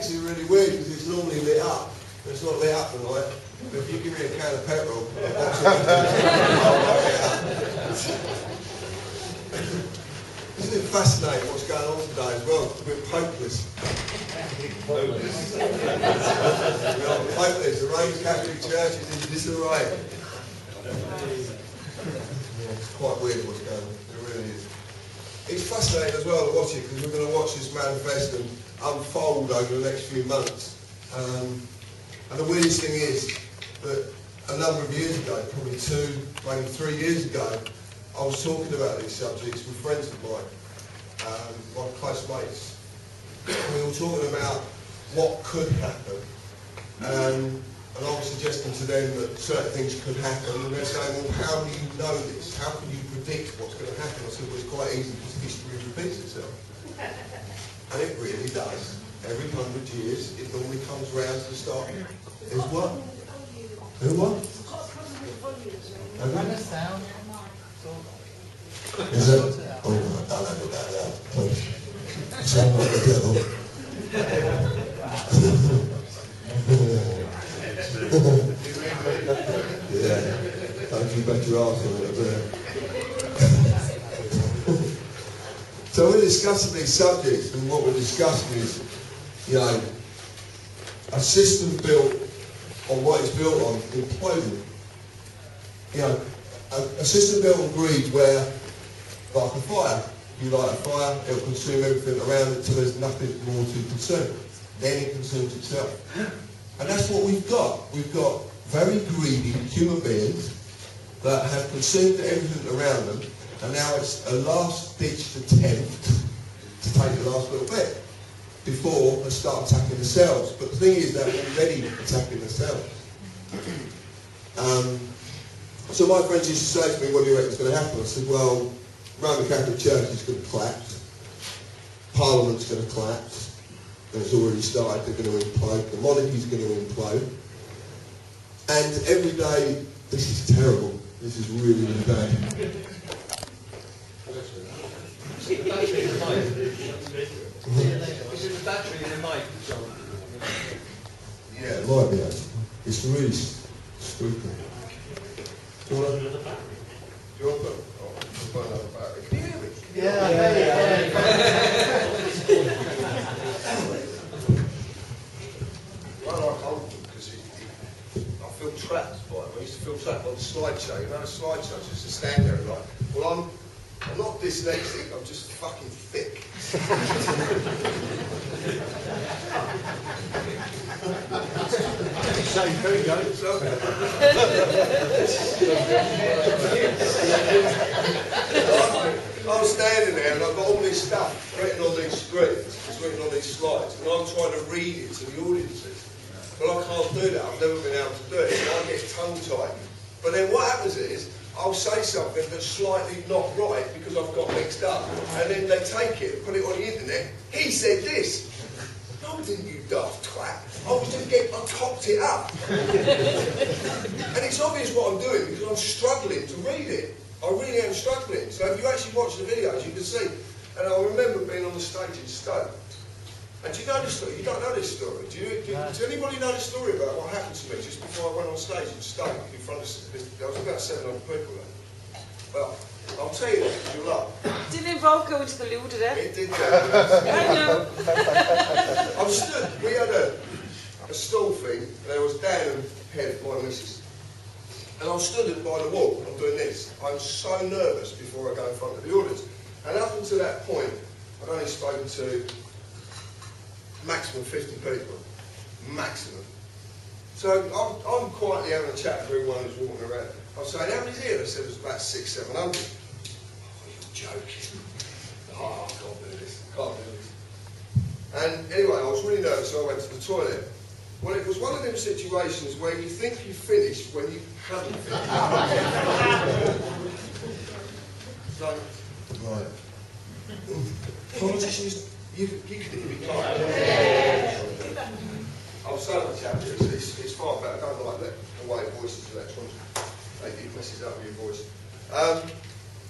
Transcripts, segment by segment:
makes it really weird because it's normally lit up. It's not lit up tonight. But if you give me a can of petrol, I'll light it up. Isn't it fascinating what's going on today as well? We're popeless. We're popeless. The Roman Catholic Church is in disarray. It's quite weird what's going on. It really is. It's fascinating as well to watch it because we're going to watch this manifest and unfold over the next few months. And the weirdest thing is that a number of years ago, probably 2, maybe 3 years ago, I was talking about these subjects with friends of mine, my close mates. We were talking about what could happen. And I was suggesting to them that certain things could happen, and they're saying, well, how do you know this? How can you predict what's going to happen? I said, well, it's quite easy because history repeats itself. And it really does. Every 100 years, it normally comes round to the start. There's what? Who what? Okay. Sound. Is it? Oh, I don't know about that. Sound like the devil. Yeah, don't you bet your arse on it there. So we're discussing these subjects, and what we're discussing is, you know, a system built on what it's built on, imploding. You know, a system built on greed where, like a fire, you light a fire, it'll consume everything around it until there's nothing more to consume. Then it consumes itself. And that's what we've got. We've got very greedy human beings that have consumed everything around them, and now it's a last-ditched attempt to take the last little bit before they start attacking themselves. But the thing is, they're already attacking themselves. So my friends used to say to me, what do you reckon is going to happen? I said, well, Roman Catholic Church is going to collapse. Parliament's going to collapse. And it's already started, they're going to implode. The monarchy's going to implode. And every day, this is terrible. This is really, really bad. Is it the battery in the mic? Is it the battery in the mic, John? Yeah, it might be actually. It's really spooky. Do you want another battery? Do you want to put another battery? Can you hear me? Yeah. I like old because I feel trapped by it. I used to feel trapped on the slideshow. You know, the slideshow just to stand there and like, well, I'm not dyslexic, I'm just fucking thick. So, there you go. I'm standing there and I've got all this stuff written on these screens, it's written on these slides, and I'm trying to read it to the audiences. But I can't do that, I've never been able to do it, and I get tongue-tied. But then what happens is, I'll say something that's slightly not right because I've got mixed up, and then they take it and put it on the internet. He said this. No, I didn't, you daft twat. I topped it up. And it's obvious what I'm doing because I'm struggling to read it. I really am struggling. So if you actually watch the videos, you can see. And I remember being on the stage in Stoke. And do you know this story? You don't know this story. Does anybody know this story about what happened to me just before I went on stage in Stoke in front of there was about 700 people there? Well, I'll tell you that because you'll laugh. Didn't involve going to the loo, did it? It did go. I know. I stood, we had a stall thing, and there was Dan and Head, my missus. And I stood by the wall, I'm doing this. I'm so nervous before I go in front of the audience. And up until that point, I'd only spoken to maximum 50 people. Maximum. So I'm quietly having a chat with everyone who's walking around. I was saying, how many's here? They said it was about 600, 700. Oh, you're joking. Oh, I can't do this. Can't do this. And anyway, I was really nervous, so I went to the toilet. Well, it was one of them situations where you think you've finished when you haven't finished. So, right. Politicians, you can hear me. I'm so much happier. It's far better. I don't like the way voices electrons. It messes up with your voice.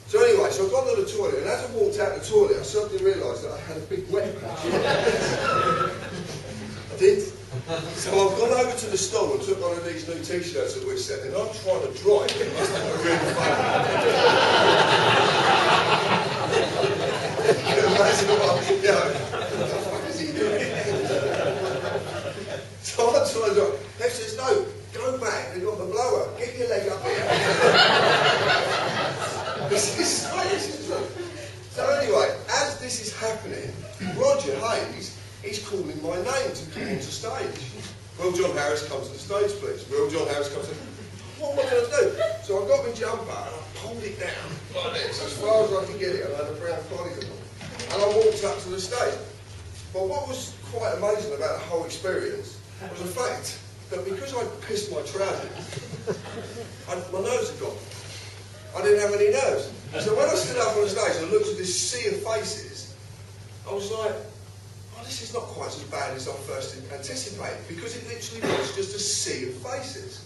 So anyway, so I got to the toilet, and as I walked out the toilet, I suddenly realised that I had a big wet patch. So I've gone over to the store and took one of these new t-shirts that we're selling. I'm trying to dry it. It must have been really funny. You can imagine what what the fuck is he doing? So I'm trying to Dave says, no, go back, they've got the blower. Get your leg up here. This is true. So anyway, as this is happening, Roger Hayes is calling my name to come onto stage. Will John Harris, come to the stage, please. Will John Harris, come to what am I going to do? So I got my jumper and I pulled it down like this, as far as I could get it, and I had a brown cardigan on. And I walked up to the stage. But what was quite amazing about the whole experience was the fact that because I pissed my trousers, my nerves had gone. I didn't have any nerves. So when I stood up on the stage and looked at this sea of faces, I was like, oh, this is not quite as bad as I first anticipated, because it literally was just a sea of faces.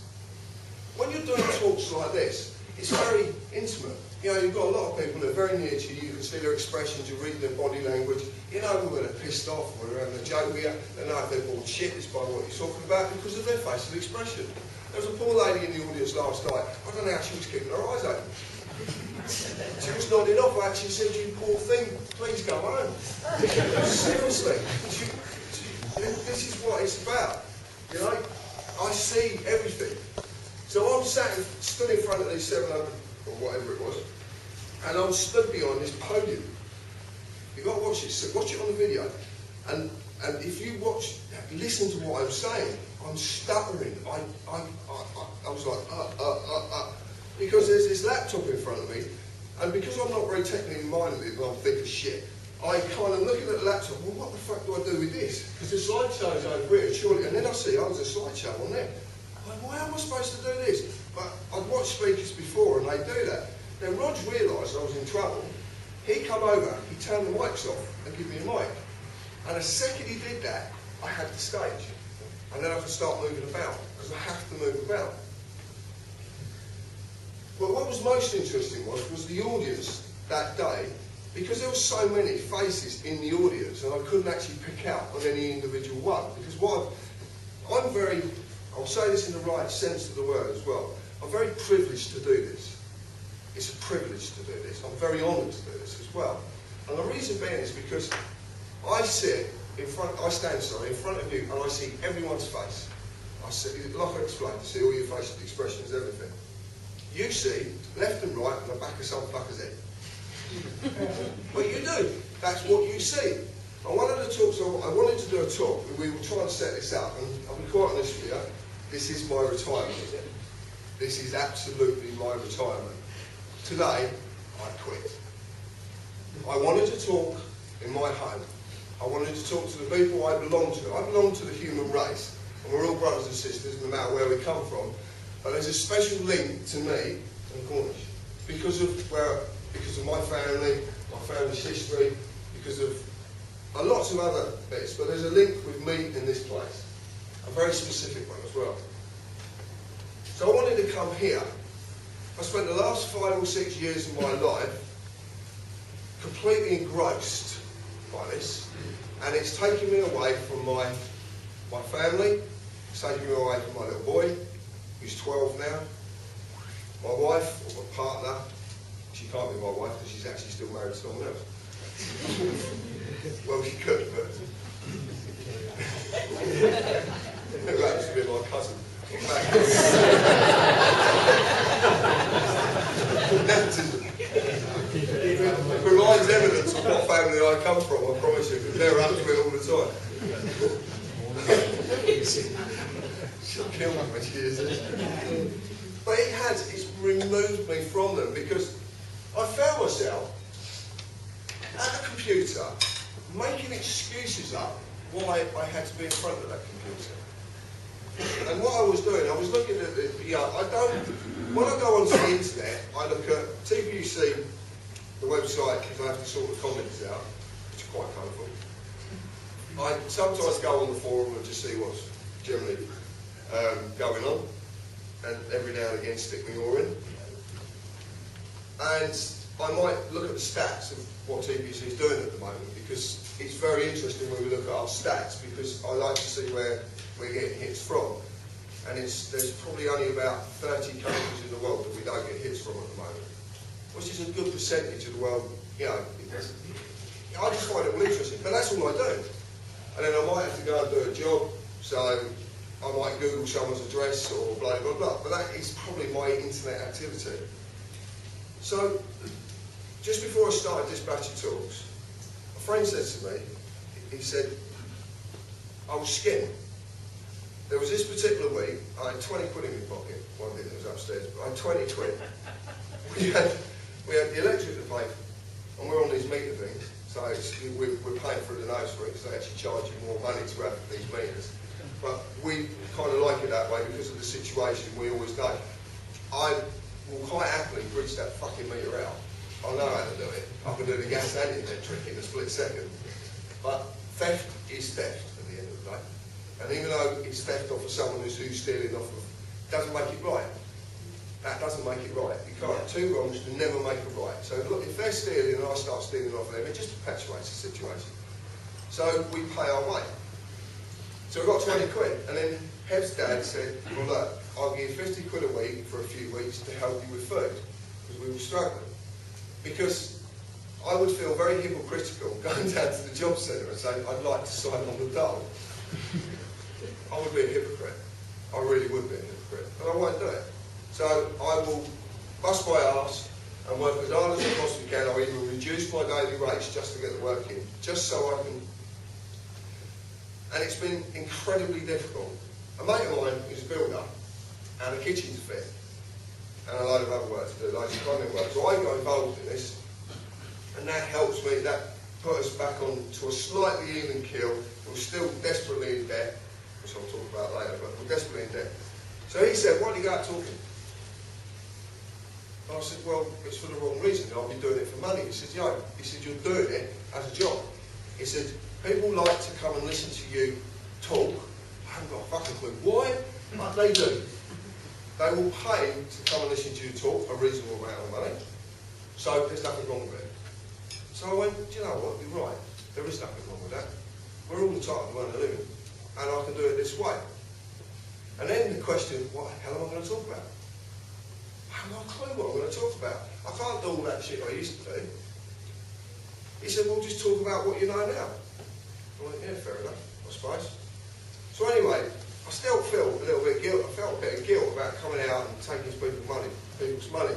When you're doing talks like this, it's very intimate. You know, you've got a lot of people that are very near to you, you can see their expressions, you read their body language, you know when they're pissed off or they're having a joke with you, they know if they're bored shitless by what you're talking about because of their facial expression. There was a poor lady in the audience last night, I don't know how she was keeping her eyes open. She was nodding off. I actually said, you poor thing, please go home. Seriously. This is what it's about. You know, I see everything. So I'm stood in front of these 700, or whatever it was, and I'm stood behind this podium. You've got to watch it. So watch it on the video. And if you listen to what I'm saying, I'm stuttering. I was like, because there's this laptop in front of me, and because I'm not very technically minded and I'm thick as shit, I kind of looking at the laptop, well, what the fuck do I do with this? Because the slideshow's over here, surely, and then I see, oh, there's a slideshow on there. I'm like, why am I supposed to do this? But I'd watched speakers before and they do that. Then Rog realised I was in trouble. He come over, he turned the mics off and give me a mic. And the second he did that, I had the stage. And then I could start moving about, because I have to move about. But what was most interesting was the audience that day, because there were so many faces in the audience and I couldn't actually pick out on any individual one. Because I'm very, I'll say this in the right sense of the word as well, I'm very privileged to do this. It's a privilege to do this. I'm very honoured to do this as well. And the reason being is because I stand in front of you and I see everyone's face. I see, like I explained, I see all your facial expressions, everything. You see left and right and the back of some fucker's head. But you do. That's what you see. And one of the talks, I wanted to do a talk, we were trying to set this up, and I'll be quite honest with you, this is my retirement. This is absolutely my retirement. Today, I quit. I wanted to talk in my home. I wanted to talk to the people I belong to. I belong to the human race, and we're all brothers and sisters, no matter where we come from. But there's a special link to me and Cornish because of my family's history, because of lots of other bits. But there's a link with me in this place, a very specific one as well. So I wanted to come here. I spent the last 5 or 6 years of my life completely engrossed by this, and it's taken me away from my family. It's taken me away from my little boy, who's 12 now. My wife, or my partner, she can't be my wife because she's actually still married to someone else. Well, she could, but who happens to be my cousin. Nepotism. It provides evidence of what family I come from, I promise you, because they're up to it all the time. She'll kill me when she hears this. But it's removed me from them because I found myself at a computer making excuses up why I had to be in front of that computer. And what I was doing, I was looking at the, when I go onto the internet, I look at TPUC, the website, because I have to sort the comments out, which are quite colourful. I sometimes go on the forum and just see what's generally going on, and every now and again stick my oar in. And I might look at the stats of what TPC is doing at the moment, because it's very interesting when we look at our stats, because I like to see where we're getting hits from. And there's probably only about 30 countries in the world that we don't get hits from at the moment, which is a good percentage of the world. You know, I just find it all interesting, but that's all I do. And then I might have to go and do a job, so I might Google someone's address or blah, blah, blah, but that is probably my internet activity. So, just before I started this batch of talks, a friend said to me, he said, I was skinned. There was this particular week, I had 20 quid in my pocket, one day that was upstairs, but I had 20 quid. We had the electric to pay for, and we're on these meter things, so we're paying for the nose for it, because they actually charge you more money to have these meters. But we kind of like it that way because of the situation we always go. I will quite happily bridge that fucking meter out. I know how to do it. I can do the gas and the electric in a split second. But theft is theft at the end of the day. And even though it's theft off of someone who's stealing off of, doesn't make it right. That doesn't make it right. You can't. Two wrongs can never make it right. So look, if they're stealing and I start stealing off of them, it just perpetuates the situation. So we pay our way. So we got 20 quid, and then Heb's dad said, well look, I'll give you 50 quid a week for a few weeks to help you with food, because we were struggling. Because I would feel very hypocritical going down to the job centre and saying, I'd like to sign on the dole. I would be a hypocrite. I really would be a hypocrite, and I won't do it. So I will bust my arse and work as hard as I possibly can. I'll even reduce my daily rates just to get the work in, just so I can. And it's been incredibly difficult. A mate of mine is a builder, and a kitchen to fit, and a load of other work to do, loads of plumbing work. So I got involved in this, and that helps me. That put us back on to a slightly even keel. We're still desperately in debt, which I'll talk about later, but we're desperately in debt. So he said, why don't you go out talking? And I said, well, it's for the wrong reason. I'll be doing it for money. He said, yo, he said, you're doing it as a job. He said, people like to come and listen to you talk. I haven't got a fucking clue why, but they do. They will pay to come and listen to you talk a reasonable amount of money. So there's nothing wrong with it. So I went, do you know what, you're right. There is nothing wrong with that. We're all entitled to earn a living, and I can do it this way. And then the question, what the hell am I going to talk about? I have no clue what I'm going to talk about. I can't do all that shit I used to do. He said, well, just talk about what you know now. I went, yeah, fair enough, I suppose. So anyway, I still feel a little bit guilt. I felt a bit of guilt about coming out and taking people's money.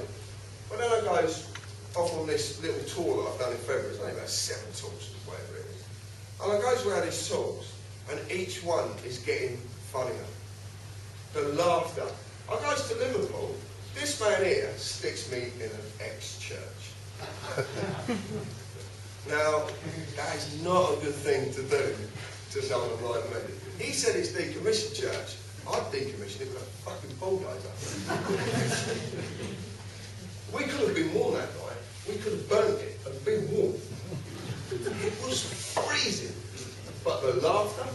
But then I goes off on this little tour that I've done in February. It's only about 7 talks, whatever it is. And I goes around these talks, and each one is getting funnier. The laughter. I goes to Liverpool. This man here sticks me in an ex-church. Now, that is not a good thing to do to someone like me. He said it's decommissioned church. I'd decommission it with a fucking bulldozer. We could have been warm that night. We could have burnt it and been warm. It was freezing. But the laughter.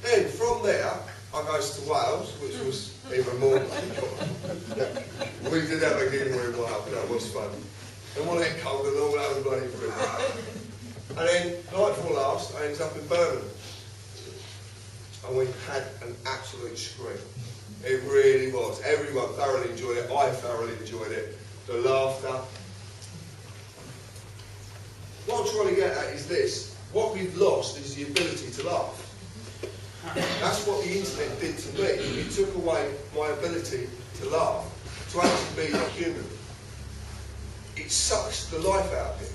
Then from there, I goes to Wales, which was even more. We did have a gig in Wales, that was fun. And one hit cold and all that was bloody brilliant. And then, night before last, I ended up in Birmingham. And we had an absolute scream. It really was. Everyone thoroughly enjoyed it. I thoroughly enjoyed it. The laughter. What I'm trying to get at is this. What we've lost is the ability to laugh. That's what the internet did to me. It took away my ability to laugh, to actually be a human. It sucks the life out of him.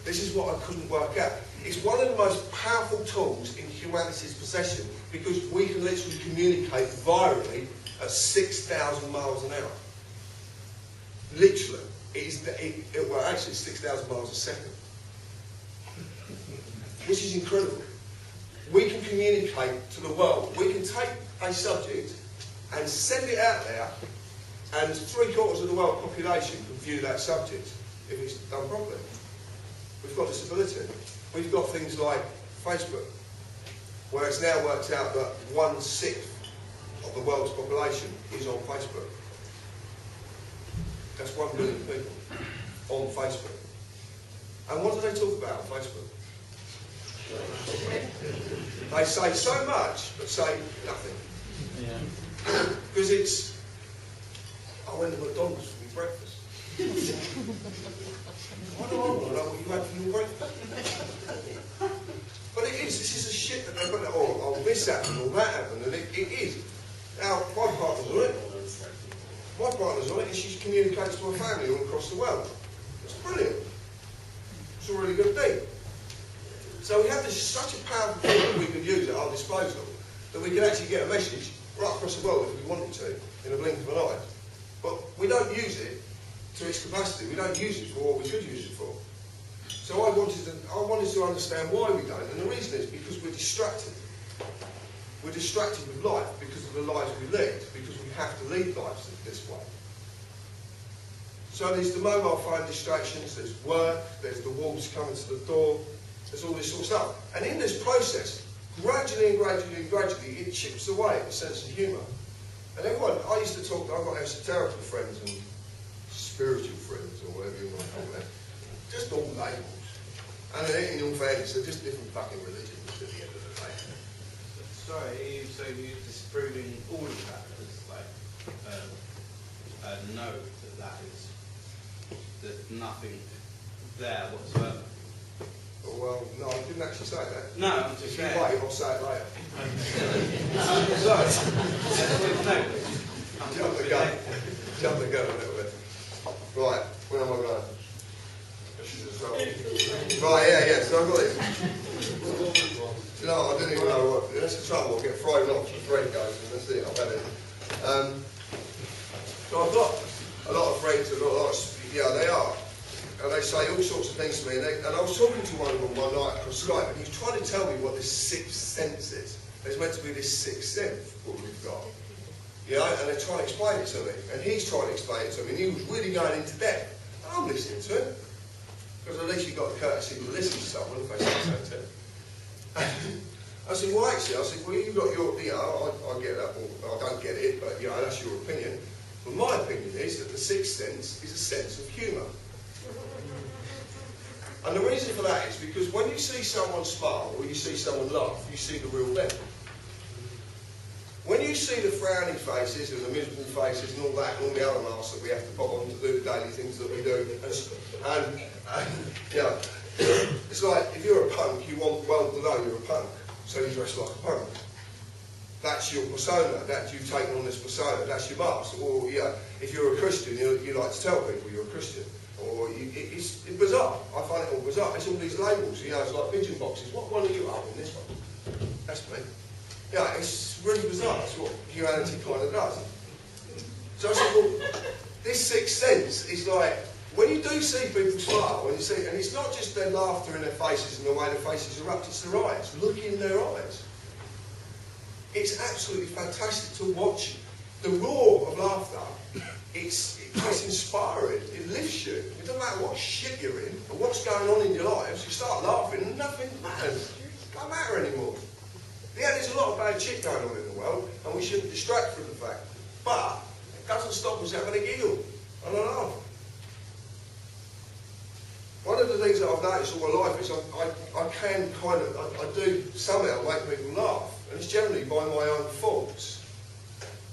This is what I couldn't work out. It's one of the most powerful tools in humanity's possession, because we can literally communicate virally at 6,000 miles an hour. Literally. Well, actually 6,000 miles a second. Which is incredible. We can communicate to the world. We can take a subject and send it out there, and 3/4 of the world population can view that subject if it's done properly. We've got this ability. We've got things like Facebook, where it's now worked out that 1/6 of the world's population is on Facebook. That's 1 billion people on Facebook. And what do they talk about on Facebook? They say so much, but say nothing. Because it's, I went to McDonald's for my breakfast. Why do I want to know what you had for your breakfast? But it is, this is a shit that they've got, oh, this happened, or that happened, and it is. Now, my partner's on it. My partner's on it, and she communicates to her family all across the world. It's brilliant. It's a really good thing. So we have this such a powerful thing that we can use at our disposal, that we can actually get a message right across the world if we wanted to, in a blink of an eye. But we don't use it to its capacity. We don't use it for what we should use it for. So I wanted to understand why we don't, and the reason is because we're distracted. We're distracted with life because of the lives we lead, because we have to lead lives this way. So there's the mobile phone distractions, there's work, there's the wolves coming to the door, there's all this sort of stuff. And in this process, gradually and gradually and gradually, it chips away at the sense of humour. And everyone, I used to talk, I've got esoterical friends and spiritual friends, or whatever you want to call them. Just all labels. And in all fairness, they're just different fucking religions at the end of the day. Sorry, so you're disproving all of that as like no, there's nothing there whatsoever. Oh, well, no, I didn't actually say that. No, I'm just if you saying. wait, I'll say it later. Jump the gun a little bit. Right, where am I going? Right, yeah, so I've got it. You know, I didn't even know what, that's the trouble, I'll get fried off, the thread goes, and that's it, I've had it. So I've got a lot of friends, yeah, they are. And they say all sorts of things to me, and I was talking to one of them one night across Skype, and he was trying to tell me what this sixth sense is. There's meant to be this sixth sense, what we've got. You know, and they're trying to explain it to me, and he's trying to explain it to me, and he was really going into depth. And I'm listening to him, because at least you've got the courtesy to listen to someone if they say so to him. I said, well, actually, you've got your, you know, I get that, well, I don't get it, but, you know, that's your opinion. But my opinion is that the sixth sense is a sense of humour. And the reason for that is because when you see someone smile or you see someone laugh, you see the real them. When you see the frowning faces and the miserable faces and all that and all the other masks that we have to put on to do the daily things that we do, and you know, it's like if you're a punk, you want well to know you're a punk, so you dress like a punk. That's your persona, that you've taken on this persona, that's your mask. Or yeah, if you're a Christian, you like to tell people you're a Christian. Or it's bizarre. I find it all bizarre. It's all these labels, you know, it's like pigeon boxes. What one are you up in this one? That's me. Yeah, it's really bizarre. That's what humanity kind of does. So I said, well, this sixth sense is like, when you do see people smile, when you see, and it's not just their laughter in their faces and the way their faces erupt, it's their eyes. Look in their eyes. It's absolutely fantastic to watch the roar of laughter. It's inspiring, it lifts you. It doesn't matter what shit you're in or what's going on in your lives, you start laughing and nothing matters. It doesn't matter anymore. Yeah, there's a lot of bad shit going on in the world and we shouldn't distract from the fact. But it doesn't stop us having a giggle and a laugh. One of the things that I've noticed all my life is I do somehow make people laugh. And it's generally by my own faults.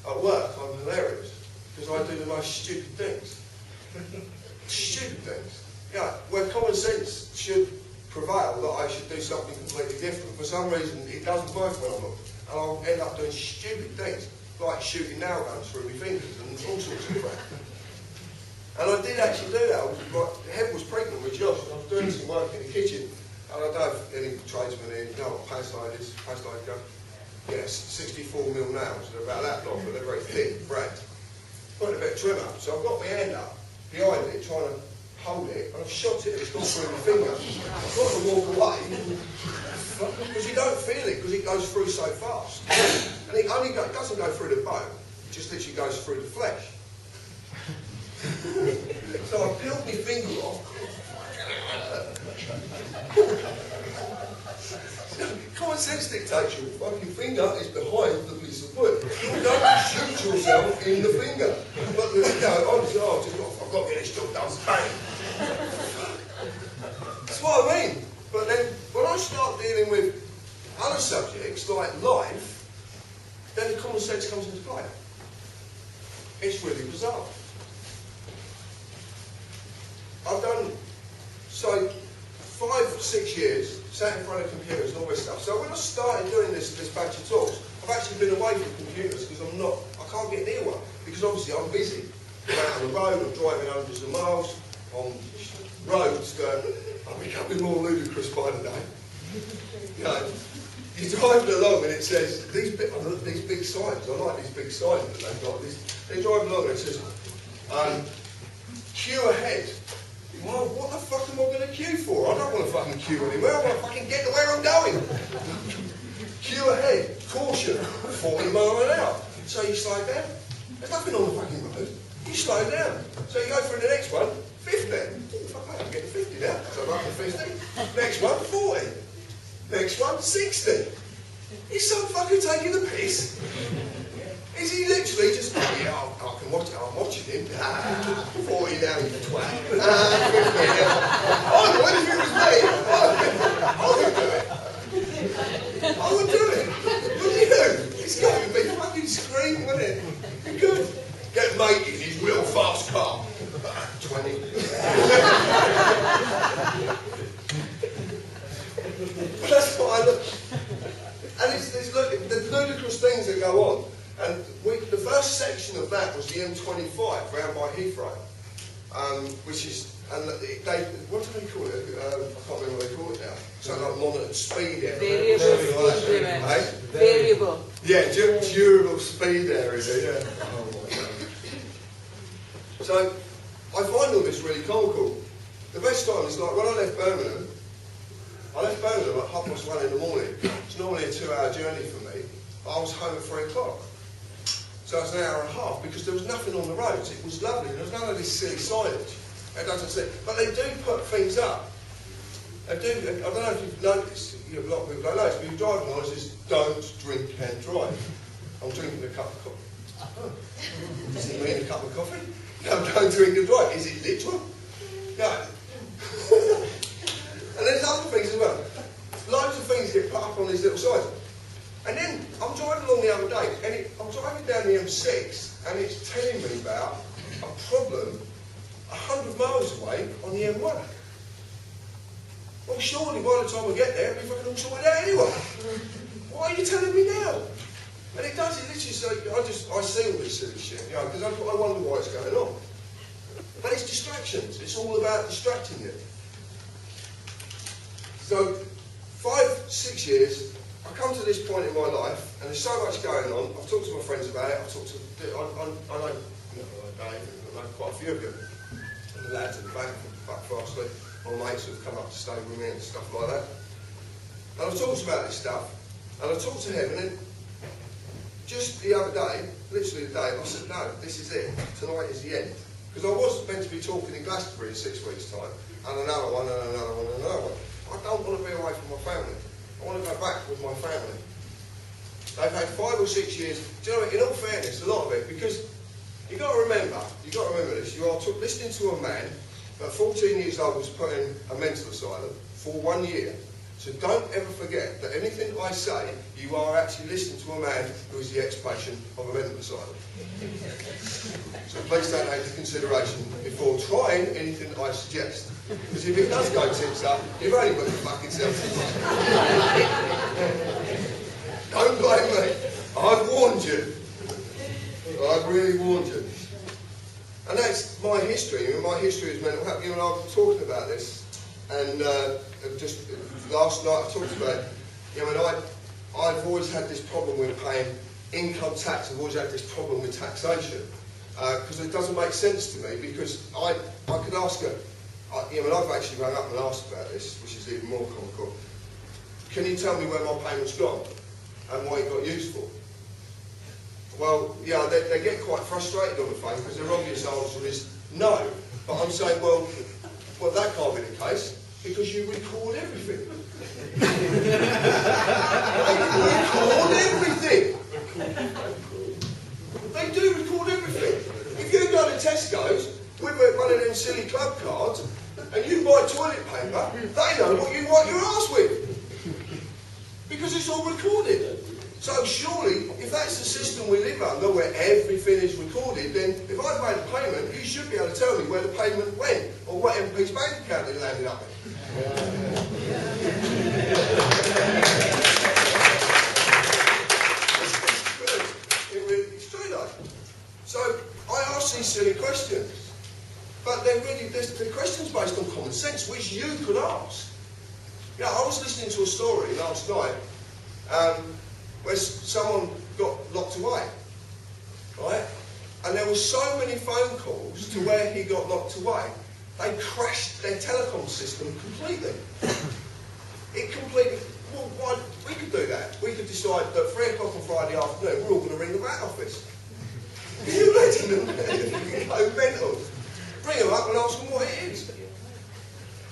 At work, I'm hilarious. Because I do the most stupid things. Stupid things. Yeah, where common sense should prevail that I should do something completely different. For some reason, it doesn't work when I'm up. And I'll end up doing stupid things, like shooting nail guns through my fingers and all sorts of crap. And I did actually do that. My head was pregnant with Josh. I was doing some work in the kitchen. And I don't know if any tradesmen here know what paste light is. Paste light gun. Yes, 64mm nails. They're about that long, but they're very thin, bragged. Put a bit of trim up, so I've got my hand up behind it, trying to hold it, and I've shot it and it's gone through my finger. I've got to walk away, because you don't feel it, because it goes through so fast. And it only doesn't go through the bone, it just literally goes through the flesh. So I peeled my finger off. Common sense dictates your fucking finger is behind the piece of wood. You don't shoot yourself in the finger. But you know, honestly, I've just got got to get this job done. Bang. That's what I mean. But then when I start dealing with other subjects like life, then the common sense comes into play. It's really bizarre. I've done, so 5, 6 years, sat in front of computers and all this stuff. So when I started doing this batch of talks, I've actually been away from computers because I can't get near one. Because obviously I'm busy. I'm out on the road, I'm driving hundreds of miles on roads that are becoming more ludicrous by the day. You know, you're driving along and it says, these big signs, I like these big signs that they've got. They're driving along and it says, queue ahead. Well, what the fuck am I going to queue for? I don't want to fucking queue anywhere, I want to fucking get to where I'm going. Queue ahead, caution, 40 miles an hour. So you slow down. There's nothing on the fucking road. You slow down. So you go for the next one, 50. Fuck, I'm getting 50 now, so I'm up to 50. Next one, 40. Next one, 60. Is some fucker taking the piss? Is he literally just, oh yeah, I can watch it, I'm watching him. 40 down, you twat. 50 down. I would if it was me. I would do it. I would do it. Wouldn't you? It's going to be fucking screaming, wouldn't it? You could get mate in his real fast car. 20. That's what I look. And there's ludicrous things that go on. And the first section of that was the M25 round by Heathrow, which is, and what do they call it? I can't remember what they call it now. So like monitored speed area. Variable speed limit. Hey? Variable. Yeah, durable speed area. Yeah. Oh my God. So I find all this really comical. The best time is like when I left Birmingham. I left Birmingham at 1:30 in the morning. It's normally a 2-hour journey for me. I was home at 3 o'clock. So it's an hour and a half because there was nothing on the roads. It was lovely. There was none of this silly signage. It doesn't say, but they do put things up. They do. I don't know if you've noticed. A lot of people don't notice. But your driving law says, "Don't drink and drive." I'm drinking a cup of coffee. Oh. Does it mean a cup of coffee? No, don't drink and drive. Is it literal? No. And there's other things as well. Loads of things get put up on these little signs. And then I'm driving along the other day, and I'm driving down the M6, and it's telling me about a problem 100 miles away on the M1. Well, surely by the time we get there, we've fucking all sorted out anyway. Why are you telling me now? And it does, it literally, I see all this silly shit, you know, because I wonder why it's going on. But it's distractions. It's all about distracting you. So, 5, 6 years, I come to this point in my life, and there's so much going on. I've talked to my friends about it. I know Dave, I know quite a few of them. And the lads in the back fastly. My mates have come up to stay with me and stuff like that. And I've talked about this stuff, and I've talked to him, and then just the other day, literally the day, I said, no, this is it. Tonight is the end. Because I was meant to be talking in Glastonbury in 6 weeks' time, and another one, and another one, and another one. I don't want to be away from my family. I want to go back with my family. They've had 5 or 6 years. Do you know, in all fairness, a lot of it, because you've got to remember this, you are listening to a man at 14 years old was put in a mental asylum for 1 year. So don't ever forget that anything I say, you are actually listening to a man who is the ex-patient of a mental asylum. So please take that into consideration before trying anything I suggest. Because if it does go tits up, you've only got your fucking self to Don't blame me. I've warned you. I've really warned you. And that's my history. I mean, my history is mental health. You know, I was talking about this, and just last night I talked about it. You know, I've always had this problem with paying income tax. I've always had this problem with taxation because it doesn't make sense to me. Because I could ask her. You know, I've actually rang up and asked about this, which is even more comical. Can you tell me where my payment's gone and what it got used for? Well, yeah, they get quite frustrated on the phone because their obvious answer is no. But I'm saying, well, that can't be the case because you record everything. They record everything. They do record everything. If you go to Tesco's, with one of them silly club cards, and you buy toilet paper, they know what you wipe your arse with. Because it's all recorded. So surely, if that's the system we live under, where everything is recorded, then if I've made a payment, you should be able to tell me where the payment went, or what MP's bank account it landed up in. It's true though. So I ask these silly questions, but they're questions based on common sense, which you could ask. Yeah, I was listening to a story last night where someone got locked away, right? And there were so many phone calls to where he got locked away, they crashed their telecom system completely. It completely. Well, why? We could do that. We could decide that 3 o'clock on Friday afternoon, we're all going to ring the VAT office. Can you imagine them? Go mental. Ring them up and ask them what it is.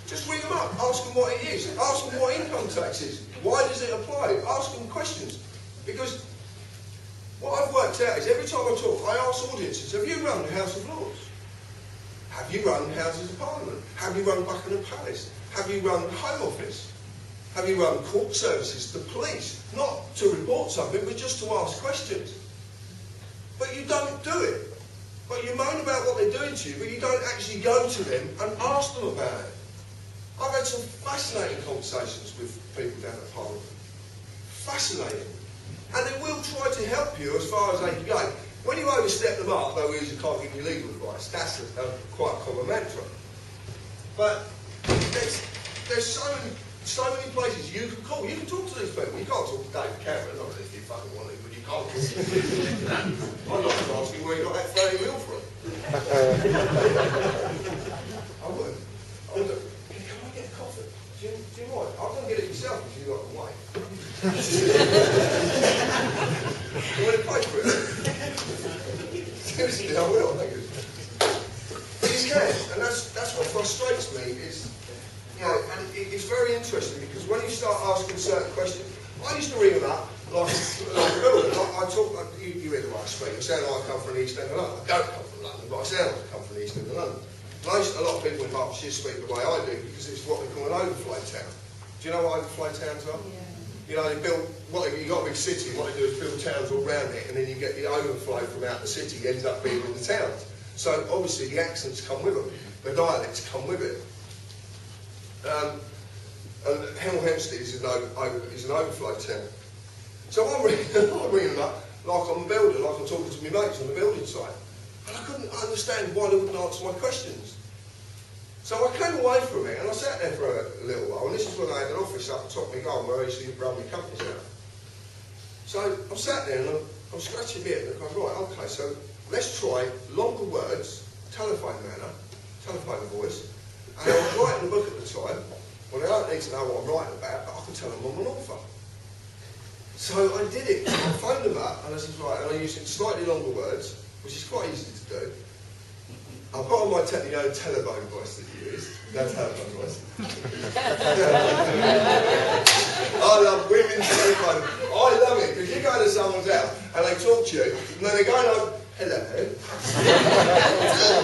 Just ring them up, ask them what it is. Ask them what income tax is. Why does it apply? Ask them questions. Because what I've worked out is every time I talk, I ask audiences, have you run the House of Lords? Have you run Houses of Parliament? Have you run Buckingham Palace? Have you run the Home Office? Have you run court services, the police? Not to report something, but just to ask questions. But you don't do it. But you moan about what they're doing to you, but you don't actually go to them and ask them about it. I've had some fascinating conversations with people down at Parliament. Fascinating. And they will try to help you as far as they can go. When you overstep the mark, though, we usually can't give you legal advice. That's quite a common mantra. But there's so many places you can call. You can talk to these people. You can't talk to David Cameron, not if you fucking want to, but you can't. I'm not asking where you got that 30 mil from. I would. Can I get a coffee? Do you mind? I can get it yourself if you've got the way. You want to pay for it? Seriously, I will. Thank you. But you can, and that's what frustrates me is, you know, and it's very interesting because when you start asking certain questions, I used to ring them up like Bill. I talk. You hear the way I speak. I sound like I come from the East End of London. I don't come from London, but I sound like I come from the East End of London. A lot of people in Hertfordshire speak the way I do because it's what they call an overflow town. Do you know what overflow towns are? Yeah. You know, they build, you've got a big city, what they do is build towns all around it, and then you get the overflow from out the city, ends up being in the towns. So obviously the accents come with them, the dialects come with it. And Hemel Hempstead is an overflow town. So I'm ringing them up like I'm a builder, like I'm talking to my mates on the building site. And I couldn't understand why they wouldn't answer my questions. So I came away from it and I sat there for a little while, and this is when I had an office up the top of my garden where I used to run my companies out. So I'm sat there and I'm scratching a bit and I'm going, right, okay, so let's try longer words, telephone manner, telephone voice, and I was writing a book at the time. Well, I don't need to know what I'm writing about, but I can tell them I'm an author. So I did it. I phoned them up and I said, right, and I used slightly longer words, which is quite easy to do. I've got on my telephone voice that you use. That's telephone voice. I love women's telephone. I love it because you go to someone's house and they talk to you and then they go like, hello.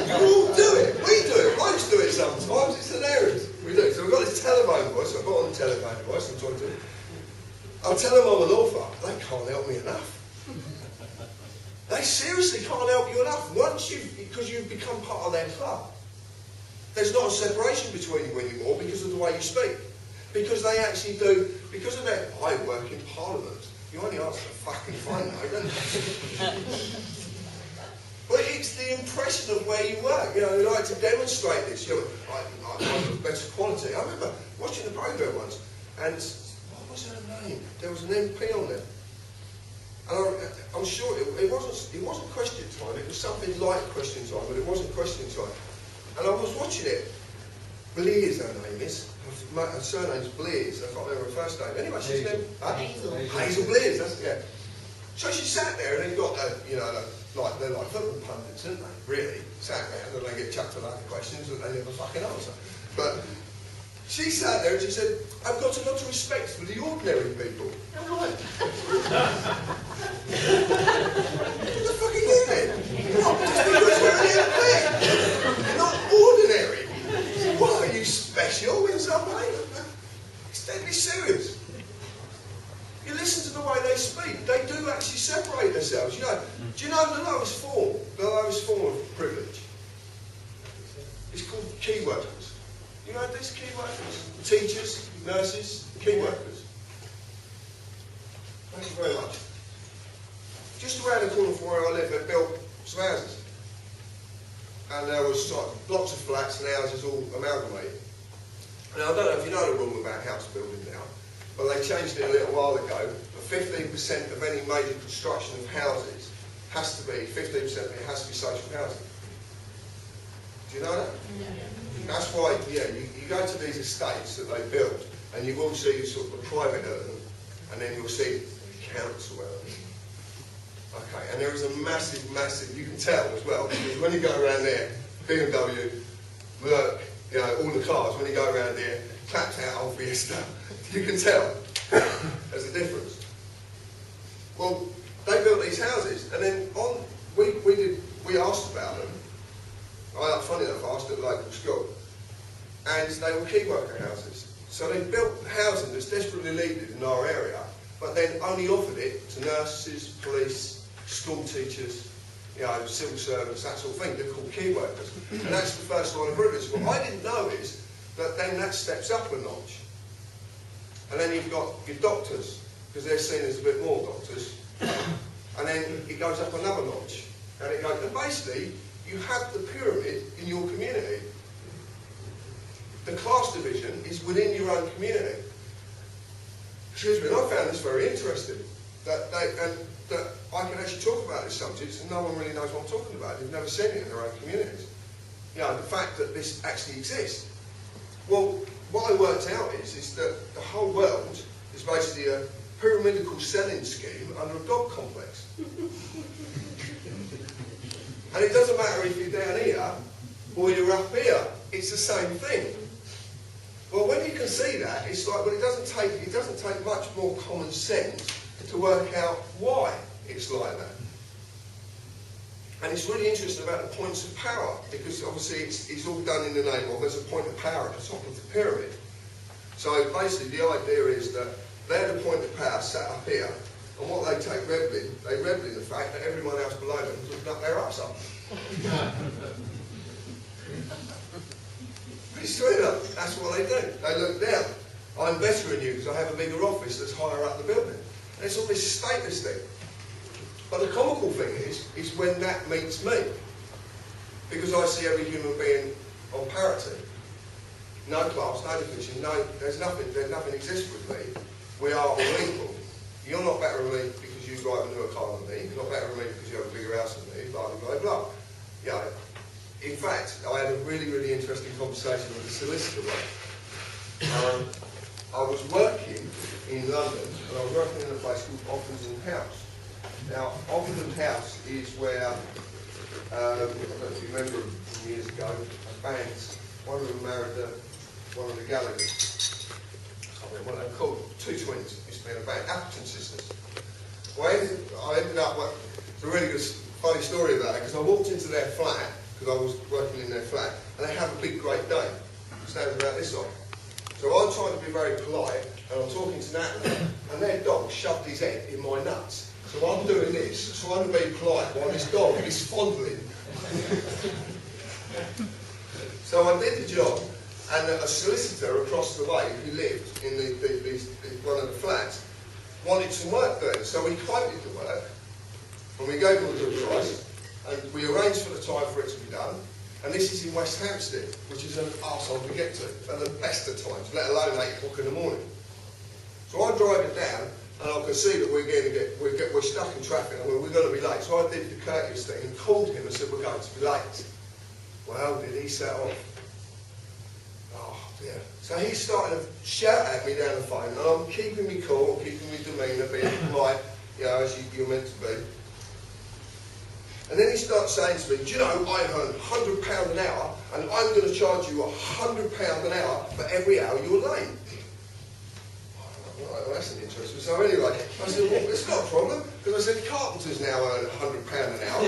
You all do it. We do it. I just do it sometimes. It's hilarious. We do. So we've got this telephone voice. I've got on the telephone voice. I'm talking to them. I'll tell them I'm an author. They can't help me enough. They seriously can't help you enough because you've become part of their club. There's not a separation between you anymore because of the way you speak. Because they actually do, because of their, I work in Parliament. You only answer the fucking phone though, don't you? But it's the impression of where you work. You know, you like to demonstrate this. You know, I'm of better quality. I remember watching the programme once, and what was her name? There was an MP on there. And I'm sure it wasn't question time, it was something like question time, but it wasn't question time. And I was watching it. Blears, her name is. Her surname's Blears, I can't remember her first name. Anyway, she's named Hazel Blears, that's it, yeah. So she sat there and they've got, they're like football pundits, aren't they? Really. Sat there and they get chucked a lot of questions that they never fucking answer. But she sat there and she said, I've got a lot of respect for the ordinary people. I'm like, what the fuck are you doing? What? Just because we're an MP? You're not lowest form of privilege is called key workers. You know these key workers? Teachers, nurses, key workers. Thank you very much. Just around the corner from where I live, they built some houses. And there was blocks of flats and houses all amalgamated. Now, I don't know if you know the rule about house building now, but they changed it a little while ago. But 15% of any major construction of houses has to be, 15% of it has to be social housing. Do you know that? Yeah. That's why, yeah, you go to these estates that they build, and you will see sort of the private element, and then you'll see the council element. Okay, and there is a massive, you can tell as well, because when you go around there, BMW, Merc, you know, all the cars, when you go around there, clapped out old Fiesta, you can tell there's a difference. Well, they built these houses, and then we asked about them. Funny enough, I asked at the local school, and they were key worker houses. So they built housing that's desperately needed in our area, but then only offered it to nurses, police, school teachers, you know, civil servants, that sort of thing. They're called key workers. And that's the first line of privilege. What I didn't know is that then that steps up a notch. And then you've got your doctors, because they're seen as a bit more doctors. And then it goes up another notch. And it goes, and basically, you have the pyramid in your community. The class division is within your own community. Excuse me, and I found this very interesting. That I can actually talk about this subject and no one really knows what I'm talking about. They've never seen it in their own communities. You know, the fact that this actually exists. Well, what I worked out is that the whole world is basically a pyramidical selling scheme under a dog complex. And it doesn't matter if you're down here or you're up here, it's the same thing. Well, when you can see that, it's like, well, it doesn't take much more common sense to work out why it's like that. And it's really interesting about the points of power, because obviously it's all done in the name of, there's a point of power at the top of the pyramid. So basically the idea is that they're the point of power sat up here, and what they take revel in the fact that everyone else below them is looking up their arse up. It's true enough, that's what they do. They look down. I'm better than you because I have a bigger office that's higher up the building. And it's all this status thing. But the comical thing is when that meets me. Because I see every human being on parity. No class, no division, there's nothing exists with me. We are all equal. You're not better than me because you drive a newer car than me. You're not better than me because you have a bigger house than me, blah, blah, blah, blah. You know, in fact, I had a really interesting conversation with a solicitor. I was working in London, and I was working in a place called Offenden House. Now, Offenden House is where, I don't know if you remember years ago, a band, one of them married one of the Gallagher's. I mean, what they're called, two twins, used to be in a band, Appleton Sisters. Well, I ended up, it's a really good, funny story about it, because I walked into their flat, because I was working in their flat, and they have a big Great Dane, standing about this side. So I'm trying to be very polite, and I'm talking to Natalie, and their dog shoved his head in my nuts. So I'm doing this, trying to be polite, while this dog is fondling. So I did the job, and a solicitor across the way, who lived in one of the flats, wanted some work doing. So we quoted the work, and we gave them a good price, and we arranged for the time for it to be done. And this is in West Hampstead, which is an arsehole to get to, at the best of times, let alone 8 o'clock in the morning. So I'm driving down, and I can see that we're stuck in traffic, and we're going to be late. So I did the courteous thing and called him and said, we're going to be late. Well, did he set off? Oh, dear. So he's starting to shout at me down the phone, and I'm keeping me cool, keeping me demeanour, being polite, you know, as you're meant to be. And then he starts saying to me, do you know, I earn £100 an hour, and I'm going to charge you £100 an hour for every hour you're late. Right, well, that's an interesting. So anyway, I said, well, it's not a problem, because I said, carpenters now earn £100 an hour.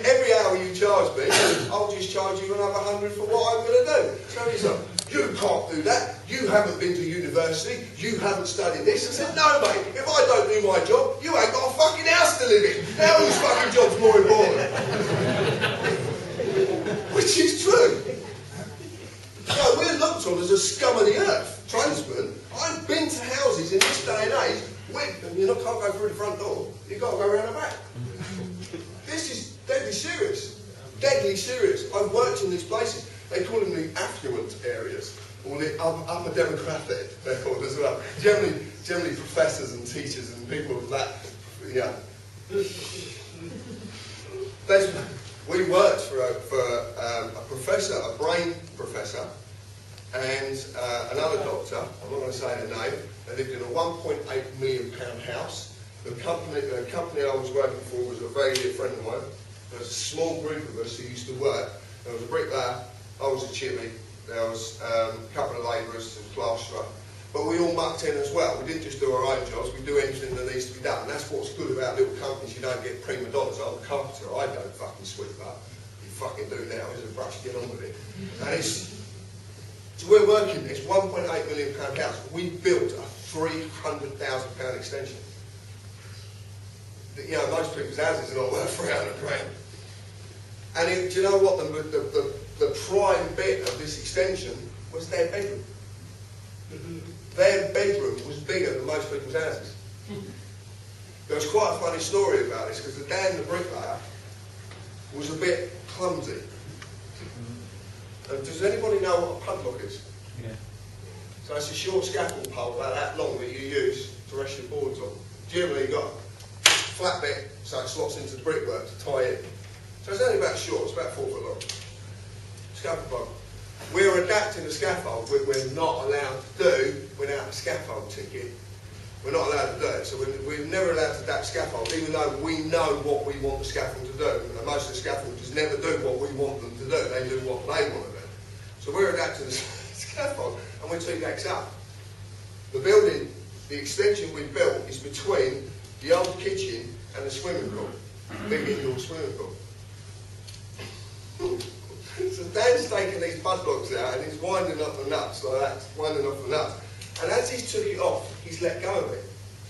Every hour you charge me, I'll just charge you another 100 for what I'm going to do. So he's like, you can't do that. You haven't been to university. You haven't studied this. I said, no, mate, if I don't do my job, you ain't got a fucking house to live in. Now whose fucking job's more important? Which is true. No, we're looked on as a scum of the earth. Tradesmen, I've been to houses in this day and age, and you can't go through the front door, you've got to go around the back. This is deadly serious. Deadly serious. I've worked in these places. They call them the affluent areas, or the upper demographic, they're called as well. Generally professors and teachers and people of that, yeah. We worked for a professor, a brain professor, and another doctor. I'm not going to say their name. They lived in a £1.8 million house. The company I was working for was a very dear friend of mine. There was a small group of us who used to work. There was a bricklayer, I was a chippy, there was a couple of labourers, a plasterer. But we all mucked in as well. We didn't just do our own jobs, we do anything that needs to be done. And that's what's good about little companies. You don't get prima donnas. I'm a carpenter, I don't fucking sweep up. You fucking do now, here's a brush, get on with it. And so we're working this £1.8 million house. We built a £300,000 extension. You know, most people's houses are not worth 300 grand. And do you know what? The prime bit of this extension was their bedroom. Their bedroom was bigger than most people's houses. There was quite a funny story about this, because the Dan, the bricklayer, was a bit clumsy. And does anybody know what a padlock is? Yeah. So it's a short scaffold pole about that long that you use to rest your boards on. Generally you've got a flat bit so it slots into the brickwork to tie in. So it's only about short, it's about 4 foot long. Scaffold pole. We're adapting the scaffold we're not allowed to do without a scaffold ticket. We're not allowed to do it. So we're never allowed to adapt scaffold, even though we know what we want the scaffold to do. And most of the scaffolders never do what we want them to do. They do what they want to do. So we're adapting the scaffold, and we're 2 decks up. The building, the extension we built is between the old kitchen and the swimming pool. Big indoor swimming pool. So Dan's taking these padlocks out and he's winding up the nuts like that, winding off the nuts. And as he took it off, he's let go of it.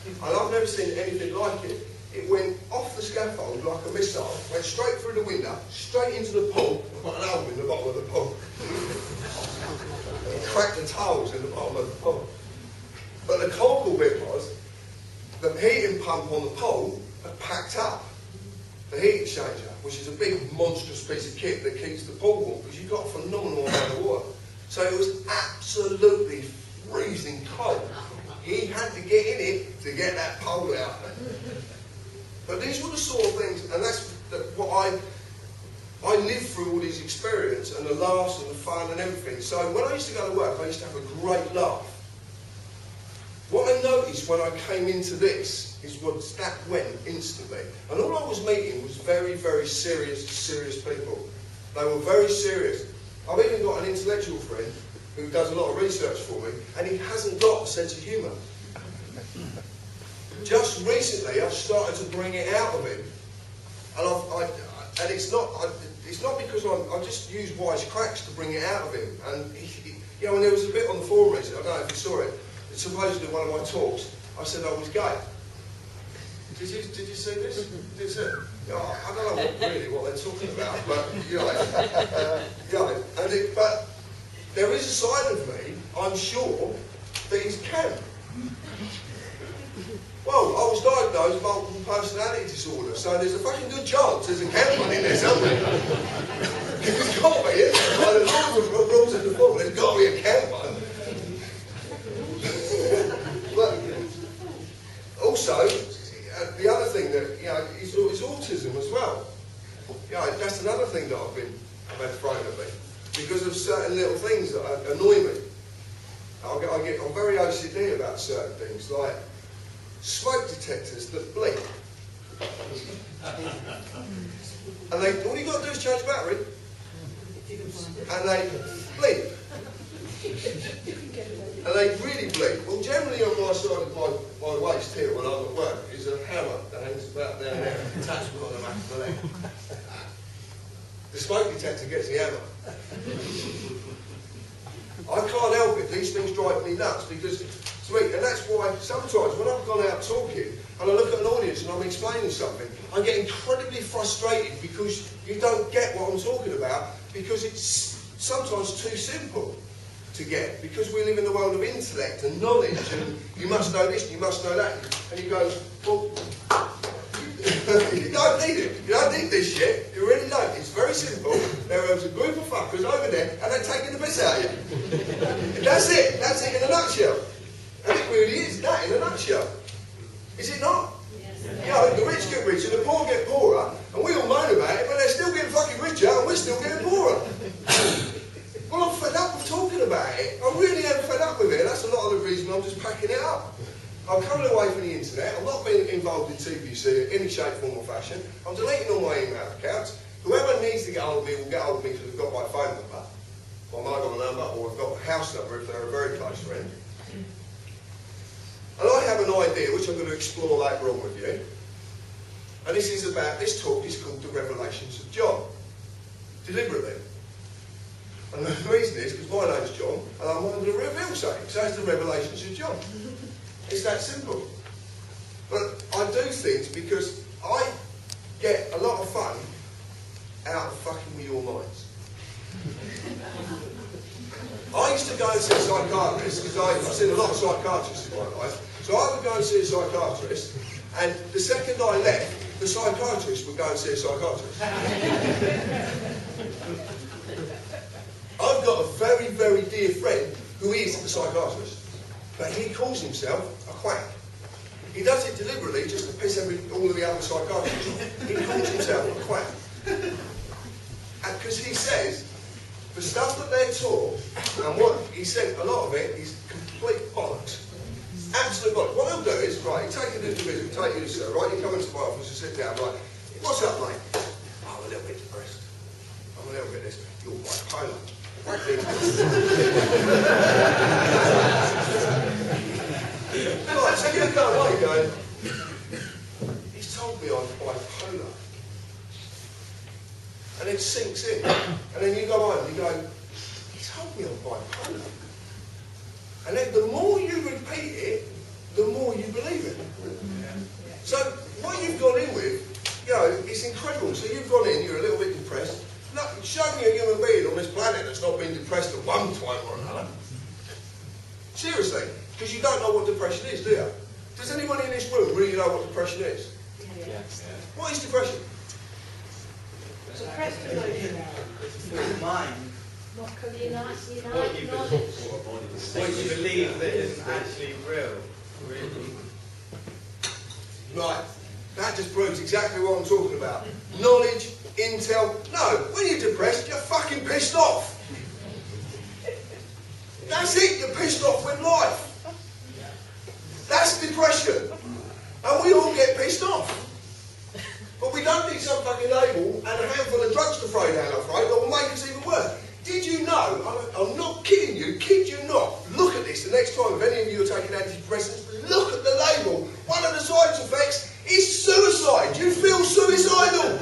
And I've never seen anything like it. It went off the scaffold like a missile, went straight through the window, straight into the pool, got an hole in the bottom of the pool. And cracked the tiles in the bottom of the pool. But the comical bit was, the heating pump on the pool had packed up the heat exchanger, which is a big monstrous piece of kit that keeps the pool warm, because you've got a phenomenal amount of water. So it was absolutely freezing cold. He had to get in it to get that pole out. But these were the sort of things, and that's what I lived through all these experiences and the laughs and the fun and everything. So when I used to go to work, I used to have a great laugh. What I noticed when I came into this is that went instantly. And all I was meeting was very, very serious people. They were very serious. I've even got an intellectual friend who does a lot of research for me, and he hasn't got a sense of humour. Just recently, I've started to bring it out of him, and it's not because I just use wise cracks to bring it out of him. And you know, and there was a bit on the forum recently, I don't know if you saw it. It's supposedly one of my talks. I said I was gay. Did you see this? Did you see it? I don't know what they're talking about, but but there is a side of me, I'm sure, that is camp. Well, I was diagnosed with multiple personality disorder, so there's a fucking good chance there's a camp one in there somewhere. There's got to be, isn't there? By the rules of the book, there's got to be a camp one. But also, the other thing that, you know, is autism as well. You know, that's another thing that I've had thrown at me. Because of certain little things that annoy me. I'm very OCD about certain things, like smoke detectors that bleep. And all you got to do is change battery. And they bleep. And they really bleep. Well, generally on my side of my waist here when I'm at work is a hammer that hangs about down there, attached on the back of the leg. The smoke detector gets the hammer. I can't help it. These things drive me nuts because, and that's why sometimes when I've gone out talking and I look at an audience and I'm explaining something, I get incredibly frustrated because you don't get what I'm talking about, because it's sometimes too simple to get, because we live in the world of intellect and knowledge, and you must know this, you must know that, and you go, well, you don't need it. You don't need this shit. You really don't. It's very simple. There was a group of fuckers over there, and they're taking the piss out of you. That's it. That's it in a nutshell. And it really is that in a nutshell. Is it not? Yes. You know, the rich get richer, the poor get poorer, and we all moan about it, but they're still getting fucking richer, and we're still getting poorer. Well, I'm fed up with talking about it. I really am fed up with it. That's a lot of the reason I'm just packing it up. I'm coming away from the internet. I'm not being involved in TPC in any shape, form or fashion. I'm deleting all my email accounts. Whoever needs to get hold of me will get hold of me because they've got my phone number, my mobile number, or I've got my house number if they're a very close friend. And I have an idea which I'm going to explore later on with you. And this is about, this talk is called The Revelations of John. Deliberately. And the reason is because my name's John and I'm going to reveal something. So it's The Revelations of John. It's that simple. But I do things because I get a lot of fun out of fucking with your minds. I used to go and see a psychiatrist because I've seen a lot of psychiatrists in my life. So I would go and see a psychiatrist, and the second I left, the psychiatrist would go and see a psychiatrist. I've got a very, very dear friend who is a psychiatrist, but he calls himself a quack. He does it deliberately just to piss all of the other psychiatrists off. He calls himself a quack. And because he says, the stuff that they're taught, and what he said, a lot of it is complete bollocks. Absolute bollocks. What they'll do is, right, you take you to the visit, take you to sir, right, you come into my office and sit down, right, what's up, mate? Oh, I'm a little bit depressed. I'm a little bit this. You're bipolar. Right, so you go away going, he's told me I'm bipolar. And it sinks in. And then you go home and you go, he told me I'm bipolar. And then the more you repeat it, the more you believe it. So what you've gone in with, you know, it's incredible. So you've gone in, you're a little bit depressed. Look, show me a human being on this planet that's not been depressed at one time or another. Seriously, because you don't know what depression is, do you? Does anybody in this room really know what depression is? Yes. What is depression? It's the mind. What could unite What you knowledge? What you believe that isn't actually real. Really. Right. That just proves exactly what I'm talking about. Knowledge, intel. No, when you're depressed, you're fucking pissed off. That's it, you're pissed off with life. That's depression. And we all get pissed off. But we don't need some fucking label and a handful of drugs to throw down our throat that will make us even worse. Did you know, I'm not kidding you, kid you not, look at this the next time, if any of you are taking antidepressants, look at the label. One of the side effects is suicide. You feel suicidal.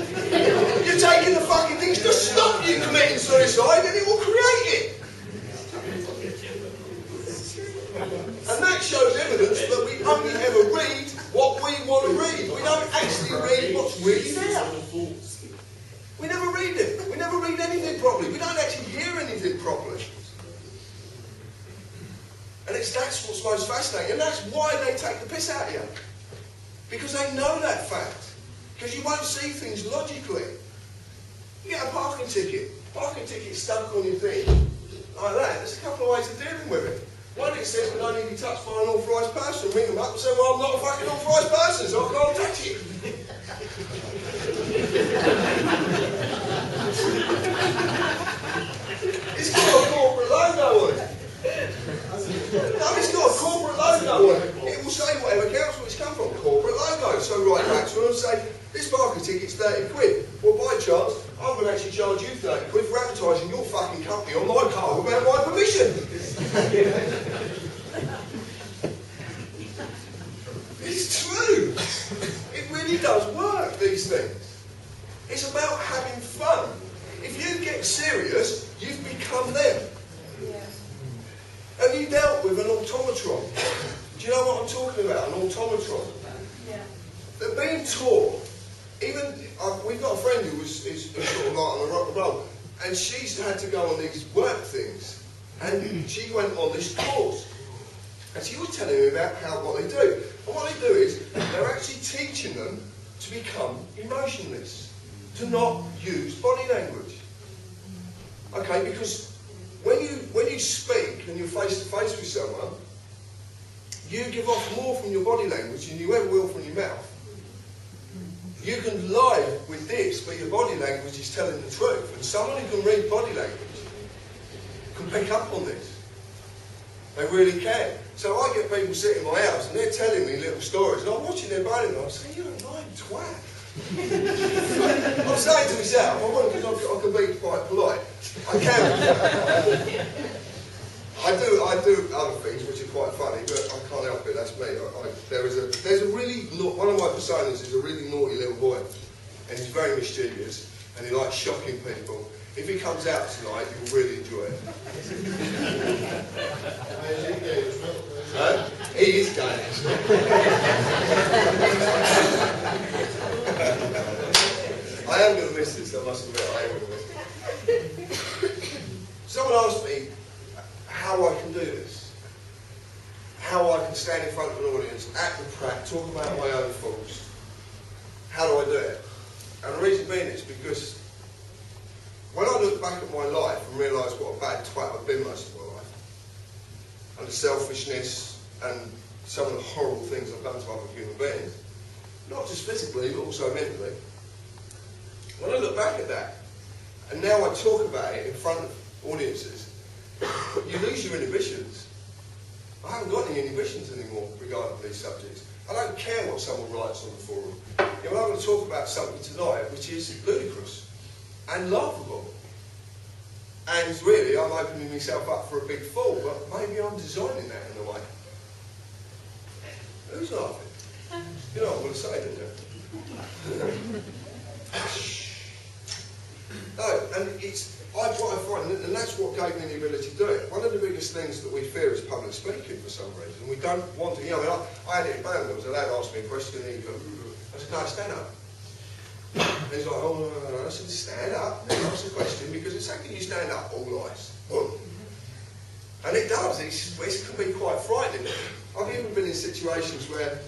You're taking the fucking things to stop you committing suicide and it will create it. And that shows evidence that we only ever read what we want to read. We don't actually read what's really there. We never read it. We never read anything properly. We don't actually hear anything properly. And that's what's most fascinating. And that's why they take the piss out of you. Because they know that fact. Because you won't see things logically. You get a parking ticket. Parking ticket stuck on your thing. Like that. There's a couple of ways of dealing with it. One, it says can only be touched by an authorised person. Ring them up and say, well, I'm not a fucking authorised person, so I can't touch it. It's got a corporate logo on it. No, it's got a corporate logo on it. It will say whatever council it's come from, corporate logo. So write back to them and say, this parking ticket's 30 quid. Well, by chance, I'm going to actually charge you 30 quid for advertising your fucking company on my car without my permission. It's true. It really does work, these things. It's about having fun. If you get serious, you've become them. Yeah. Have you dealt with an automatron? Do you know what I'm talking about, an automatron? Yeah. they're being taught. Even we've got a friend who is sort of like on the rock and roll, and she's had to go on these work things, and she went on this course, and she was telling me about what they do. And what they do is they're actually teaching them to become emotionless, to not use body language. Okay, because when you speak and you're face to face with someone, you give off more from your body language than you ever will from your mouth. You can lie with this, but your body language is telling the truth. And someone who can read body language can pick up on this. They really can. So I get people sitting in my house and they're telling me little stories, and I'm watching their body and I'm saying, "You're a lying twat." I'm saying to myself, I want, because I can be quite polite. I can. I do other things which are quite funny, but I can't help it. That's me. There's a really one of my personas is a really naughty little boy, and he's very mischievous, and he likes shocking people. If he comes out tonight, you will really enjoy it. He is gay. I am going to miss this. I must admit, I am going to miss it. Someone asked me how I can do this, how I can stand in front of an audience, act the prac, talk about my own thoughts. How do I do it? And the reason being is because when I look back at my life and realise what a bad twat I've been most of my life, and the selfishness and some of the horrible things I've done to other human beings, not just physically but also mentally, when I look back at that, and now I talk about it in front of audiences, you lose your inhibitions. I haven't got any inhibitions anymore regarding these subjects. I don't care what someone writes on the forum. You know, I'm going to talk about something tonight which is ludicrous and laughable. And really, I'm opening myself up for a big fall, but maybe I'm designing that in a way. Who's laughing? You know what I'm going to say, don't you? No, and it's what I find, and that's what gave me the ability to do it. One of the biggest things that we fear is public speaking for some reason. We don't want to, you know, I had it in band, there was a lad asked me a question, and he goes, I said, no, stand up. And he's like, oh, no. I said, stand up, and ask the question, because the second you stand up, all eyes. And it does, it can be quite frightening. I've even been in situations where,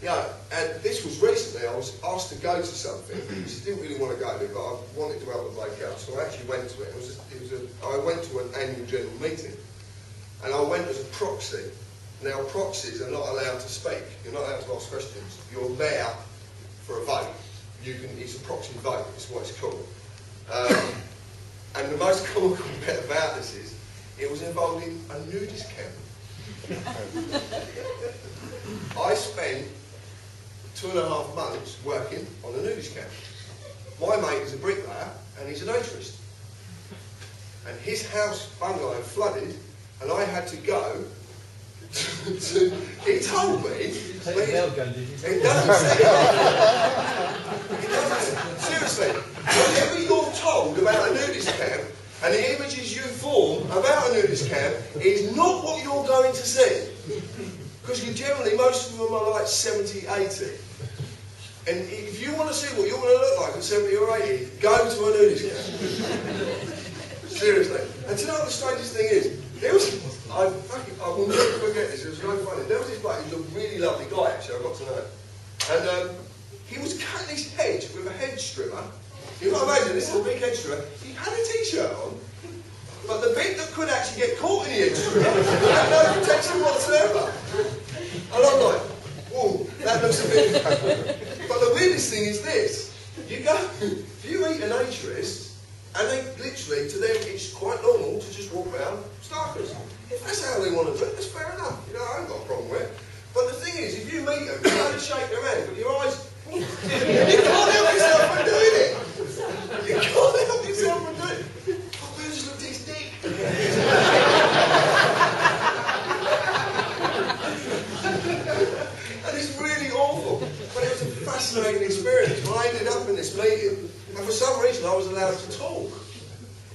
you know, and this was recently, I was asked to go to something, which I didn't really want to go to, but I wanted to help the bloke out, so I actually went to it. I went to an annual general meeting, and I went as a proxy. Now, proxies are not allowed to speak. You're not allowed to ask questions. You're there for a vote. It's a proxy vote, is what it's called. And the most comical bit about this is, it was involving a nudist camp. I spent 2.5 months working on a nudist camp. My mate is a bricklayer and he's an atrist. And his house bungalow flooded and I had to go to he told me it doesn't say it doesn't, seriously, whatever you're told about a nudist camp and the images you form about a nudist camp is not what you're going to see. Because generally, most of them are like 70, 80. And if you want to see what you're going to look like at 70 or 80, go to a nudist camp. Seriously. And do you know what the strangest thing is? There was, I will never forget this, it was so funny. There was this bloke, he was a really lovely guy actually, I got to know him. And he was cutting his hedge with a hedge trimmer. You've got to imagine, this is a big hedge trimmer. He had a t-shirt on, but the bit that could actually get caught in the hedge trimmer had no protection whatsoever. And I'm like, oh, that looks a bit... But the weirdest thing is this. You go, if you eat an atrist, and they literally, to them, it's quite normal to just walk around starkers. If that's how they want to do it, that's fair enough. You know, I haven't got a problem with it. But the thing is, if you meet them, you don't shake their hand, but your eyes... you can't help yourself from doing it. You can't help yourself from doing it. Oh, I just looked at his dick. And it's really awful. But it was a fascinating experience. When I ended up in this meeting, and for some reason I was allowed to talk.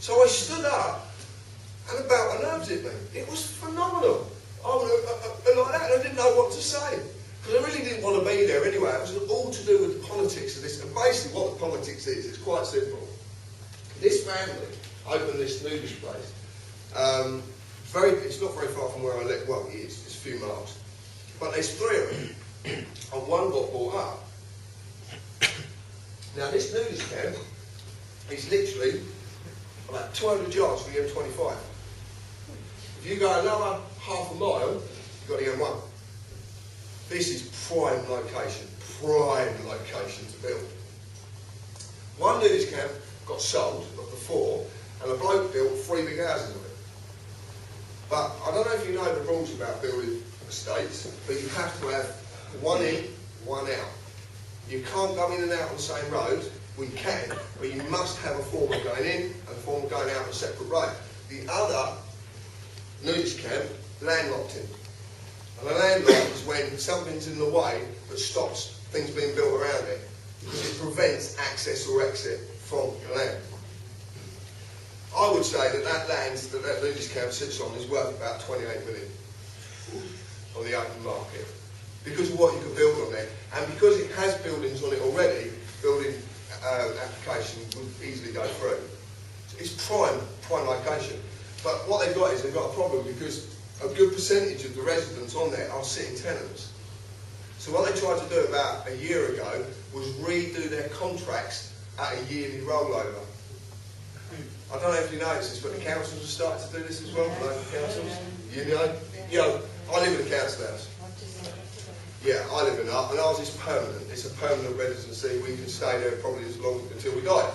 So I stood up, and about my nerves hit me. It was phenomenal. I was like that, and I didn't know what to say. Because I really didn't want to be there anyway. It was all to do with the politics of this. And basically what the politics is, it's quite simple. This family opened this nudist place. It's not very far from where I live. Well, it is. It's a few miles. But there's 3 of them. And one got bought up. Now this nudist camp is literally about 200 yards from the M25. If you go another half a mile, you've got the M1. This is prime location to build. One nudist camp got sold of the 4, and a bloke built 3 big houses of it. But I don't know if you know the rules about building estates, but you have to have one in, one out. You can't go in and out on the same road. We can, but you must have a form of going in and a form of going out on a separate road. The other nudist camp landlocked him. And a landlock is when something's in the way that stops things being built around it, because it prevents access or exit from the land. I would say that that land that nudist camp sits on is worth about 28 million on the open market, because of what you can build on there, and because it has buildings on it already. Building application would easily go through. It's prime location. But what they've got is they've got a problem, because a good percentage of the residents on there are sitting tenants. So what they tried to do about a year ago was redo their contracts at a yearly rollover. I don't know if you noticed this, but the councils have started to do this as well, local councils. You know, I live in a council house. Yeah, I live in that, and ours is permanent. It's a permanent residency. We can stay there probably as long until we die.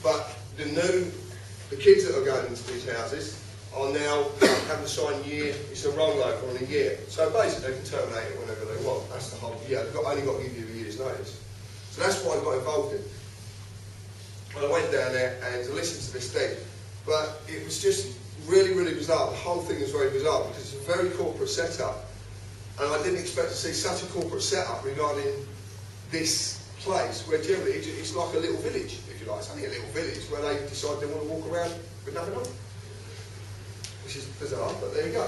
But the kids that are going into these houses are now having to sign it's a rollover on a year. So basically they can terminate it whenever they want. That's the whole, they've only got to give you a year's notice. So that's what I got involved in. And I went down there and listened to this thing. But it was just really, really bizarre. The whole thing was very bizarre, because it's a very corporate setup. And I didn't expect to see such a corporate setup regarding this place, where generally it's like a little village, if you like. It's only a little village where they decide they want to walk around with nothing on. Which is bizarre, but there you go.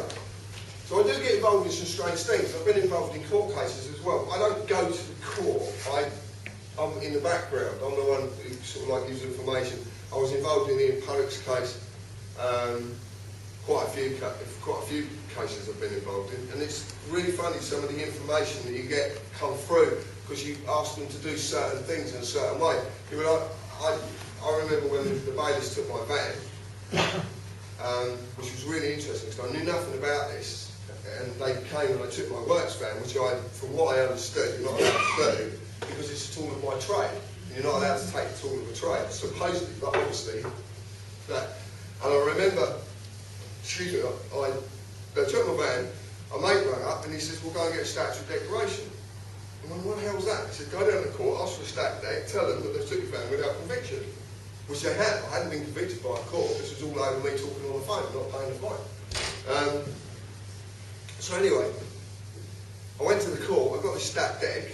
So I do get involved in some strange things. I've been involved in court cases as well. I don't go to the court. I'm in the background. I'm the one who sort of like gives information. I was involved in the Ian Purrick's case. Quite a few cases I've been involved in, and it's really funny some of the information that you get come through, because you ask them to do certain things in a certain way. You know, I remember when the bailiffs took my van, which was really interesting, because I knew nothing about this, and they came and they took my works van, which from what I understood, you're not allowed to do, because it's a tool of my trade. You're not allowed to take a tool of a trade, supposedly, but obviously, that. And I remember, they took my van, a mate rang up and he says, we'll go and get a statute of declaration. And I went, what the hell was that? He said, go down to the court, ask for a stat deck, tell them that they took your van without conviction. Which they had. I hadn't been convicted by a court. This was all over me talking on the phone, not paying the fine. So anyway, I went to the court, I got this stat deck,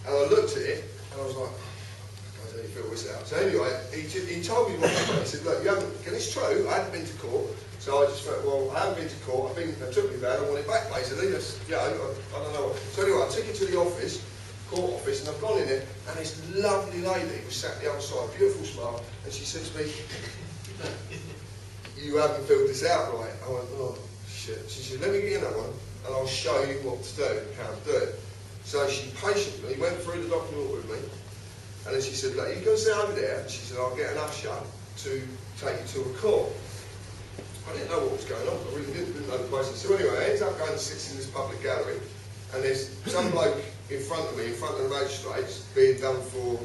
and I looked at it, and I was like, I don't really fill this out. So anyway, he told me what happened. He said, look, and it's true, I hadn't been to court. So I just thought, well, I haven't been to court, they took me there, I want it back basically. I don't know what. So anyway, I took it to the office, court office, and I've gone in there, and this lovely lady was sat the other side, beautiful smile, and she said to me, you haven't filled this out right. I went, oh shit. She said, let me get another one, and I'll show you what to do, how to do it. So she patiently went through the document with me, and then she said, look, you go sit over there, and she said, I'll get an usher to take you to a court. I didn't know what was going on, I really didn't know the process. So anyway, I ended up going to sit in this public gallery, and there's some bloke in front of me, in front of the magistrates, being done for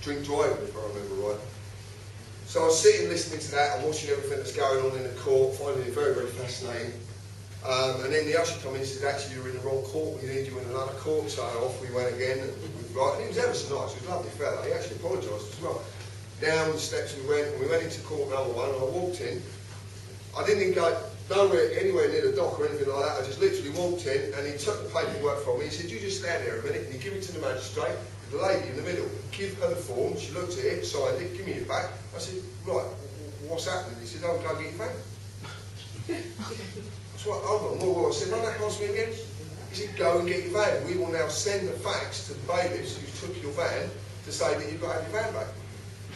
drink driving, if I remember right. So I was sitting listening to that and watching everything that's going on in the court, finding it very, very fascinating. And then the usher came in and said, actually you're in the wrong court, we need you in another court. So off we went again. And he was ever so nice, he was a lovely fella, he actually apologised as well. Down the steps we went, and we went into court number one, and I walked in. I didn't go anywhere near the dock or anything like that. I just literally walked in, and he took the paperwork from me. He said, you just stand there a minute, and you give it to the magistrate, the lady in the middle. Give her the form, she looked at it, signed it, give me it back. I said, right, what's happening? He said, oh, go get your phone. I said, hold on, what? I said, run that past me again. He said, go and get your van. We will now send the fax to the bailiffs who took your van to say that you've got to have your van back.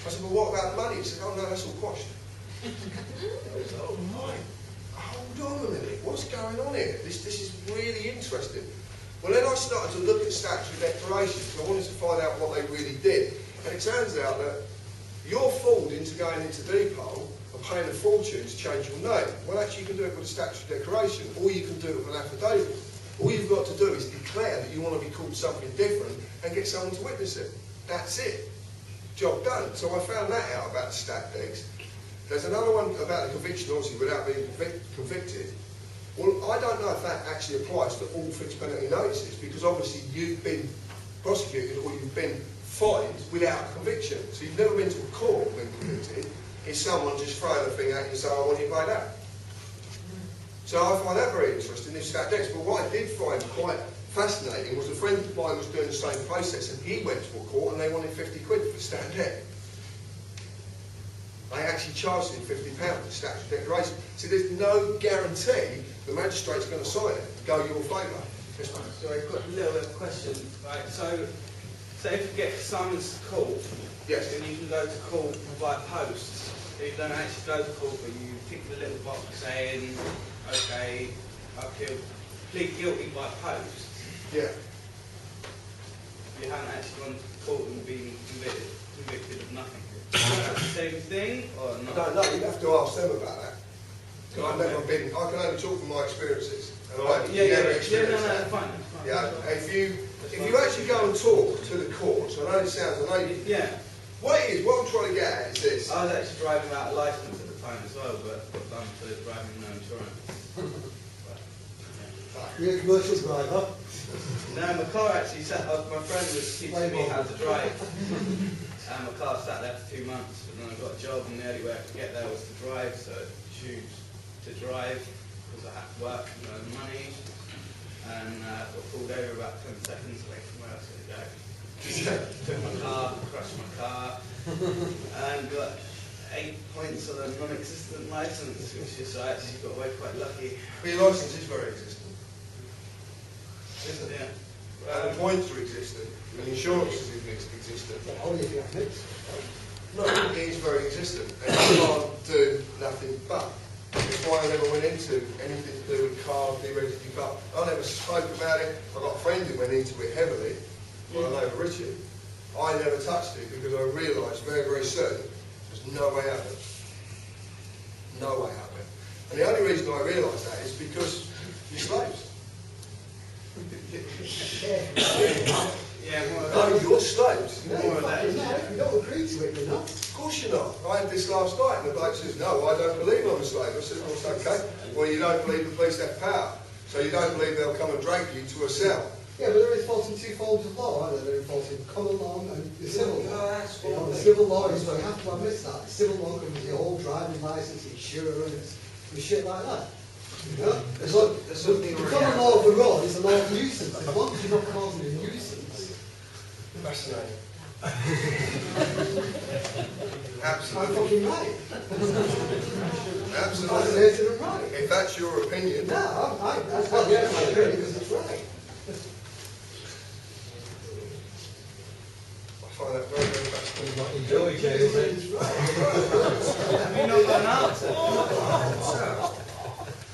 I said, well, what about the money? He said, oh no, that's all quashed. I said, oh my, hold on a minute, what's going on here? This is really interesting. Well, then I started to look at statutory declarations because I wanted to find out what they really did. And it turns out that you're fooled into going into depot and paying a fortune to change your name. Well, actually, you can do it with a statutory declaration, or you can do it with an affidavit. All you've got to do is declare that you want to be called something different and get someone to witness it. That's it. Job done. So I found that out about the stat decks. There's another one about the conviction, obviously, without being convicted. Well, I don't know if that actually applies to all fixed penalty notices, because obviously you've been prosecuted or you've been fined without a conviction. So you've never been to a court and been convicted. It's someone just throwing a thing at you and saying, I want you to pay that. So I find that very interesting, this stat decks. But what I did find quite fascinating was a friend of mine was doing the same process, and he went to a court and they wanted 50 quid for the stat deck. They actually charged him £50 for statutory declaration. So there's no guarantee the magistrate's going to sign it, go your favour. Yes, mate. So I've got a little bit of a question. Right, so if you get summons to court, Yes. then you can go to court by post. You don't actually go to court, but you tick the little box saying, okay, I plead guilty by post. Yeah. You haven't actually gone to court and been convicted of nothing. Is that the same thing or not? I don't know, you'd have to ask them about that. I've never been, I can only talk from my experiences. And I've never experienced that. That's fine. Yeah, if you actually go and talk to the courts, I know it sounds, I know you, Yeah. what I'm trying to get at is this. I was actually driving without a licence at the time as well, but got done for driving with no insurance. You're a commercial driver. No, my car actually sat up. My friend was teaching me how to drive. And my car sat there for 2 months. And then I got a job, and the only way I could get there was to drive. So I choose to drive because I had to work and earn money. And got pulled over about 10 seconds away from where I was going to go. Took my car, crashed my car, and got 8 points on a non-existent licence, which is I actually got away quite lucky. But your licence is very existent, isn't it? Yeah. And the points are existent, and the insurance is existent. Only if you have mixed. No, it is very existent, and you can't do nothing but. That's why I never went into anything to do with car, deregistering car. I never spoke about it. I got a friend who went into it heavily, well, I know Richard. I never touched it because I realised very, very soon there's no way out of it. No way out of it. And the only reason I realised that is because you're slaves. Yeah, more or No, less. you're slaves. No, More or less. if you don't agree to it, you're not. Of course you're not. I had this last night and the bloke says, no, I don't believe I'm a slave. I said, well, it's okay. Well, you don't believe the police have power. So you don't believe they'll come and drag you to a cell. Yeah, but there is enforcing two forms of law, aren't there? They're enforcing common law and the civil law. that's You know, the civil law is, you have to admit that. The civil law covers your whole driving licence, insurance, and shit like that. You know? The common law of the road is the law of nuisance. As long as you're not causing a nuisance. Fascinating. I'm Absolutely. fucking right. Absolutely. Fascinating and right. If that's your opinion. No, that's not the my opinion because it's right. I find that very, very fascinating. Enjoy jail, then. It's right. Have you not got an answer?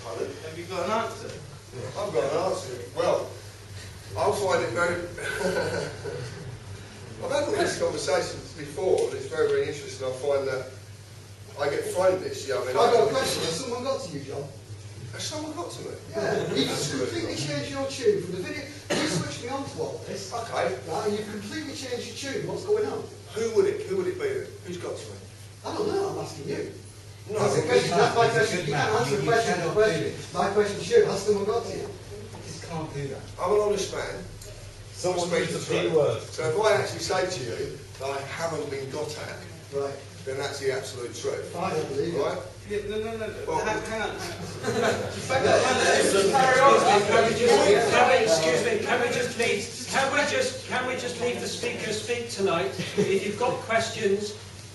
Pardon? Have you got an answer? I've got an answer. Well, I'll find it very... I've had all these conversations before, and it's very, very interesting. I find that I get thrown this, you know, I mean... I've got a question. Has someone got to you, John? Has someone got to me? Yeah, you just Absolutely. completely changed your tune from the video. You switched me on to all this, Okay. right, and you've completely changed your tune. What's going on? Who would it be then? Who's got to me? I don't know, I'm asking you. No, That's the question, that's my question. You can't answer the question, the question. My question to you, has someone got to you? Just can't do that. I'm an honest man. Someone Speak needs the a truth. P word. So if I actually say to you that I haven't been got at, Right. then that's the absolute truth. Fine, I believe you. Right? Yeah, no. Well, Hang on. Can we just leave the speaker speak tonight? If you've got questions,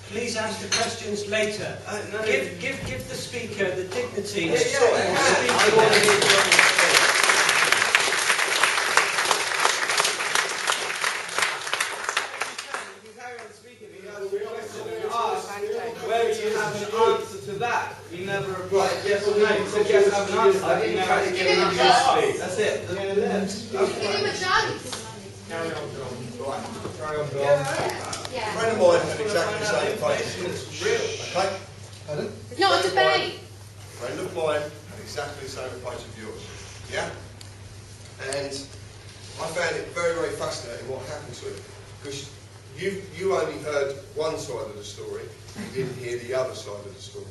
please ask the questions later. No. Give the speaker the dignity Yeah, to yeah, speak. you have an answer to that? You never replied yes or no. You said yes, I have an answer. I didn't know how to give him an answer. That's it. Give him a chance. Carry on, John. Right. Carry on, John. A Yeah. friend of mine had exactly the same face. Okay? Pardon? It's not a debate. A friend of mine had exactly the same approach of yours. Yeah? And I found it very, very fascinating what happened to him. Because you only heard one side of the story, you didn't hear the other side of the story.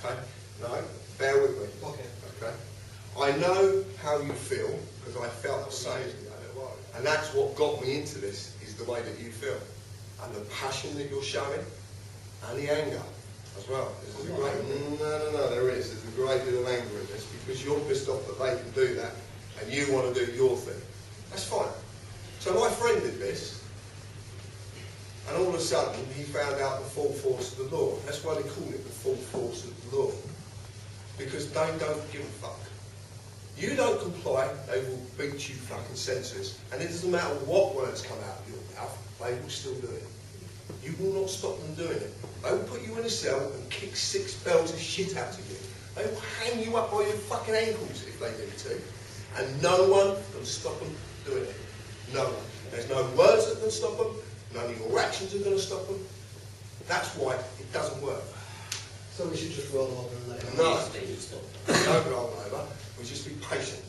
Okay? No? Bear with me. Okay. Okay? I know how you feel, because I felt the same. And that's what got me into this, is the way that you feel. And the passion that you're showing, and the anger as well. There's a great, no, there is. There's a great deal of anger in this, because you're pissed off that they can do that, and you want to do your thing. That's fine. So my friend did this, and all of a sudden he found out the full force of the law. That's why they call it the full force of the law. Because they don't give a fuck. You don't comply, they will beat you fucking senseless. And it doesn't matter what words come out of your mouth, they will still do it. You will not stop them doing it. They will put you in a cell and kick 6 bells of shit out of you. They will hang you up by your fucking ankles if they need to. And no one can stop them doing it. No one. There's no words that can stop them. None of your actions are going to stop them. That's why it doesn't work. So we should just roll over and let it No. Don't roll over. We just be patient.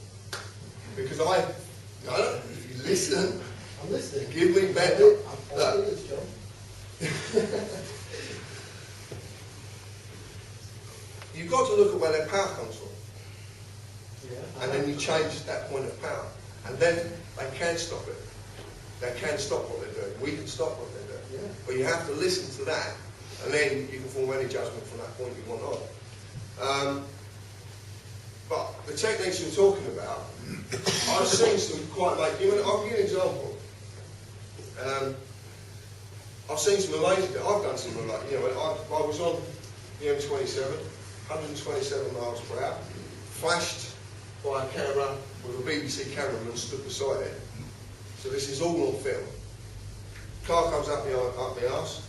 Because if you listen, I'm listening. give me back. I'm all ears, John. You've got to look at where their power comes from. Yeah. And then you change that point of power. And then they can stop it. They can stop what they're doing. We can stop what they're doing. Yeah. But you have to listen to that, and then you can form any judgment from that point you want on. But the techniques you're talking about, I've seen some quite like, I'll give you an example. I've seen some amazing, I've done some like, I was on the M27, 127 miles per hour, flashed by a camera with a BBC cameraman stood beside it. So this is all on film. Car comes up my arse.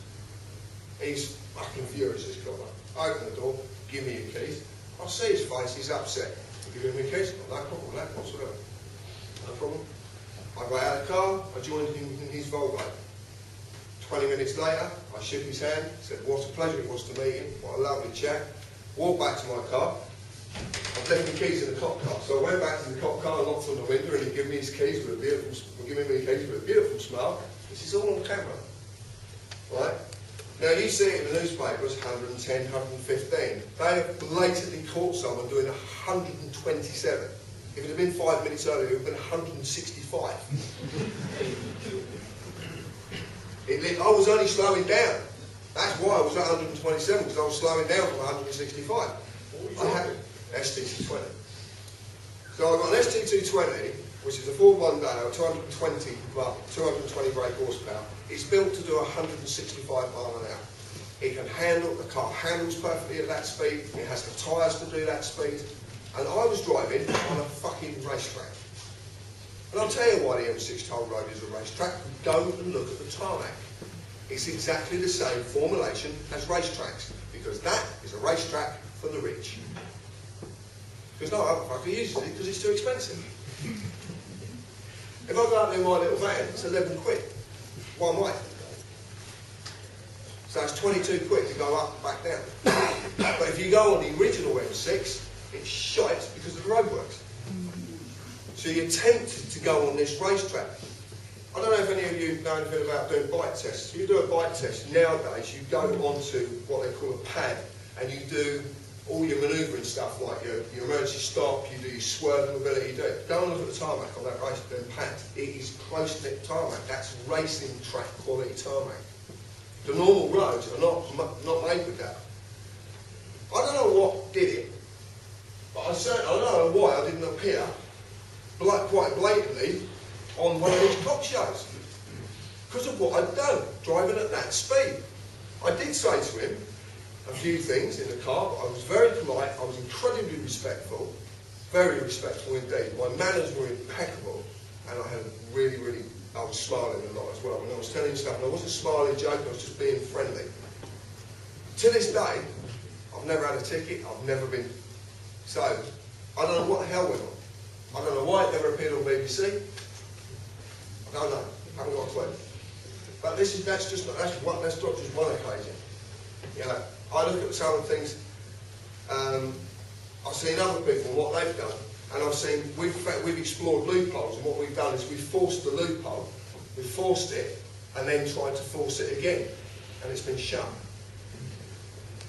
He's fucking furious, this car. I open the door, give me your keys. I see his face, he's upset. I give him my keys, no problem with that whatsoever. No problem. I got out of the car, I joined him in his Volvo. 20 minutes later, I shook his hand, said what a pleasure it was to meet him, what a lovely chat. Walked back to my car. I'd left my keys in the cop car, so I went back to the cop car, knocked on the window, and he gave me his keys with a beautiful smile. This is all on camera, right? Now you see it in the newspapers, 110, 115. They have blatantly caught someone doing 127. If it had been 5 minutes earlier, it would have been 165. I was only slowing down. That's why I was at 127, because I was slowing down from 165. I had ST220. So I've got an ST220, which is a 4-1-day, 220 brake horsepower. It's built to do 165 miles an hour. It can handle, the car handles perfectly at that speed, it has the tyres to do that speed, and I was driving on a fucking racetrack. And I'll tell you why the M6 toll road is a racetrack. Go and look at the tarmac. It's exactly the same formulation as racetracks, because that is a racetrack for the rich. Because no other fucker uses it because it's too expensive. If I go out there in my little van, it's 11 quid, one way. So it's 22 quid to go up and back down. But if you go on the original M6, it's shite because of the roadworks. So you're tempted to go on this racetrack. I don't know if any of you know anything about doing bike tests. If you do a bike test, nowadays you go onto what they call a pad, and you do all your manoeuvring stuff, like your emergency stop, you do your swerve mobility, you do it. Go and look at the tarmac on that race pad. It is close-knit tarmac. That's racing track quality tarmac. The normal roads are not made with that. I don't know what did it, but I don't know why I didn't appear quite blatantly on one of these cop shows. Because of what I'd done, driving at that speed. I did say to him a few things in the car, but I was very polite, I was incredibly respectful, very respectful indeed. My manners were impeccable, and I had I was smiling a lot as well. When I was telling him stuff, and I wasn't smiling, joking, I was just being friendly. To this day, I've never had a ticket, I've never been. So, I don't know what the hell went on. I don't know why it never appeared on BBC. I don't know. I haven't got a clue. But that's just one occasion. You know, I look at some of the things. I've seen other people and what they've done, and I've seen we've explored loopholes, and what we've done is we've forced the loophole, we've forced it, and then tried to force it again, and it's been shut.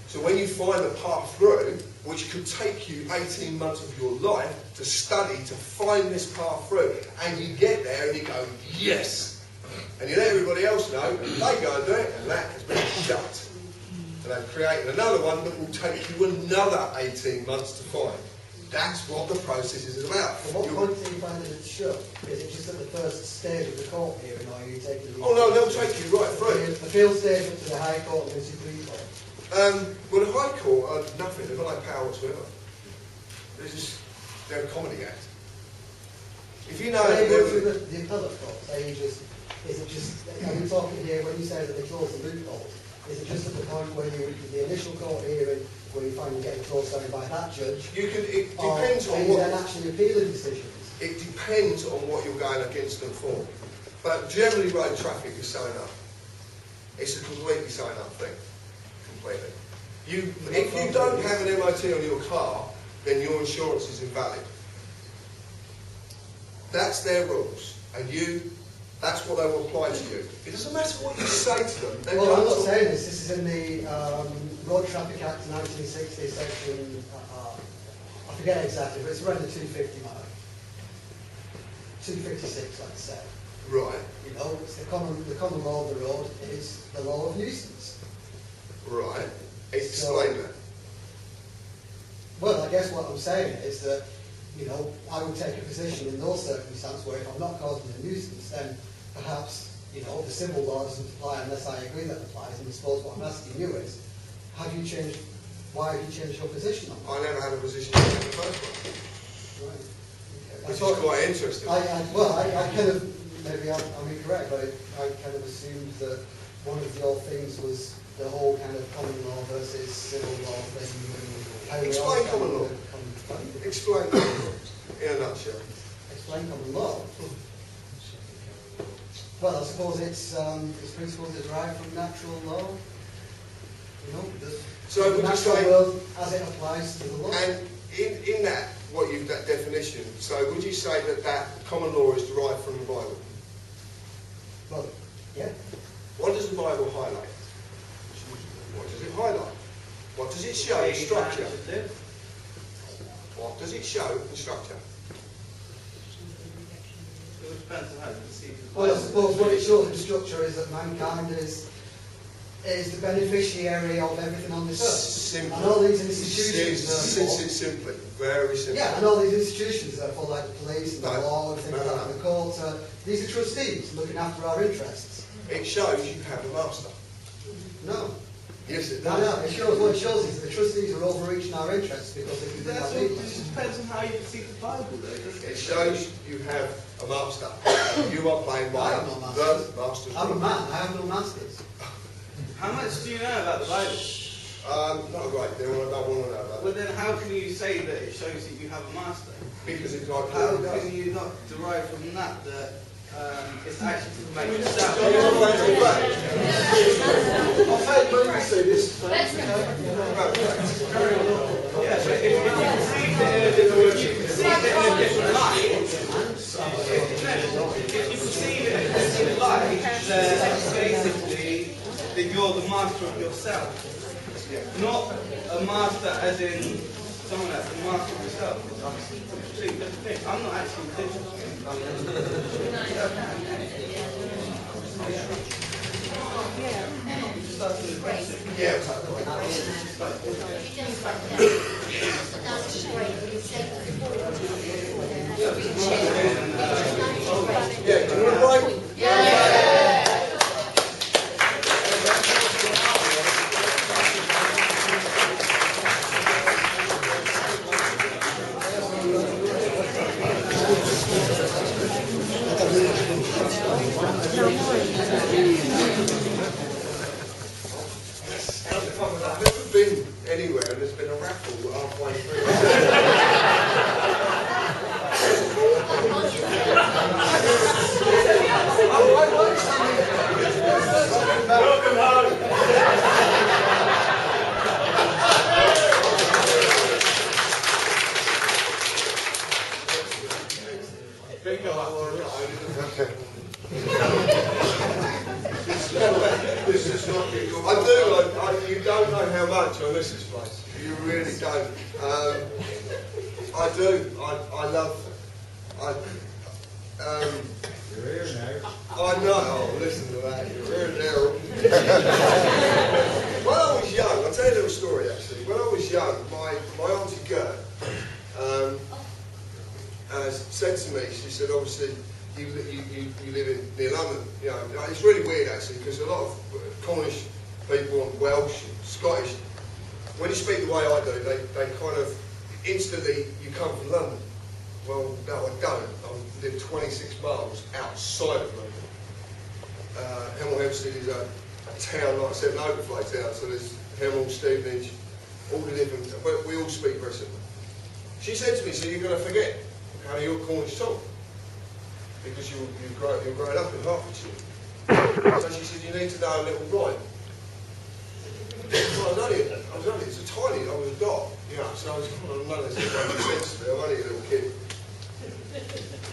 So when you find a path through, which could take you 18 months of your life to study, to find this path through, and you get there and you go, yes! And you let everybody else know, and they go and do it, and that has been shut. And they've created another one that will take you another 18 months to find. That's what the process is about. At what point do you find that it's shut? Is it just at the first stage of the court hearing, or are you taking the... Oh no, they'll take you right through. The appeal stage up to the High Court and the Supreme Court? Well, the High Court are nothing. They've got no power whatsoever. They're a comedy act. If you know... They go through the appellate courts, are you just... Is it just... Are you talking here, when you say that they close the loopholes, is it just at the point where you, the initial court hearing, where you finally get closed down by that judge? It depends on what... what... then actually appealing decisions? It depends on what you're going against them for. But generally road traffic is sewn up. It's a completely sewn up thing. Completely. If you don't have an MOT on your car, then your insurance is invalid. That's their rules. And that's what they will apply to you. It doesn't matter what you say to them. Well, I'm not saying this. This is in the Road Traffic Act 1960, section, I forget exactly, but it's around the 250 mark. 256, let's say. Right. You know, it's the common law of the road is the law of nuisance. Right. Explain that. Well, I guess what I'm saying is that, you know, I would take a position in those circumstances where if I'm not causing a nuisance, then perhaps, you know, the civil law doesn't apply unless I agree that it applies. And I suppose what I'm asking you is, why have you changed your position on that? I never had a position in the first one. Right. Okay. Which is quite interesting. I kind of, maybe I'm incorrect, but I kind of assumed that one of your things was the whole kind of common law versus civil law thing. Explain common law. Explain common law in a nutshell. Explain common law. Well, I suppose it's principles derived from natural law. You know, So the would you natural say, world as it applies to the law. and in that, that definition, so would you say that common law is derived from the Bible? Well, yeah. What does the Bible highlight? What does it highlight? What does it show in structure? What does it show in structure? It depends on how you perceive the Well, I suppose what it shows in structure is that mankind is the beneficiary of everything on this earth. Simply. And all these institutions Simply. Very simple. yeah, and all these institutions, therefore, like the police and the No. law and things No, like no, that, no. the courts, these are trustees looking after our interests. It shows you have a master. No. Yes, it No, does. no, it shows what it shows is that the trustees are overreaching our interests because they can do That's our all, legal. it just depends on how you perceive the Bible, though. doesn't It shows you have a master. You are playing by I have no the masters. master's I'm a rules. man, I have no masters. How much do you know about the Bible? Not a great deal, I don't want to know about Well, it. then how can you say that it shows that you have a master? Because it's like How it does. can you not derive from that it's actually to make yourself? It's a factual fact. I'll take money to see this. Let's go. Yeah, but if you perceive it in a different light, if you perceive it in a different light, then basically that you're the master of yourself. Not a master as in someone that's the master of yourself. It's a completely different thing. I'm not actually religious. Yeah. Yeah, do you want a break? I've never been anywhere and there's been a raffle halfway through. Welcome home. This is not you don't know how much I miss this place. You really don't. I do. I love. You're here now. I know. Oh, listen to that. You're here now. When I was young, I'll tell you a little story actually. When I was young, my auntie Gert said to me, she said, obviously, you live near London. You know, it's really weird actually because a lot of Cornish people and Welsh and Scottish, when you speak the way I do, they kind of instantly, you come from London. Well, no, I don't. I live 26 miles outside of London. Hemel Hempstead is a town, like I said, an overflow town, so there's Hemel, Stevenage, all the different, but we all speak very similar. She said to me, so you're going to forget how you're Cornish talk, because you're growing up in Hertfordshire. So she said, you need to know a little rhyme. Well, I was a dot, you know, so I was kind of none of this makes sense to me, I'm only a little kid.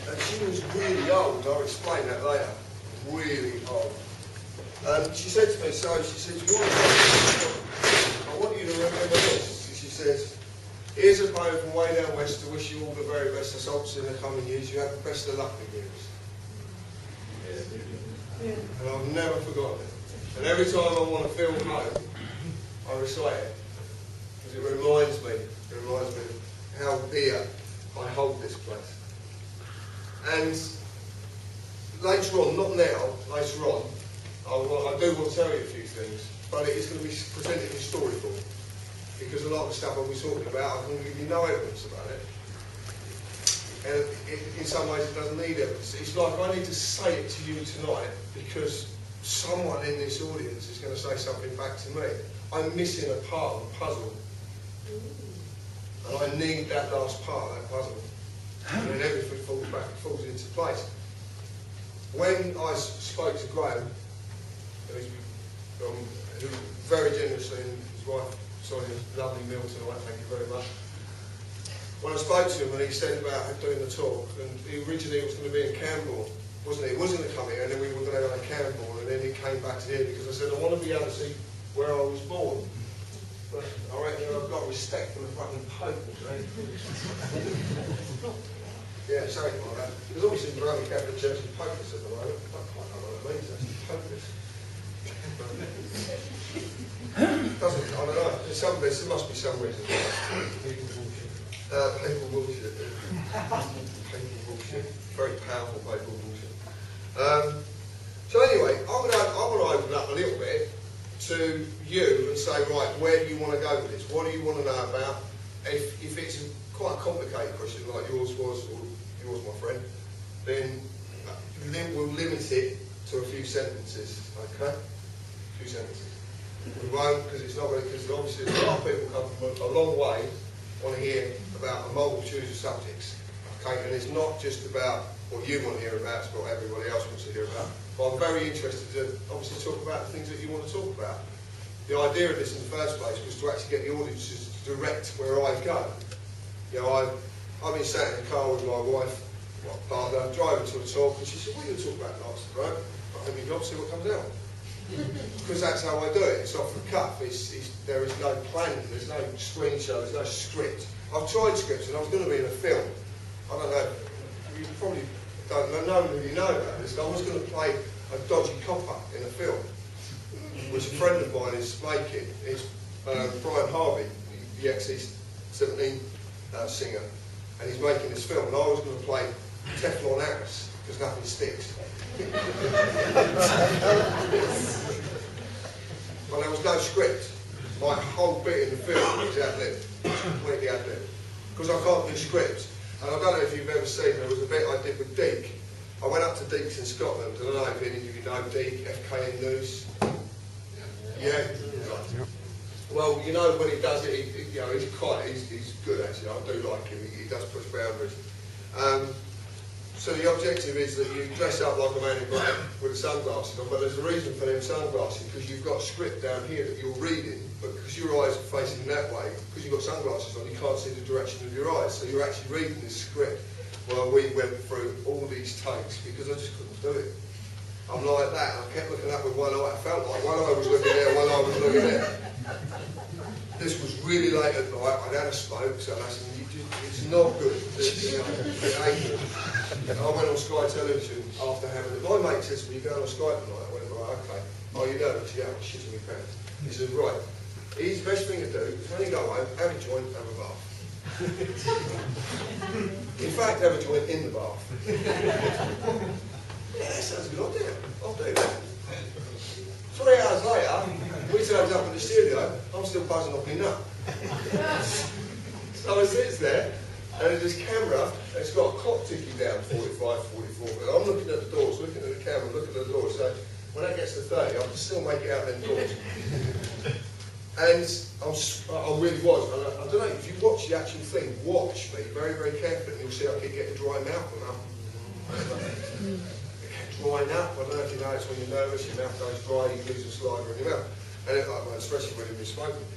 And she was really old, I'll explain that later, really old. And she said to me, I want you to remember this. She says, here's a poem from way down west to wish you all the very best assaults in the coming years. You have the best of luck with yours. And I've never forgotten it. And every time I want to feel home, I recite it. Because it reminds me of how dear I hold this place. And later on, not now, later on, I do want to tell you a few things, but it is going to be presented in story form. Because a lot of the stuff I'll be talking about, I can give you no evidence about it. And in some ways it doesn't need evidence. It's like I need to say it to you tonight because someone in this audience is going to say something back to me. I'm missing a part of the puzzle. And I need that last part of that puzzle. And then everything falls into place. When I spoke to Graham, who very generously, and his wife, Sonia's lovely meal tonight, thank you very much. When I spoke to him and he said about doing the talk, and originally it was going to be in Camborne, wasn't it? He wasn't going to come here, and then we were going to go to Camborne, and then he came back to here because I said, I want to be able to see where I was born. But I reckon I've got respect for the fucking Pope, right? Yeah, sorry about that. There's obviously the Roman Catholic Church is popeless at the moment. I don't quite know what it means, actually, popeless. Doesn't, I don't know. There must be some reason. People bullshit. People bullshit. Very powerful people bullshit. So anyway, I want to open up a little bit to you and say, right, where do you want to go with this? What do you want to know about? If it's quite a complicated question like yours was, or yours, my friend, then we'll limit it to a few sentences, okay? A few sentences. We won't, because it's not really, because obviously a lot of people come from a long way, want to hear about a multitude of subjects, okay? And it's not just about what you want to hear about, it's what everybody else wants to hear about. But I'm very interested to obviously talk about the things that you want to talk about. The idea of this in the first place was to actually get the audiences to direct where I go. You know, I've been sat in the car with my wife, my partner, driving to a talk, and she said, what are you going to talk about next, bro? I think you've got to see what comes out. Because that's how I do it. It's off the cuff. There is no planning. There's no screen show. There's no script. I've tried scripts, and I was going to be in a film. I don't know. You probably don't know who you know about this. I was going to play a dodgy copper in a film, which a friend of mine is making. It's Brian Harvey, the ex-East 17 singer, and he's making this film. And I was going to play Teflon Harris because nothing sticks. Well, there was no script. My whole bit in the film was ad-lib, completely ad-lib, because I can't do scripts. And I don't know if you've ever seen, there was a bit I did with Deek. I went up to Deek's in Scotland, and I don't know if any of you know Deek, FKN News. Yeah? Right. Well, you know, when he does it, you know, he's good actually. I do like him. He does push boundaries. So the objective is that you dress up like a man in black with the sunglasses on, but there's a reason for them sunglasses, because you've got a script down here that you're reading, but because your eyes are facing that way, because you've got sunglasses on, you can't see the direction of your eyes, so you're actually reading this script. Well, we went through all these takes because I just couldn't do it. I'm like that, and I kept looking up with one eye. I felt like one eye was looking there, one eye was looking there. This was really late at night. I'd had a smoke, so I said, it's not good. You know, it ain't good. And I went on Sky Television after having it. My mate says to me, "You going on Sky tonight?" I went, "Right, okay." "Oh, you nervous?" "Yeah, I'm shitting my pants." He said, "Right, the best thing to do is when you go home, have a joint, have a bath." In fact, have a joint in the bath. Yeah, that sounds a good idea. I'll do that. 3 hours later, we turned up in the studio, I'm still buzzing off my nut. So I sits there, and there's this camera, it's got a clock ticking down, 45, 44, but I'm looking at the doors, looking at the camera, looking at the doors, so when that gets to 30, I can still make it out them doors. And I really was, and I don't know, if you watch the actual thing, watch me very, very carefully, and you'll see I keep getting dry mouth and up. Drying up, I don't know if you know, it's when you're nervous, your mouth goes dry, you lose the saliva in your mouth, and especially when you've been smoking.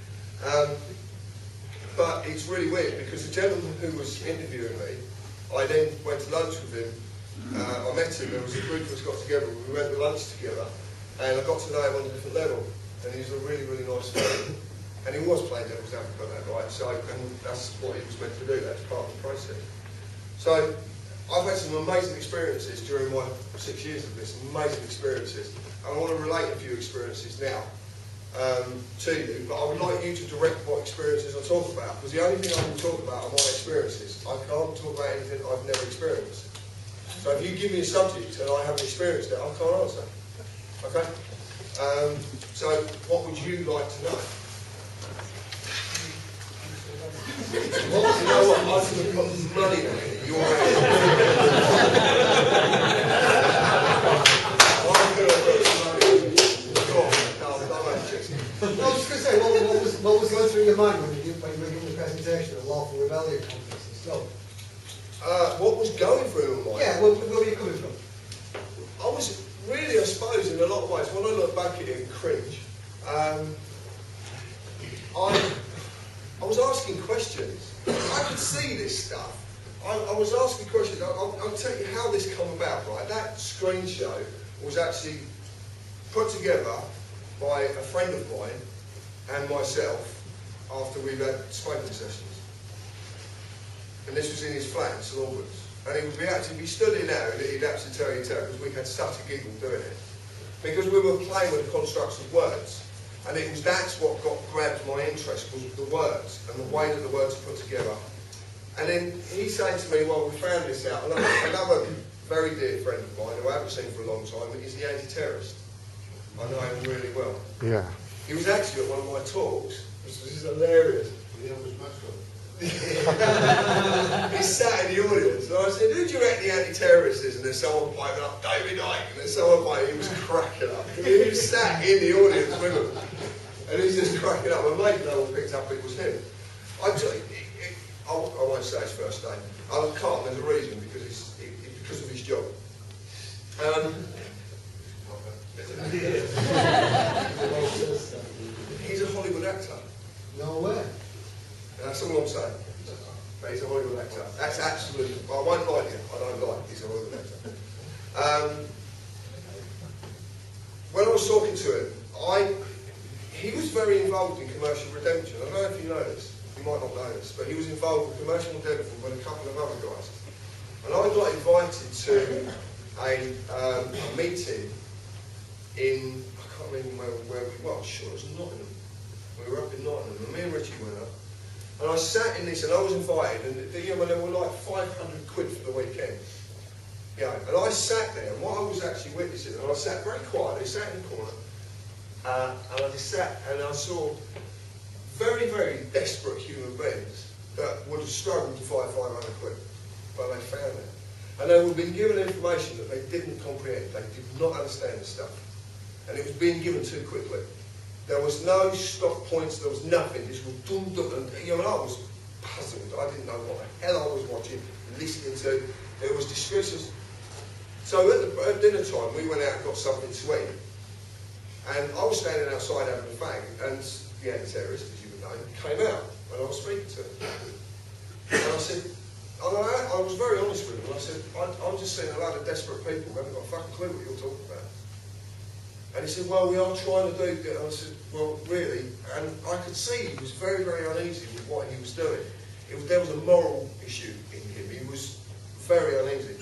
But it's really weird, because the gentleman who was interviewing me, I then went to lunch with him. I met him, there was a group of us got together, we went to lunch together, and I got to know him on a different level, and he's a really, really nice fellow. And he was playing devil's advocate that night, so and that's what he was meant to do, that's part of the process. So I've had some amazing experiences during my 6 years of this, amazing experiences, and I want to relate a few experiences now to you, but I would like you to direct what experiences I talk about, because the only thing I can talk about are my experiences. I can't talk about anything I've never experienced. So if you give me a subject and I haven't experienced it, I can't answer. Okay? So what would you like to know? Well, you know what? I could have put money on it. You're I was just going to say, what was going through your mind when you were giving the presentation at Lawful Rebellion Conference and stuff? What was going through my mind? Yeah, where were you coming from? I was really, I suppose, in a lot of ways, when I look back at it and cringe, I was asking questions. I could see this stuff. I was asking questions. I'll tell you how this came about, right? That screen show was actually put together by a friend of mine and myself after we'd had smoking sessions. And this was in his flat in St Albans. And he would actually be stood in there and he'd actually tell you because we had such a giggle doing it. Because we were playing with the constructs of words. And that's what grabbed my interest, was the words and the way that the words are put together. And then he said to me, "Well, we found this out." And another very dear friend of mine, who I haven't seen for a long time, is the anti-terrorist. I know him really well. Yeah. He was actually at one of my talks, which is hilarious. Yeah, it was much fun. He sat in the audience, and I said, "Who do you reckon the anti-terrorist is?" And there's someone piping up, "David Icke." And there's someone piping, he was cracking up. He was sat in the audience with him. And he's just cracking up. My mate no one picked up it was him. I won't say his first name. I can't, there's a reason, because of his job. He's a Hollywood actor. No way. That's all I'm saying. But he's a Hollywood actor. That's absolutely, I won't lie to you, I don't lie, he's a Hollywood actor. When I was talking to him, he was very involved in commercial redemption. I don't know if you know this, you might not know this, but he was involved with commercial redemption with a couple of other guys. And I got invited to a meeting in, I can't remember where we were, I'm sure it was Nottingham. We were up in Nottingham, and me and Richie went up. And I sat in this, and I was invited, and there were like 500 quid for the weekend. Yeah, and I sat there, and what I was actually witnessing, and I sat very quietly, sat in the corner, and I just sat, and I saw very, very desperate human beings that would have struggled to find 500 quid, but they found it. And they were being given information that they didn't comprehend, they did not understand the stuff. And it was being given too quickly. There was no stop points, there was nothing. This was dum dum, and I was puzzled. I didn't know what the hell I was watching, listening to. It was discussions. So at dinner time, we went out and got something to eat. And I was standing outside having a fag, and the anti-terrorist, as you would know, came out when I was speaking to him. And I said, I was very honest with him, and I said, I'm just seeing a load of desperate people who haven't got a fucking clue what you're talking about. And he said, well, we are trying to do it. And I said, well, really? And I could see he was very, very uneasy with what he was doing. There was a moral issue in him. He was very uneasy.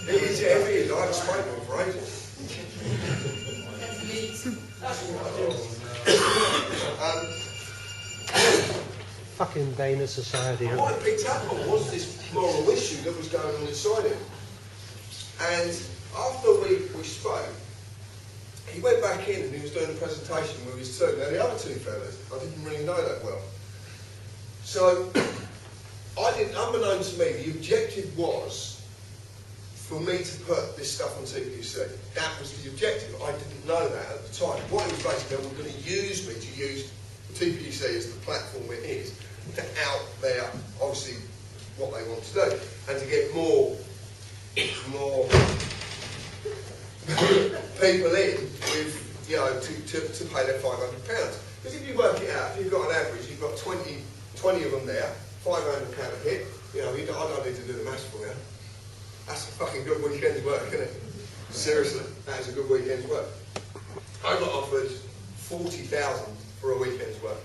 It is, yeah, it is. I haven't spoken to him for ages. Fucking Dana society. What I picked up on was this moral issue that was going on inside him. And after we spoke, he went back in and he was doing a presentation with his two. Now the other two fellas, I didn't really know that well. So, unbeknownst to me, the objective was for me to put this stuff on TPC. That was the objective. I didn't know that at the time. What it was basically, they were going to use me to use TPC as the platform it is, to out there, obviously, what they want to do, and to get more people in with, you know, to pay their £500. Because if you work it out, if you've got an average, you've got 20 of them there, £500 a hit, you know, I don't need to do the maths for you. That's a fucking good weekend's work, isn't it? Seriously, that is a good weekend's work. I got offered 40,000 for a weekend's work.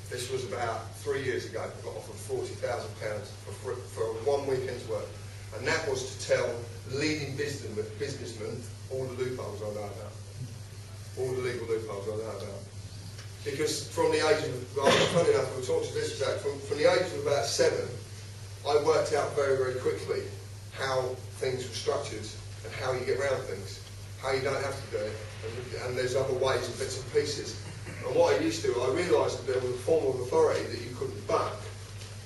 This was about 3 years ago. I got offered £40,000 for 1 weekend's work. And that was to tell leading businessmen all the loopholes I know about. All the legal loopholes I know about. Because from the age of, funny enough, we'll talk to this about, from the age of about 7, I worked out very, very quickly how things were structured and how you get around things, how you don't have to do it, and there's other ways and bits and pieces. And what I used to, I realised that there was a form of authority that you couldn't buck,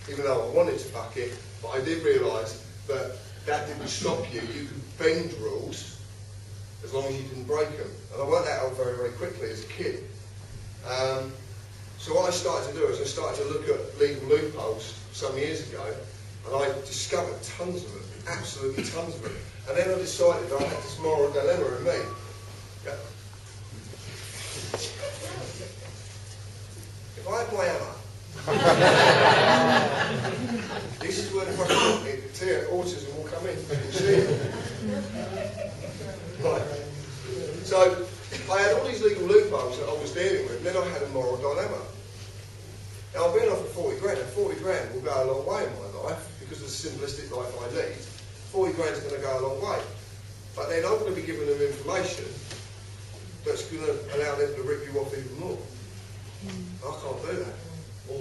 even though I wanted to buck it, but I did realise that didn't stop you. You could bend rules as long as you didn't break them. And I worked that out very, very quickly as a kid. So what I started to do is I started to look at legal loopholes some years ago, and I discovered tons of them, absolutely tons of them. And then I decided I had this moral dilemma in me. If I had my hammer, this is where the autism will come in. You can see it. Right. So I had all these legal loopholes that I was dealing with, and then I had a moral dilemma. Now I've been offered 40 grand, and 40 grand will go a long way in my life, because of the simplistic life I lead. 40 grand is going to go a long way. But then I'm going to be giving them information that's going to allow them to rip you off even more. I can't do that. I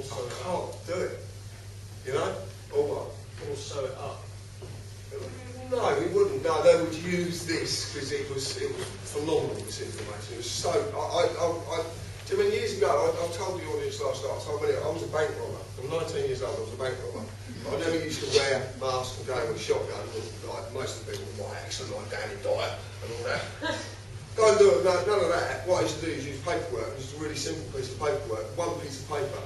can't do it. You know? Or what? Or sew it up. No, we wouldn't. No, they would use this because it was phenomenal, this information. It was so... I mean, years ago, I told the audience last night, I was a bank robber. I'm 19 years old, I was a bank robber. But I never used to wear masks and go with a shotgun, like most of the people with my accent, like Danny Dyer and all that. Don't do it, none of that. What I used to do is use paperwork. It was just a really simple piece of paperwork, one piece of paper.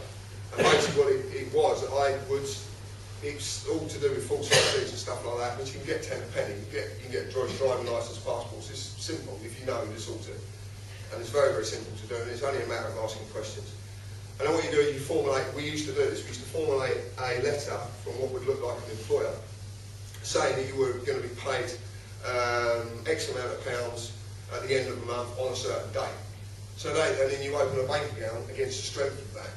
And basically what it was, it's all to do with false IDs and stuff like that, which you can get 10 a penny. You can get driving licence, passports. It's simple if you know who to sort to. And it's very, very simple to do, and it's only a matter of asking questions. And then what you do is you formulate, we used to do this, we used to formulate a letter from what would look like an employer, saying that you were going to be paid X amount of pounds at the end of the month on a certain date. And then you open a bank account against the strength of that.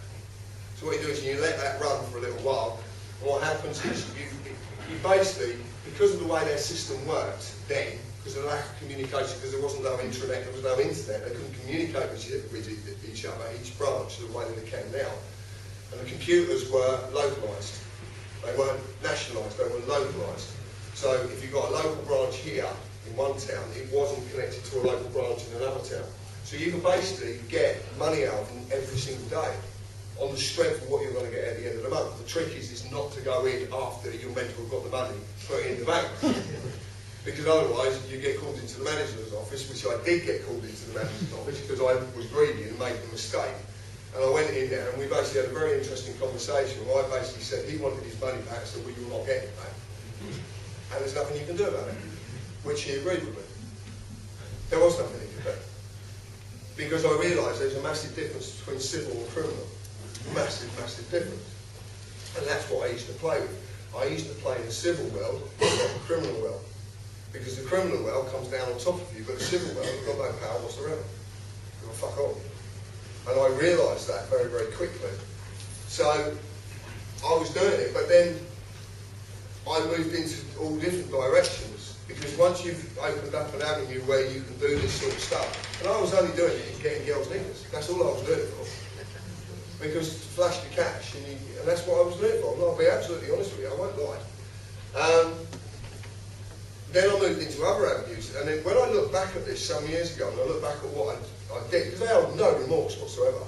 So what you do is you let that run for a little while, and what happens is you basically, because of the way their system worked then, because of the lack of communication, because there wasn't no intranet, there was no internet, they couldn't communicate with each other, each branch, the way that they can now. And the computers were localised. They weren't nationalised, they were localised. So if you've got a local branch here in one town, it wasn't connected to a local branch in another town. So you can basically get money out of them every single day on the strength of what you're going to get at the end of the month. The trick is not to go in after you're meant to have got the money, put it in the bank. Because otherwise you get called into the manager's office, which I did get called into the manager's office because I was greedy and made a mistake. And I went in there and we basically had a very interesting conversation where I basically said he wanted his money back, so well, you'll not get it back. And there's nothing you can do about it, which he agreed with me. There was nothing he could do. Because I realised there's a massive difference between civil and criminal. Massive, massive difference. And that's what I used to play with. I used to play in the civil world, not the criminal world. Because the criminal world comes down on top of you, but the civil world, you've got no power whatsoever. You've got fuck on. And I realised that very, very quickly. So I was doing it, but then I moved into all different directions. Because once you've opened up an avenue where you can do this sort of stuff, and I was only doing it in getting girls' knickers. That's all I was doing it for. Because to flash the cash, and that's what I was doing it for. I'll be absolutely honest with you, I won't lie. Then I moved into other avenues, and then when I look back at this some years ago, and I look back at what I did, because I have no remorse whatsoever.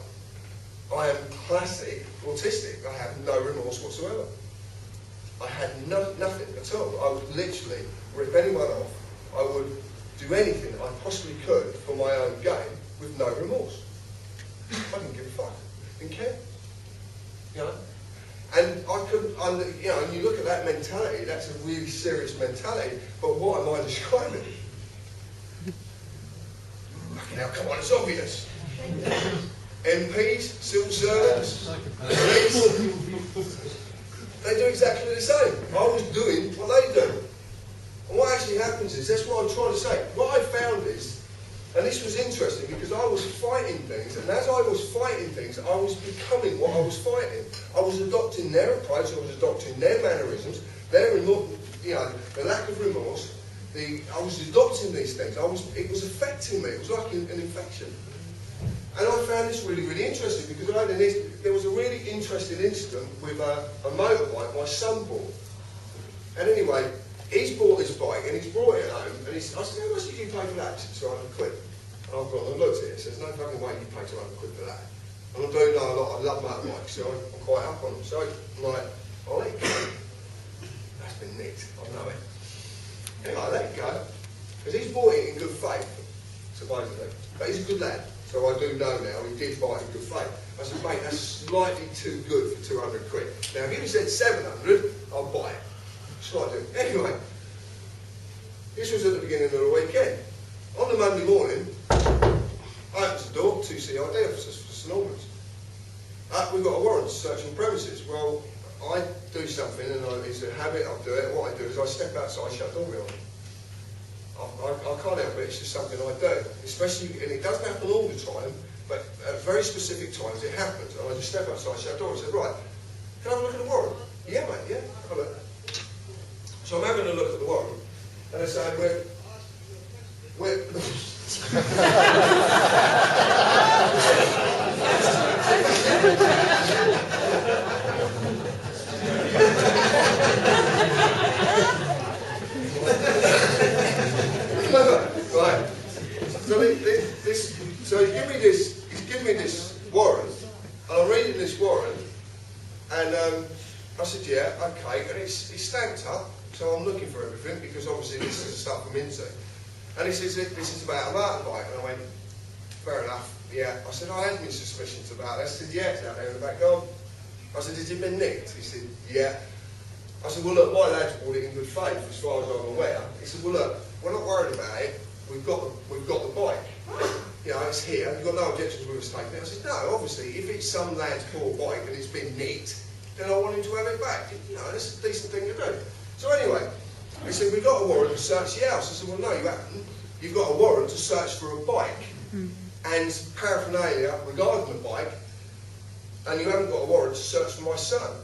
I am classic autistic. I have no remorse whatsoever. I had nothing at all. I would literally rip anyone off. I would do anything I possibly could for my own gain with no remorse. I didn't give a fuck. Didn't care. You know? And I couldn't, you know, and you look at that mentality, that's a really serious mentality, but what am I describing? Fucking hell, come on, it's obvious. MPs, civil servants, police, they do exactly the same. I was doing what they do. And what actually happens is, that's what I'm trying to say, what I found is, and this was interesting because I was fighting things, and as I was fighting things, I was becoming what I was fighting. I was adopting their approach, I was adopting their mannerisms, their, you know, the lack of remorse. I was adopting these things. It was affecting me. It was like an infection. And I found this really, really interesting because there was a really interesting incident with a motorbike my son bought. And anyway, he's bought this bike and he's brought it home, and I said, how much did you pay for that? He said, £200. And I've gone and looked at it, says, no fucking way you pay £200 for that. And I do know a lot, I love motorbikes, so I'm quite up on them. So I'm like, I'll let it go. That's been nicked, I know it. Anyway, I let it go. Because he's bought it in good faith, supposedly. But he's a good lad, so I do know now he did buy it in good faith. I said, mate, that's slightly too good for £200. Now, if you said 700, I'll buy it. Slightly. Anyway, this was at the beginning of the weekend. On the Monday morning, I opened the door, 2 CID officers for St Albans. We've got a warrant to search on premises. Well, I do something, and it's a habit, I do it. What I do is I step outside, shut the door behind me. I can't help it, it's just something I do. Especially, and it doesn't happen all the time, but at very specific times it happens. And I just step outside, shut the door, and say, right, can I have a look at the warrant? Yeah, mate, yeah, have a look. So I'm having a look at the warrant, and I say, we're right. So he's given me this warrant, and I'm reading this warrant, and I said, yeah, okay, and it's stamped up. So I'm looking for everything, because obviously this is the stuff I'm into. And he says, this is about a motorbike. And I went, fair enough, yeah. I said, I had my suspicions about it. I said, yeah, it's out there in the back garden. I said, has it been nicked? He said, yeah. I said, well, look, my lad's bought it in good faith, as far as I'm aware. He said, well, look, we're not worried about it. We've got the bike. You know, it's here. You've got no objections with us taking it. I said, no, obviously, if it's some lad's poor bike and it's been nicked, then I want him to have it back. You know, that's a decent thing to do. So anyway, he said, we've got a warrant to search the house. I said, well, no, you haven't. You've got a warrant to search for a bike and paraphernalia regarding the bike, and you haven't got a warrant to search for my son.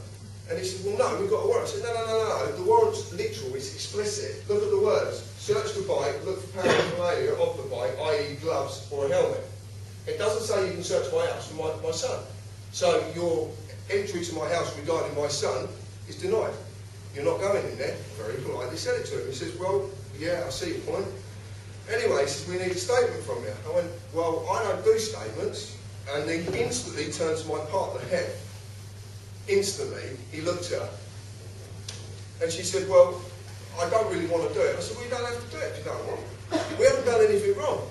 And he said, well, no, we've got a warrant. I said, no. The warrant's literal, it's explicit. Look at the words. Search the bike, look for paraphernalia of the bike, i.e. gloves or a helmet. It doesn't say you can search my house for my son. So your entry to my house regarding my son is denied. You're not going in there. Very politely said it to him. He says, well, yeah, I see your point. Anyway, he says, we need a statement from you. I went, well, I don't do statements. And he instantly turned to my partner, head. Instantly, he looked at her. And she said, well, I don't really want to do it. I said, well, you don't have to do it if you don't want. We haven't done anything wrong.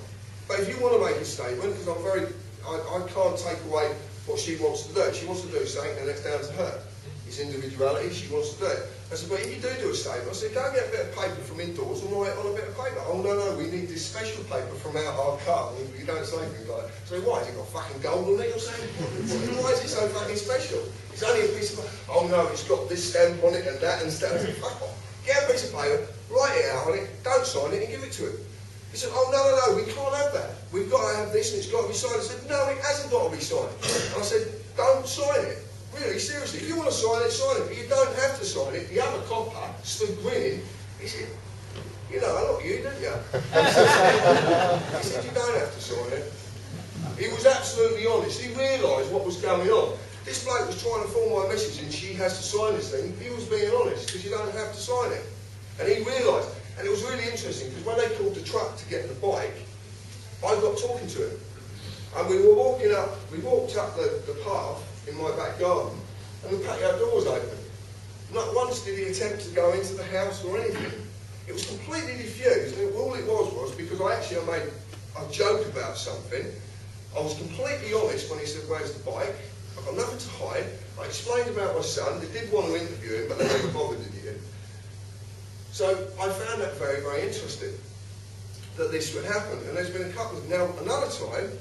But if you want to make a statement, because I can't take away what she wants to do. She wants to do something, and that's down to her. It's individuality, she wants to do it. I said, but if you do a statement, I said, go and get a bit of paper from indoors and write it on a bit of paper. Oh, no, we need this special paper from out our car. You don't say things like that. So why, has it got fucking gold on it or something? Why is it so fucking special? It's only a piece of paper. Oh, no, it's got this stamp on it and that and stuff. Fuck off. Get a piece of paper, write it out on it, don't sign it and give it to him. He said, oh, no, we can't have that. We've got to have this and it's got to be signed. I said, no, it hasn't got to be signed. And I said, don't sign it. Really, seriously, if you want to sign it, but you don't have to sign it. The other copper stood grinning. He said, you know, not you, didn't you? He said, you don't have to sign it. He was absolutely honest. He realised what was going on. This bloke was trying to form my message and she has to sign this thing. He was being honest, because you don't have to sign it. And he realised, and it was really interesting, because when they called the truck to get the bike, I got talking to him. And we walked up the path in my back garden, and the patio door was open. Not once did he attempt to go into the house or anything. It was completely diffused, and all it was because I made a joke about something. I was completely honest when he said, where's the bike? I've got nothing to hide. I explained about my son. They did want to interview him, but they never bothered in the end. So I found that very, very interesting, that this would happen. And there's been a couple of... Now, another time,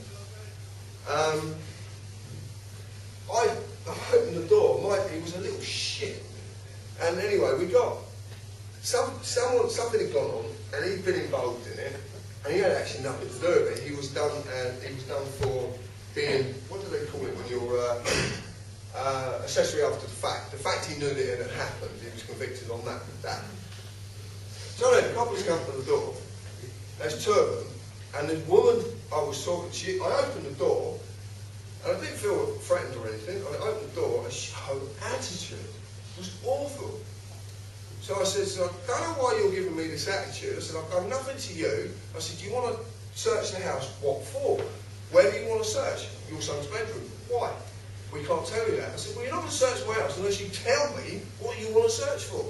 I opened the door. He was a little shit. And anyway, we got... Something had gone on, and he'd been involved in it, and he had actually nothing to do with it. He was done for being... What do they call it when you're... accessory after the fact. The fact he knew that it had happened, he was convicted on that. So then, the couples come to the door. There's two of them, and the woman I was talking to, I opened the door, and I didn't feel threatened or anything. I opened the door, and her attitude was awful. So I said, I don't know why you're giving me this attitude. I said, I've done nothing to you. I said, do you want to search the house? What for? Where do you want to search? Your son's bedroom. Why? We can't tell you that. I said, well, you're not going to search my house unless you tell me what you want to search for.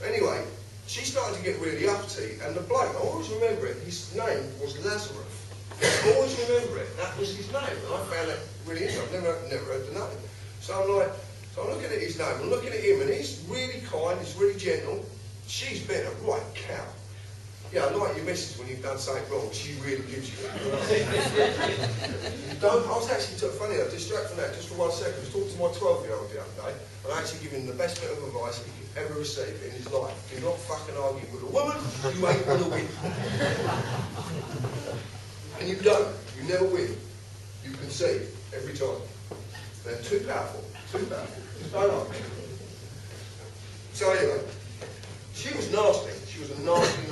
Anyway, she started to get really uppity, and the bloke, I always remember it, his name was Lazarus. I always remember it, that was his name, and I found that really interesting. I've never heard the name. So I'm looking at his name, I'm looking at him, and he's really kind, he's really gentle. She's been a right cow. Yeah, like your missus when you've done something wrong, she really gives you that. I was actually funny, I distracted from that just for 1 second. I was talking to my 12-year-old the other day, and I actually given him the best bit of advice he could ever receive in his life. Do not fucking argue with a woman, you ain't gonna win. And you don't, you never win. You concede every time. They're too powerful, too powerful. Just don't argue. So anyway, she was nasty. She was a nasty.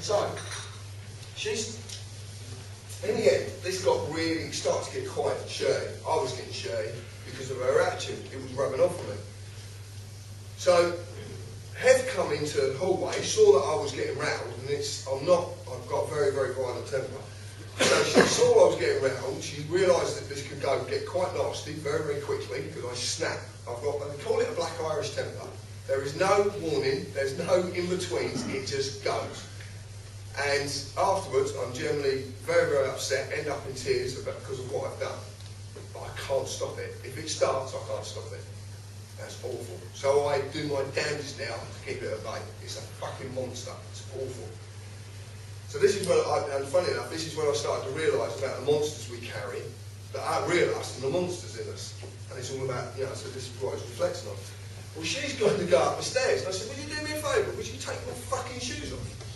So, in the end, this started to get quite shirty. I was getting shirty because of her attitude. It was rubbing off on me. So, Hev come into the hallway, saw that I was getting rattled, and I've got very, very violent temper. So she saw I was getting rattled, she realised that this could get quite nasty very, very quickly, because I snapped. They call it a black Irish temper. There is no warning, there's no in-betweens, it just goes. And afterwards, I'm generally very, very upset, end up in tears because of what I've done. But I can't stop it. If it starts, I can't stop it. That's awful. So I do my damnedest now to keep it at bay. It's a fucking monster. It's awful. So this is when and funny enough, this is when I started to realise about the monsters we carry, that are real us and the monsters in us. And it's all about, so this is what it's reflecting on. Well, she's going to go up the stairs. And I said, will you do me a favour? Would you take your fucking shoes off?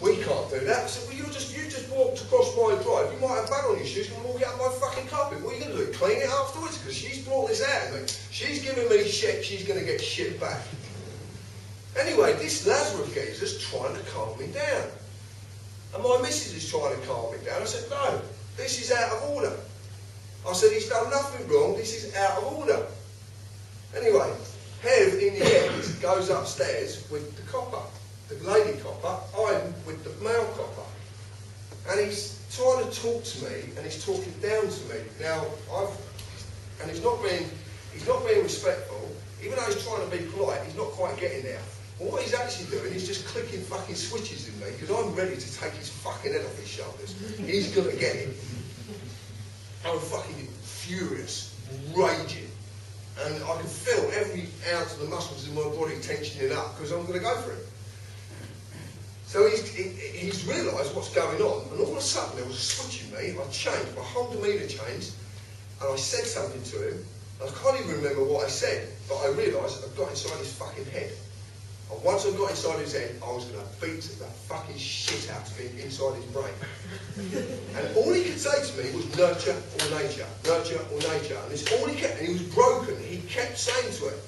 We can't do that. I said, well, you just walked across my drive. You might have bad on your shoes. You can walk out my fucking carpet. What are you going to do? Clean it afterwards? Because she's brought this out of me. She's giving me shit. She's going to get shit back. Anyway, this Lazarus geezer's trying to calm me down. And my missus is trying to calm me down. I said, no, this is out of order. I said, he's done nothing wrong. This is out of order. Anyway, Hev, in the end, goes upstairs with the copper, the lady copper, I'm with the male copper. And he's trying to talk to me, and he's talking down to me. Now, and he's not being He's not being respectful. Even though he's trying to be polite, he's not quite getting there. And what he's actually doing is just clicking fucking switches in me, because I'm ready to take his fucking head off his shoulders. He's gonna get it. I'm fucking furious, raging. And I can feel every ounce of the muscles in my body tensioning up, because I'm gonna go for it. So he's realised what's going on, and all of a sudden there was a switch in me. I changed, my whole demeanour changed, and I said something to him. I can't even remember what I said, but I realised I'd got inside his fucking head. And once I got inside his head, I was going to beat the fucking shit out of him inside his brain. And all he could say to me was nurture or nature, nurture or nature. And it's all he kept, and he was broken. He kept saying to it,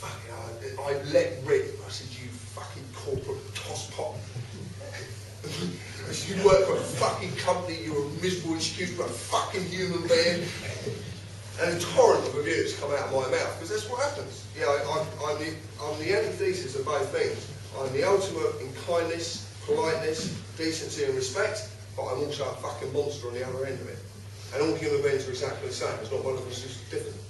fucking, I let rip. I said, you fucking corporate tosspot. I said, you work for a fucking company, you're a miserable excuse for a fucking human being. And a torrent of abuse come out of my mouth, because that's what happens. Yeah, I'm the antithesis of both things. I'm the ultimate in kindness, politeness, decency and respect, but I'm also a fucking monster on the other end of it. And all human beings are exactly the same. There's not one of us who's different.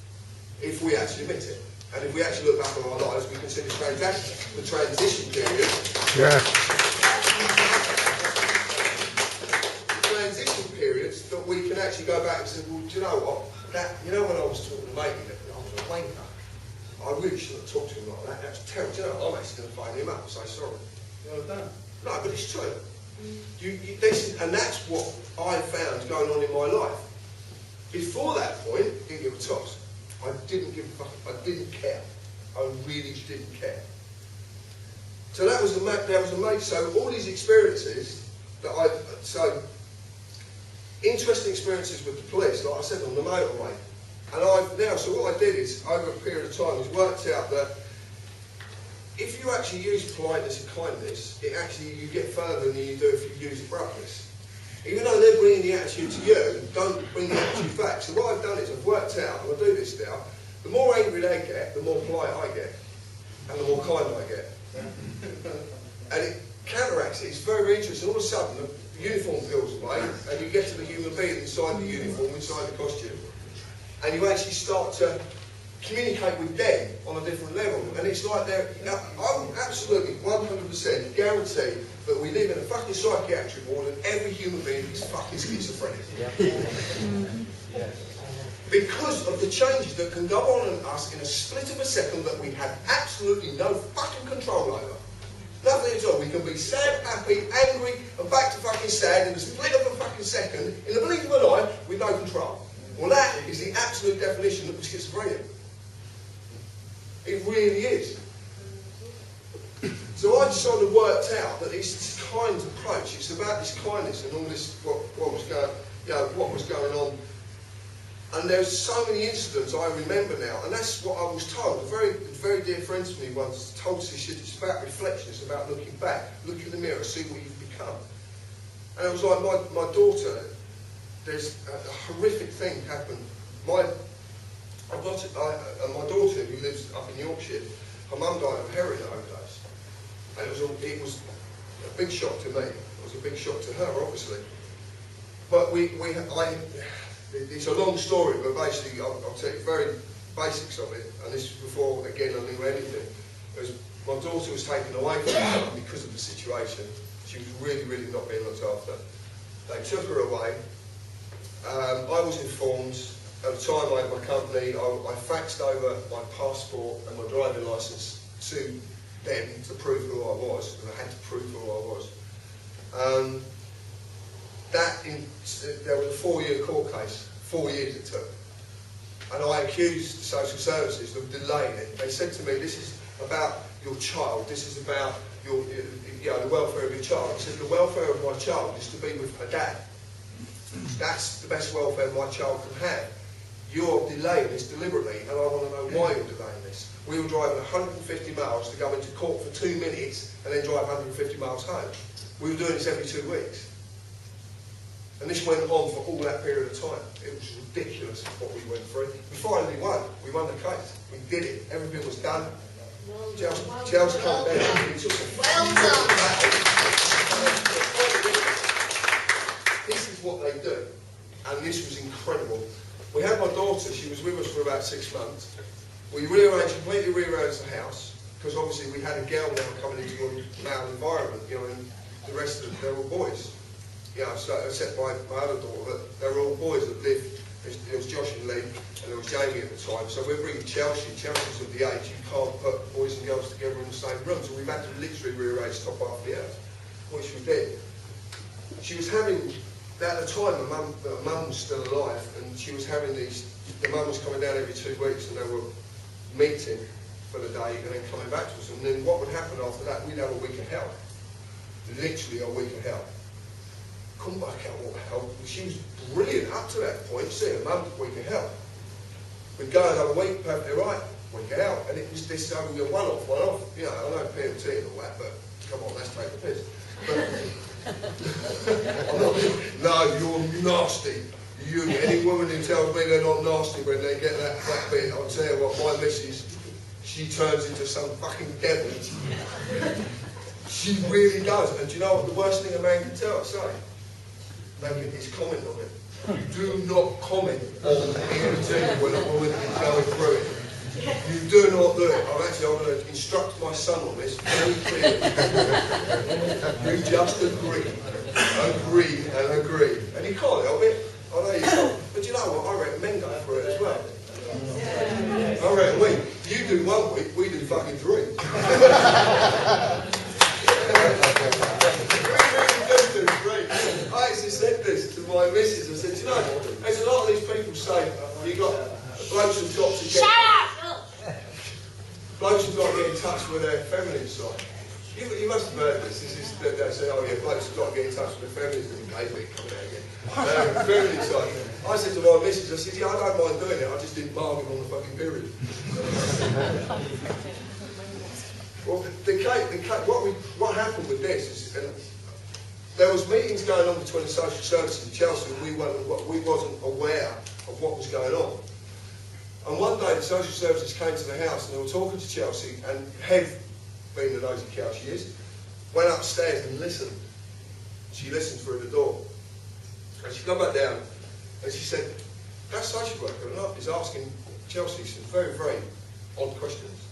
If we actually admit it. And if we actually look back on our lives, we can see the transition period. Yeah. The transition periods that we can actually go back and say, well, do you know what? You know when I was talking to Matey, that I was a wanker. I really shouldn't have talked to him like that. That's terrible. Do you know, I'm actually going to phone him up and say sorry. Well done. No, but it's true. And that's what I found going on in my life. Before that point, I didn't give a toss. I didn't give a fuck. I didn't care. I really didn't care. So that was amazing. So all these experiences that interesting experiences with the police, like I said, on the motorway. And so what I did is, over a period of time, is worked out that if you actually use politeness and kindness, you get further than you do if you use abruptness. Even though they're bringing the attitude to you, don't bring the attitude back. So what I've done is I've worked out, and I do this now, the more angry they get, the more polite I get, and the more kind I get. And it counteracts it. It's very, very interesting. All of a sudden, the uniform peels away, and you get to the human being inside the uniform, inside the costume, and you actually start to communicate with them on a different level. And it's like I'm absolutely 100% guarantee that we live in a fucking psychiatric ward and every human being is fucking schizophrenic. Yeah. Because of the changes that can go on in us in a split of a second that we have absolutely no fucking control over. Nothing at all. We can be sad, happy, angry, and back to fucking sad in the split of a fucking second, in the blink of an eye, with no control. Well, that is the absolute definition of schizophrenia. It really is. So I sort of worked out that it's this kind approach. It's about this kindness and all this what was going on. And there's so many incidents I remember now, and that's what I was told. A very dear friend to me once told us it's about reflection, it's about looking back, look in the mirror, see what you've become. And it was like my daughter. There's a horrific thing happened. My daughter, who lives up in Yorkshire, her mum died of heroin overdose, and it was a big shock to me. It was a big shock to her, obviously. But it's a long story, but basically I'll tell you the very basics of it. And this was before, again, I knew anything. My daughter was taken away from her because of the situation. She was really, really not being looked after. They took her away. I was informed. At the time I had my company, I faxed over my passport and my driving licence to them to prove who I was, and I had to prove who I was. There was a 4-year court case, 4 years it took. And I accused the social services of delaying it. They said to me, this is about your child, this is about the welfare of your child. I said, the welfare of my child is to be with her dad. That's the best welfare my child can have. You're delaying this deliberately, and I want to know why you're delaying this. We were driving 150 miles to go into court for 2 minutes and then drive 150 miles home. We were doing this every 2 weeks. And this went on for all that period of time. It was ridiculous what we went through. We finally won. We won the case. We did it. Everything was done. Jail's calmed down. Well done. This is what they do. And this was incredible. We had my daughter, she was with us for about 6 months. We completely rearranged the house, because obviously we had a girl now coming into a male environment, you know, and the rest of them, they're all boys. You know, so, except my other daughter, but they were all boys that lived. There was Josh and Lee, and there was Jamie at the time. So we're bringing Chelsea. Chelsea's of the age you can't put boys and girls together in the same room. So we've had to literally rearrange top half of the house, which we did. She was having, at the time, my mum was still alive, and she was having these. The mum was coming down every 2 weeks, and they were meeting for the day and then coming back to us. And then what would happen after that? We'd have a week of hell, literally a week of hell. Couldn't work out what the hell. She was brilliant up to that point. See, a month, week of hell. We'd go another week, perfectly right, week of hell. And it was this one off. You know, I know PMT and all that, but come on, let's take the piss. No, you're nasty. Any woman who tells me they're not nasty when they get that bit, I'll tell you what, my missus, she turns into some fucking devil. She really does. And do you know what the worst thing a man can tell? Say, making his comment on it. Do not comment on PMT when a woman is going through it. You do not do it. I'm going to instruct my son on this very clearly. You just agree. Agree and agree. And you can't help it. I know you can't. But you know what? I reckon men go for it as well. I reckon you do 1 week, we do fucking 3. I actually said this to my missus. I said, you know, there's a lot of these people say, you got blokes who've got to get... Shut up! Blokes who've got to get in touch with their feminine side. You must have heard this. They say, oh yeah, blokes have got to get in touch with their feminine side. Gay bit coming out again. Feminine side. I said to my missus, I said, yeah, I don't mind doing it. I just didn't bargain on the fucking period. Well, what happened with this is, there was meetings going on between the social services in Chelsea, and we wasn't aware of what was going on. And one day the social services came to the house and they were talking to Chelsea, and Hev, being the nosy cow she is, went upstairs and listened. She listened through the door. And she got back down and she said, that social worker is asking Chelsea some very, very odd questions.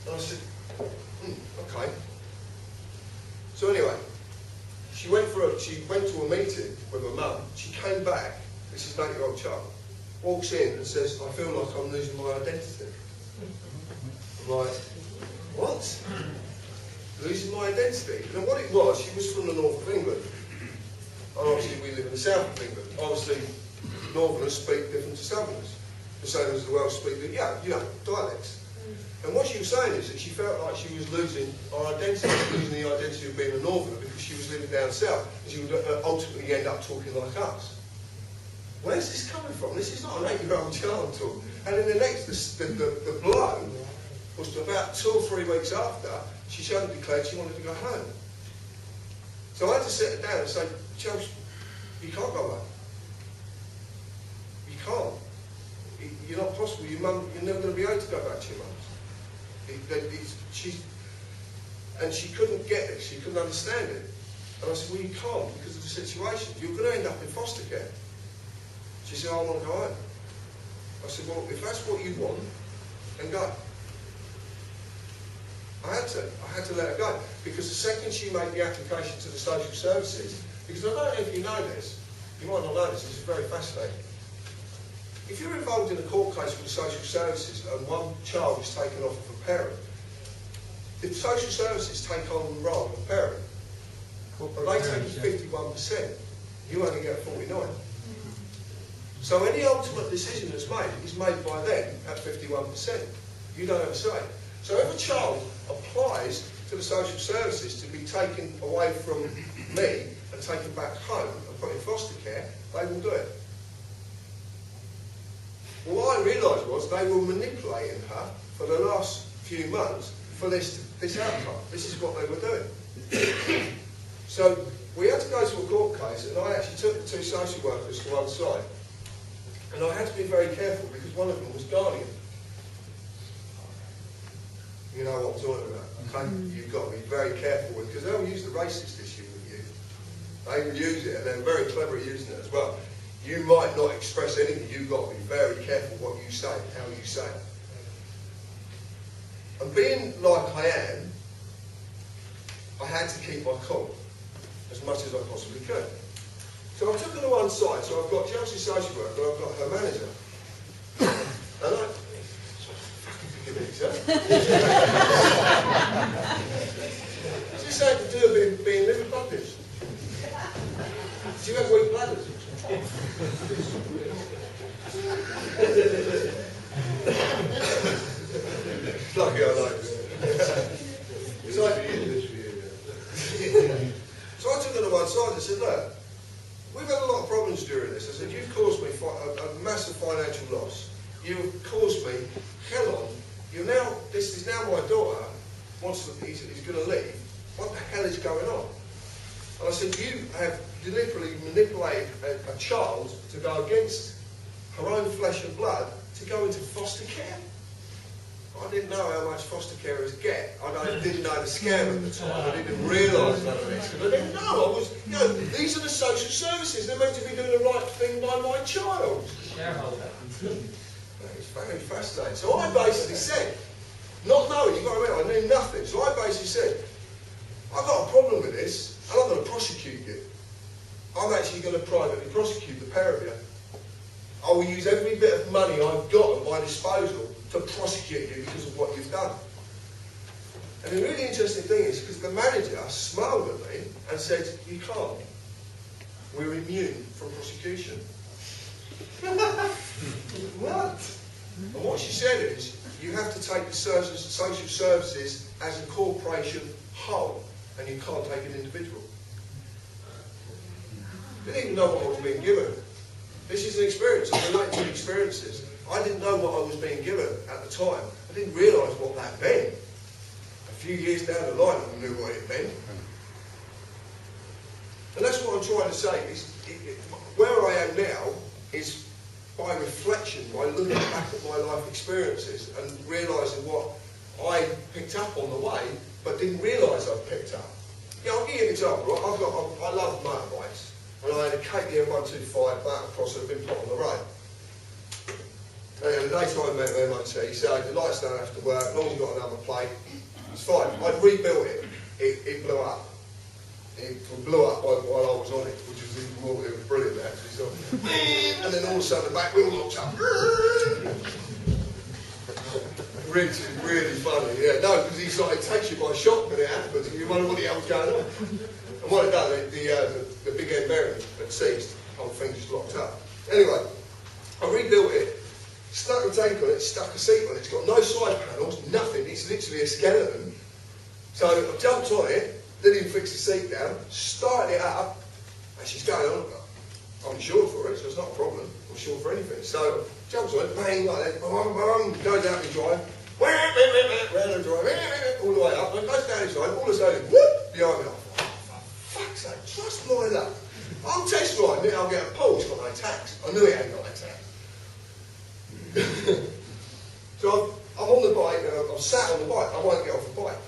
And I said, okay. So anyway, she went to a meeting with her mum. She came back, this is an 8-year-old child, walks in and says, I feel like I'm losing my identity. I'm like, what? Losing my identity? And what it was, she was from the north of England. And obviously we live in the south of England. Obviously, northerners speak different to southerners. The southerners of the world speak, dialects. And what she was saying is that she felt like she was losing her identity, losing the identity of being a northerner because she was living down south, and she would ultimately end up talking like us. Where's this coming from? This is not an 8-year-old child talk. And then the blow was about 2 or 3 weeks after, she suddenly declared she wanted to go home. So I had to sit her down and say, Chelsea, you can't go home. You can't. You're not possible. You're never going to be able to go back to your mum's. And she couldn't get it. She couldn't understand it. And I said, well, you can't because of the situation. You're going to end up in foster care. She said, I want to go home. I said, well, if that's what you want, then go. I had to let her go. Because the second she made the application to the social services, because I don't know if you know this, you might not know this, this is very fascinating. If you're involved in a court case with the social services and one child is taken off of a parent, the social services take on the role of a parent. But they take 51%. You only get 49%. So any ultimate decision that's made is made by them at 51%. You don't have a say. So if a child applies to the social services to be taken away from me and taken back home and put in foster care, they will do it. Well, what I realised was they were manipulating her for the last few months for this outcome. This is what they were doing. So we had to go to a court case, and I actually took the 2 social workers to one side. And I had to be very careful because one of them was guardian. You know what I'm talking about, okay? You've got to be very careful with, because they'll use the racist issue with you. They will use it, and they're very clever at using it as well. You might not express anything. You've got to be very careful what you say, how you say it. And being like I am, I had to keep my cool as much as I possibly could. So I took her to one side. So I've got Chelsea's social worker and I've got her manager. And I... Fucking forgive me, sir. This ain't to do with being liver puppies. Do you have weak bladders? Lucky I like it. So I took her to one side and said, look, we've had a lot of problems during this. I said, you've caused me a massive financial loss. You've caused me hell on. This is now my daughter, he's going to leave. What the hell is going on? And I said, you have deliberately manipulated a child to go against her own flesh and blood to go into foster care. I didn't know how much foster carers get. I didn't know the scam at the time. I didn't realise none of this. Because I didn't know. These are the social services. They're meant to be doing the right thing by my child. Shareholder. It's very fascinating. So I basically said, not knowing, you've got to remember, I knew nothing. So I basically said, I've got a problem with this, and I'm going to prosecute you. I'm actually going to privately prosecute the pair of you. I will use every bit of money I've got at my disposal to prosecute you because of what you've done. And the really interesting thing is, because the manager smiled at me and said, you can't. We're immune from prosecution. What? And what she said is, you have to take the social services as a corporation whole, and you can't take an individual. I didn't even know what I was being given. This is an experience. I'm relating to experiences. I didn't know what I was being given at the time. I didn't realise what that meant. A few years down the line, I knew what it meant. And that's what I'm trying to say. Where I am now is by reflection, by looking back at my life experiences and realising what I picked up on the way, but didn't realise I'd picked up. Yeah, I'll give you an example. I love motorbikes. And I had a KTM 125 motocross that had been put on the road. And in the daytime, I met MOT, so the lights don't have to work, as long as you've got another plate, it's fine. I'd rebuilt it. It blew up. It blew up while I was on it, which was even more, it was brilliant actually. So, and then all of a sudden the back wheel locks up. Really funny, yeah. No, because it takes you by shock when it happens and you wonder what the hell's going on. And what it done, the big end bearing had seized, the whole thing just locked up. Anyway, I rebuilt it, stuck a tank on it, stuck a seat on it, it's got no side panels, nothing, it's literally a skeleton. So I jumped on it, didn't even fix the seat down, started it up, and she's going on. I'm insured for it, so it's not a problem. I'm insured for anything. So jumps on it, bang, like that, goes out the drive, round the drive, all the way up, and goes down the drive, all of a sudden, whoop, behind me. Fuck's sake, just my luck. I'm test driving it, I'll get a pull, it's got no tax. I knew it ain't got no tax. So I'm on the bike, and I'm sat on the bike, I won't get off the bike.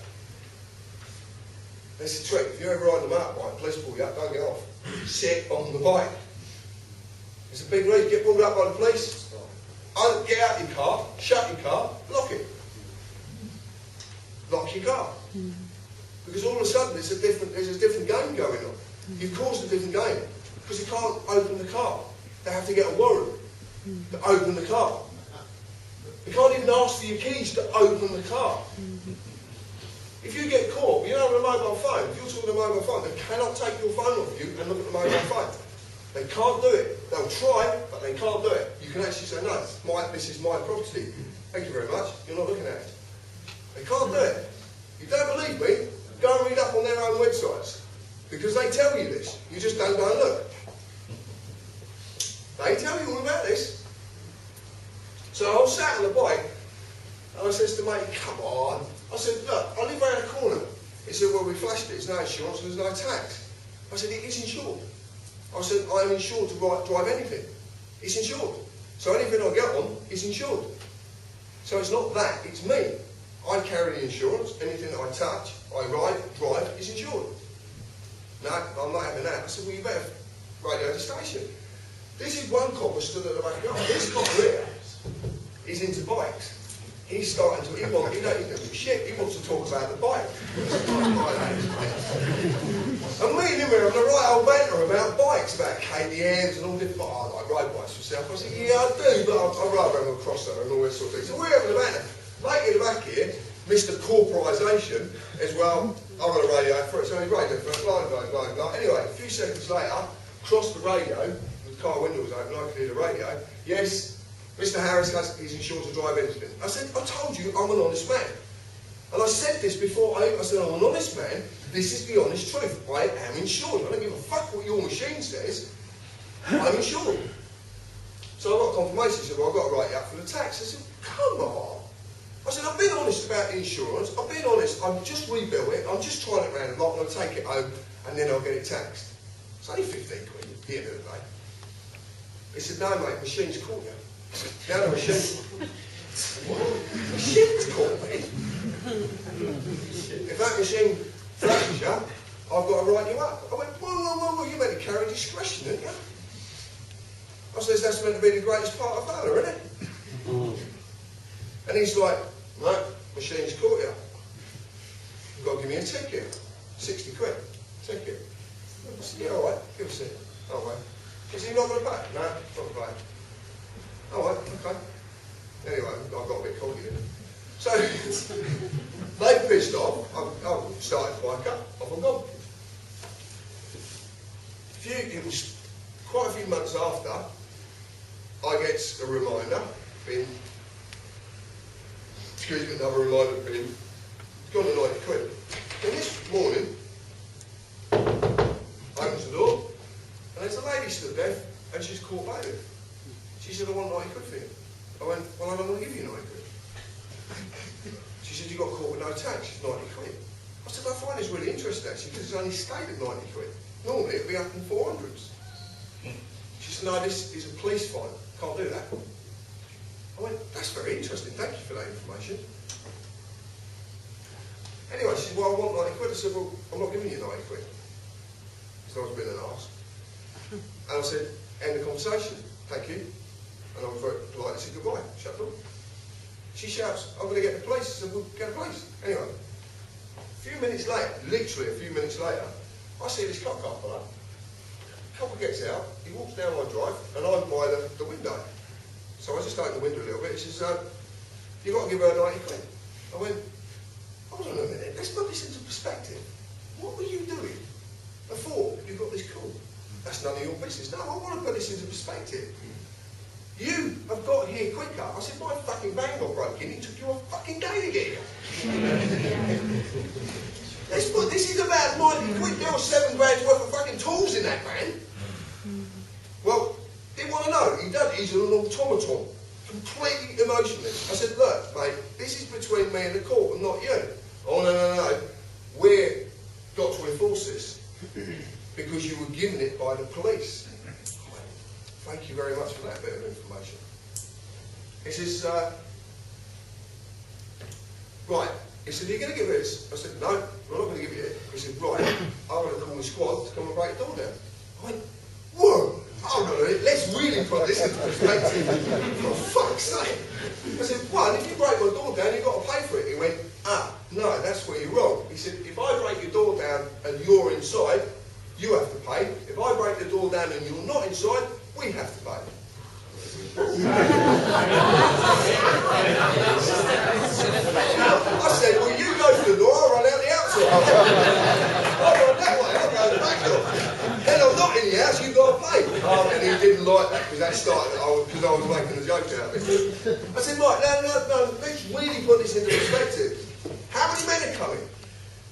That's the trick, if you ever ride the motorbike, police pull you up, don't get off. Sit on the bike. It's a big risk, get pulled up by the police. Get out your car, shut your car, lock it. Lock your car. Because all of a sudden there's a different game going on. You've caused a different game. Because you can't open the car. They have to get a warrant to open the car. You can't even ask for your keys to open the car. If you get caught, you know, on a mobile phone, if you're talking on a mobile phone, they cannot take your phone off you and look at the mobile phone. They can't do it. They'll try, but they can't do it. You can actually say, no, this is my property. Thank you very much. You're not looking at it. They can't do it. You don't believe me? Go and read up on their own websites. Because they tell you this. You just don't go and look. They tell you all about this. So I was sat on the bike, and I says to mate, come on. I said, look, I live around the corner. He said, well, we flashed it. There's no insurance, there's no tax. I said, it is insured. I said, I am insured to drive anything. It's insured. So anything I get on is insured. So it's not that, it's me. I carry the insurance. Anything that I touch, I ride, drive, is insured. No, I'm not having that. I said, well, you better radio the station. This is one copper stood at the back door. This copper here is into bikes. He's starting to, he don't give a shit, he wants to talk about the bike. And me and him were having a right old banter about bikes, about KTMs and all different, I like road bikes myself. I said, yeah, I do, but I'd rather have a crossover and all this sort of thing. So we're having a banter. Mate in the back here, Mr. Corporisation, as well, I've got a radio for it, so he's radio for it, blah, blah, blah, blah. Anyway, a few seconds later, across the radio, the car window was open, I could hear the radio, yes, Mr. Harris is insured to drive anything. I said, I told you I'm an honest man. And I said this before I said, I'm an honest man, this is the honest truth. I am insured. I don't give a fuck what your machine says, I'm insured. So I got confirmation, he said, well, I've got to write you up for the tax. I said, come on. I said, I've been honest about the insurance, I've been honest, I've just rebuilt it, I'm just trying it around a lot and I'll take it home and then I'll get it taxed. It's only 15 quid at the end of the day. He said, no mate, machine's caught you. Now the machine, what? Machine's caught me? If that machine flattens you, I've got to write you up. I went, whoa, you're meant to carry discretion, aren't you? I said, that's meant to be the greatest part of valour, isn't it? And he's like, no, machine's caught you. You've got to give me a ticket. 60 quid. Ticket. I said, yeah, alright, give us it. Alright. He said, you're not going to pay? No, not going to pay. Alright, okay. Anyway, I got a bit cocky then. So, they pissed off. I started the bike up. Off and gone. It was quite a few months after, I get a reminder, excuse me, another reminder pin, it's gone to 90 quid. And this morning, I opens the door, and there's a lady stood there, and she's caught bailiff. She said, I want 90 quid for you. I went, well, I don't want to give you 90 quid. She said, you got caught with no tax, it's 90 quid. I said, I find this really interesting actually, because it's only stayed at 90 quid. Normally it'd be up in 400s. She said, no, this is a police fine, can't do that. I went, that's very interesting, thank you for that information. Anyway, she said, well, I want 90 quid. I said, well, I'm not giving you 90 quid. So I was being an arse. And I said, end the conversation, thank you. And I was very polite and said, goodbye, shut the door. She shouts, I'm going to get the police. I said, well, get the police. Anyway, a few minutes later, literally a few minutes later, I see this cop car pull up. The copper gets out, he walks down my drive, and I'm by the window. So I just opened the window a little bit. He says, you've got to give her 90 quid. I went, hold on a minute, let's put this into perspective. What were you doing before you got this call? That's none of your business. No, I want to put this into perspective. You have got here quicker. I said, my fucking van got broken. It took you a fucking day to get here. Let's put, this is about 90 quid. There was 7 grand's worth of fucking tools in that van. Well, didn't want to know. He does. He's an automaton. Completely emotionless. I said, look, mate, this is between me and the court and not you. Oh, no. We've got to enforce this because you were given it by the police. Thank you very much for that bit of information. He says, right. He said, are you going to give this? I said, no, I'm not going to give you it. He said, right, I'm going to call the squad to come and break the door down. I went, whoa, hold on a minute, let's really put this into perspective. For fuck's sake. I said, one, if you break my door down, you've got to pay for it. He went, no, that's where you're wrong. He said, if I break your door down and you're inside, you have to pay. If I break the door down and you're not inside, we have to pay. I said, well, you go to the door, I'll run out the outside. I'll run that way, I'll go the back door. Then I'm not in the house, you've got to pay. And he didn't like that, because that started, because I was making a joke out of it. I said, right, no, let's really put this into perspective. How many men are coming?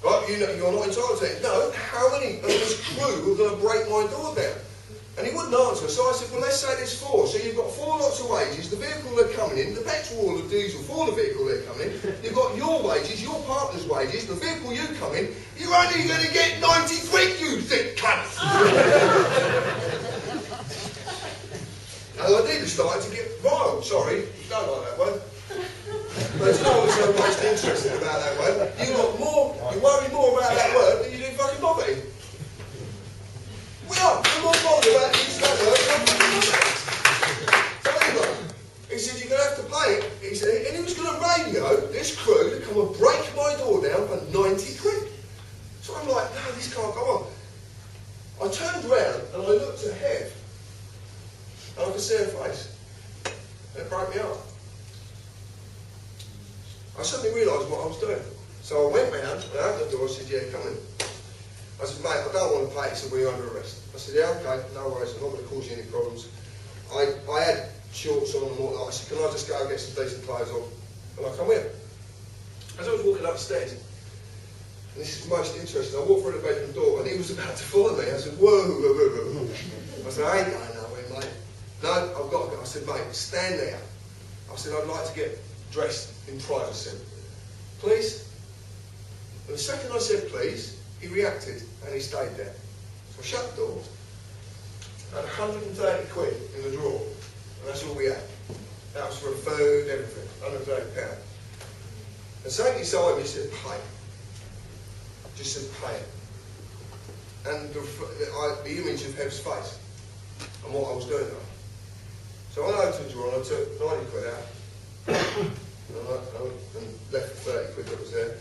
Right, you know, you're not entitled to it. No, how many of this crew are going to break my door down? And he wouldn't answer, so I said, well, let's say there's 4. So you've got 4 lots of wages, the vehicle they're coming in, the petrol or the diesel for the vehicle they're coming in, you've got your wages, your partner's wages, the vehicle you come in, you're only going to get 90 quid, you thick cunt! And I nearly started to get vile, sorry, don't like that word. But it's not so much interested about that word. You worry more about that word than you do fucking poverty. We are. We're more bothered about this, that word. this can't go on. I turned round and I looked at Hev, and I could see her face. And it broke me up. I suddenly realised what I was doing. So I went round and I opened the door and said, yeah, come in. I said, mate, I don't want to pay. He said, well, you're under arrest. I said, yeah, okay, no worries, I'm not going to cause you any problems. I had shorts on and whatnot. I said, can I just go and get some decent clothes on? And I come in. As I was walking upstairs, and this is most interesting, I walked through the bedroom door and he was about to follow me. I said, whoa, whoa, whoa, whoa. I said, I ain't going nowhere, mate. No, I've got to go. I said, mate, stand there. I said, I'd like to get dressed in privacy. Please? And the second I said please, he reacted and he stayed there. So I shut the door, I had 130 quid in the drawer, and that's all we had. That was for food, everything, £130. And something inside me said, pay. Just said, pay it. And the image of Hev's face and what I was doing there. So I opened the drawer and I took 90 quid out and left the 30 quid that was there.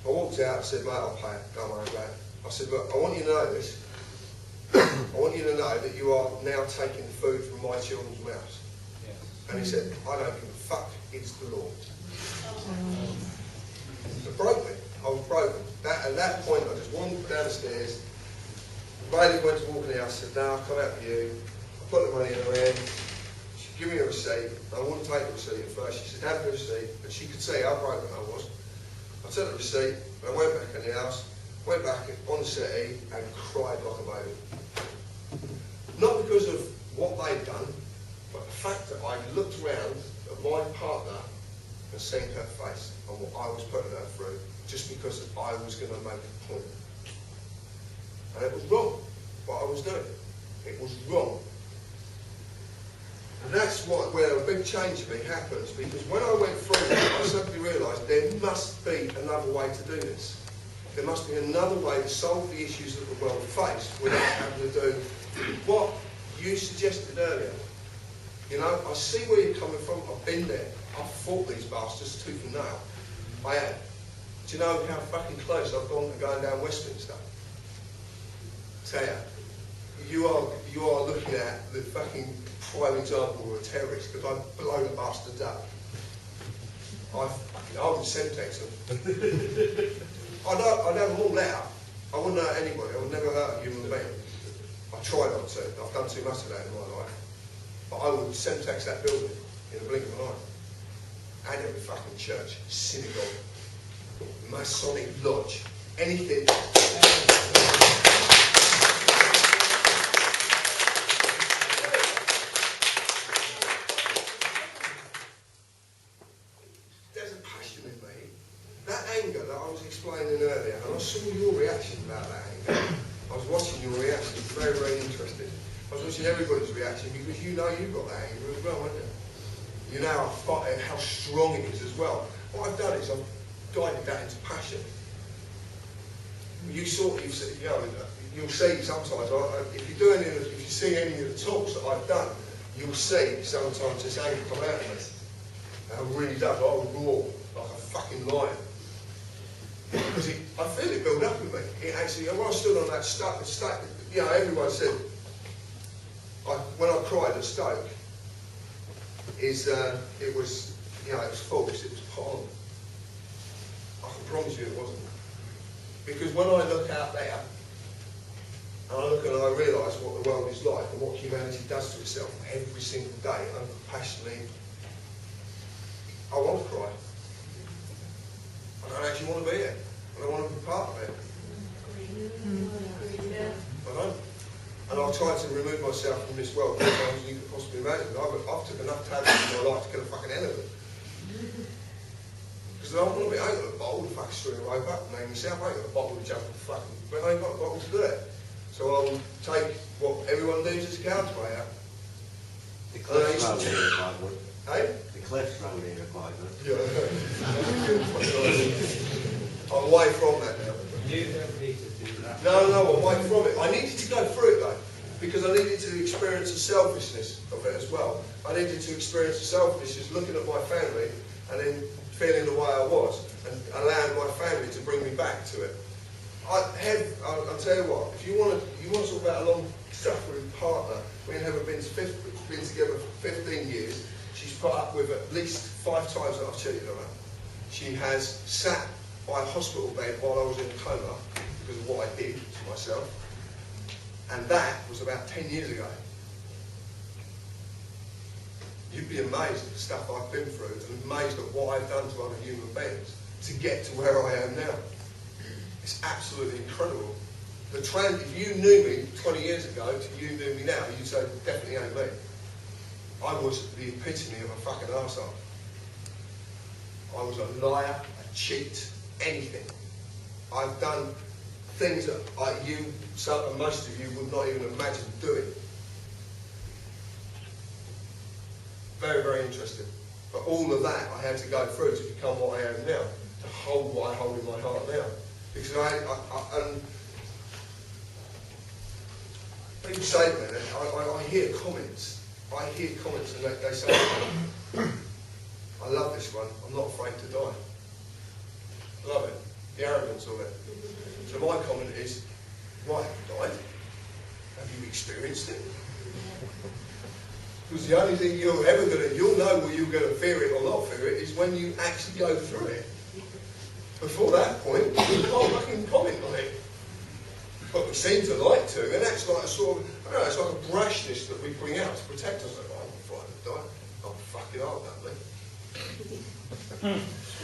I walked out and said, mate, I'll pay it, don't worry about it. I said, look, I want you to know this. I want you to know that you are now taking food from my children's mouths. Yes. And he said, I don't give a fuck, it's the law. It broke me. I was broken. At that point, I just wandered down the stairs. The lady went to walk in the house, said, no, I'll come out with you. I put the money in her hand. She gave me a receipt. I wouldn't take the receipt at first. She said, have the receipt. And she could see how broken I was. I took the receipt, I went back in the house, went back on the settee and cried like a baby. Not because of what they'd done, but the fact that I looked round at my partner and seen her face and what I was putting her through, just because I was going to make a point. And it was wrong, what I was doing. It was wrong. And that's where a big change in me happens, because when I went through it, I suddenly realised there must be another way to do this. There must be another way to solve the issues that the world face without having to do what you suggested earlier. You know, I see where you're coming from. I've been there. I've fought these bastards tooth and nail. I have. Do you know how fucking close I've gone to going down Westminster? Tell you are looking at the fucking prime example of a terrorist, because I blow the bastards up. I would Semtex them. I'd have them all out. I wouldn't hurt anybody. I would never hurt a human being. I try not to. I've done too much of that in my life. But I would Semtex that building in a blink of an eye. And every fucking church, synagogue, Masonic lodge, anything. There's a passion in me. That anger that I was explaining earlier, and I saw your reaction about that anger. I was watching your reaction, very, very interested. I was watching everybody's reaction, because you know you've got that anger as well, haven't you? You know how strong it is as well. What I've done is I've guided that into passion. You'll see sometimes, if you see any of the talks that I've done, you'll see sometimes this anger come out of me. And it really does. I will roar like a fucking lion. Because I feel it build up in me. It actually, when I stood on that Stoke, you know, everyone said, when I cried at Stoke, it was false, it was palm. I can promise you it wasn't. Because when I look out there, and I look and I realise what the world is like and what humanity does to itself every single day, uncompassionately, I want to cry. I don't actually want to be here. I don't want to be part of it. I don't. And I've tried to remove myself from this world more times than you could possibly imagine. I've took enough tablets in my life to kill a fucking elephant. Because I don't want to be, I ain't got a bottle to fucking string a rope up and hang myself. I ain't got a bottle to jump the fucking, but I ain't got a bottle to do it. So I'll take what everyone loses cows way out. The cliff's round here at Clydewood. Hey? The cliff's round here at Clydewood. Yeah. I'm away from that now. You don't need to do that. No, I'm away from it. I needed to go through it though, because I needed to experience the selfishness of it as well. I needed to experience the selfishness, looking at my family and then feeling the way I was and allowing my family to bring me back to it. I'll tell you what, if you want to talk about a long-suffering partner, we haven't been together for 15 years, she's put up with at least 5 times that I've cheated on her. She has sat by a hospital bed while I was in a coma because of what I did to myself, and that was about 10 years ago. You'd be amazed at the stuff I've been through and amazed at what I've done to other human beings to get to where I am now. It's absolutely incredible. If you knew me 20 years ago to you knew me now, you'd say, definitely ain't me. I was the epitome of a fucking arsehole. I was a liar, a cheat, anything. I've done things that most of you would not even imagine doing. Very, very interesting. But all of that I had to go through to become what I am now, to hold what I hold in my heart now. Because people say to me, I hear comments. I hear comments and they say, I love this one, I'm not afraid to die. Love it. The arrogance of it. So my comment is, right, have you died? Have you experienced it? Because the only thing you'll know whether you're going to fear it or not fear it is when you actually go through it. Before that point, you can't fucking comment on it. But we seem to like to, and that's like a sort of, I don't know, it's like a brashness that we bring out to protect us. Like, oh, I'm frightened to die. I'm fucking hard, don't we?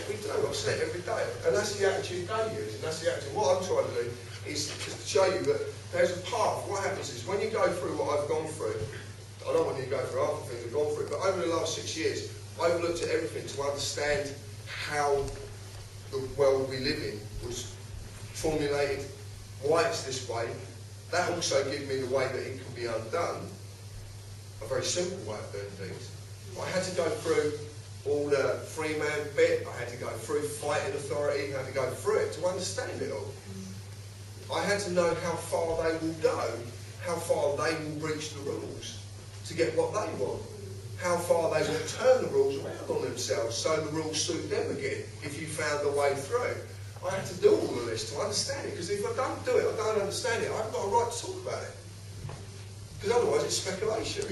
We do, I say it every day. And that's the attitude they use, and that's the attitude. What I'm trying to do is just to show you that there's a path. What happens is, when you go through what I've gone through, I don't want you to go through half the things I've gone through, but over the last 6 years, I've looked at everything to understand how the world we live in was formulated, why it's this way. That also gives me the way that it can be undone, a very simple way of doing things. I had to go through all the free man bit, I had to go through fighting authority, I had to go through it to understand it all. I had to know how far they will go, how far they will breach the rules to get what they want. How far they will turn the rules around on themselves so the rules suit them again if you found a way through. I had to do all of this to understand it, because if I don't do it, I don't understand it, I haven't got a right to talk about it. Because otherwise it's speculation.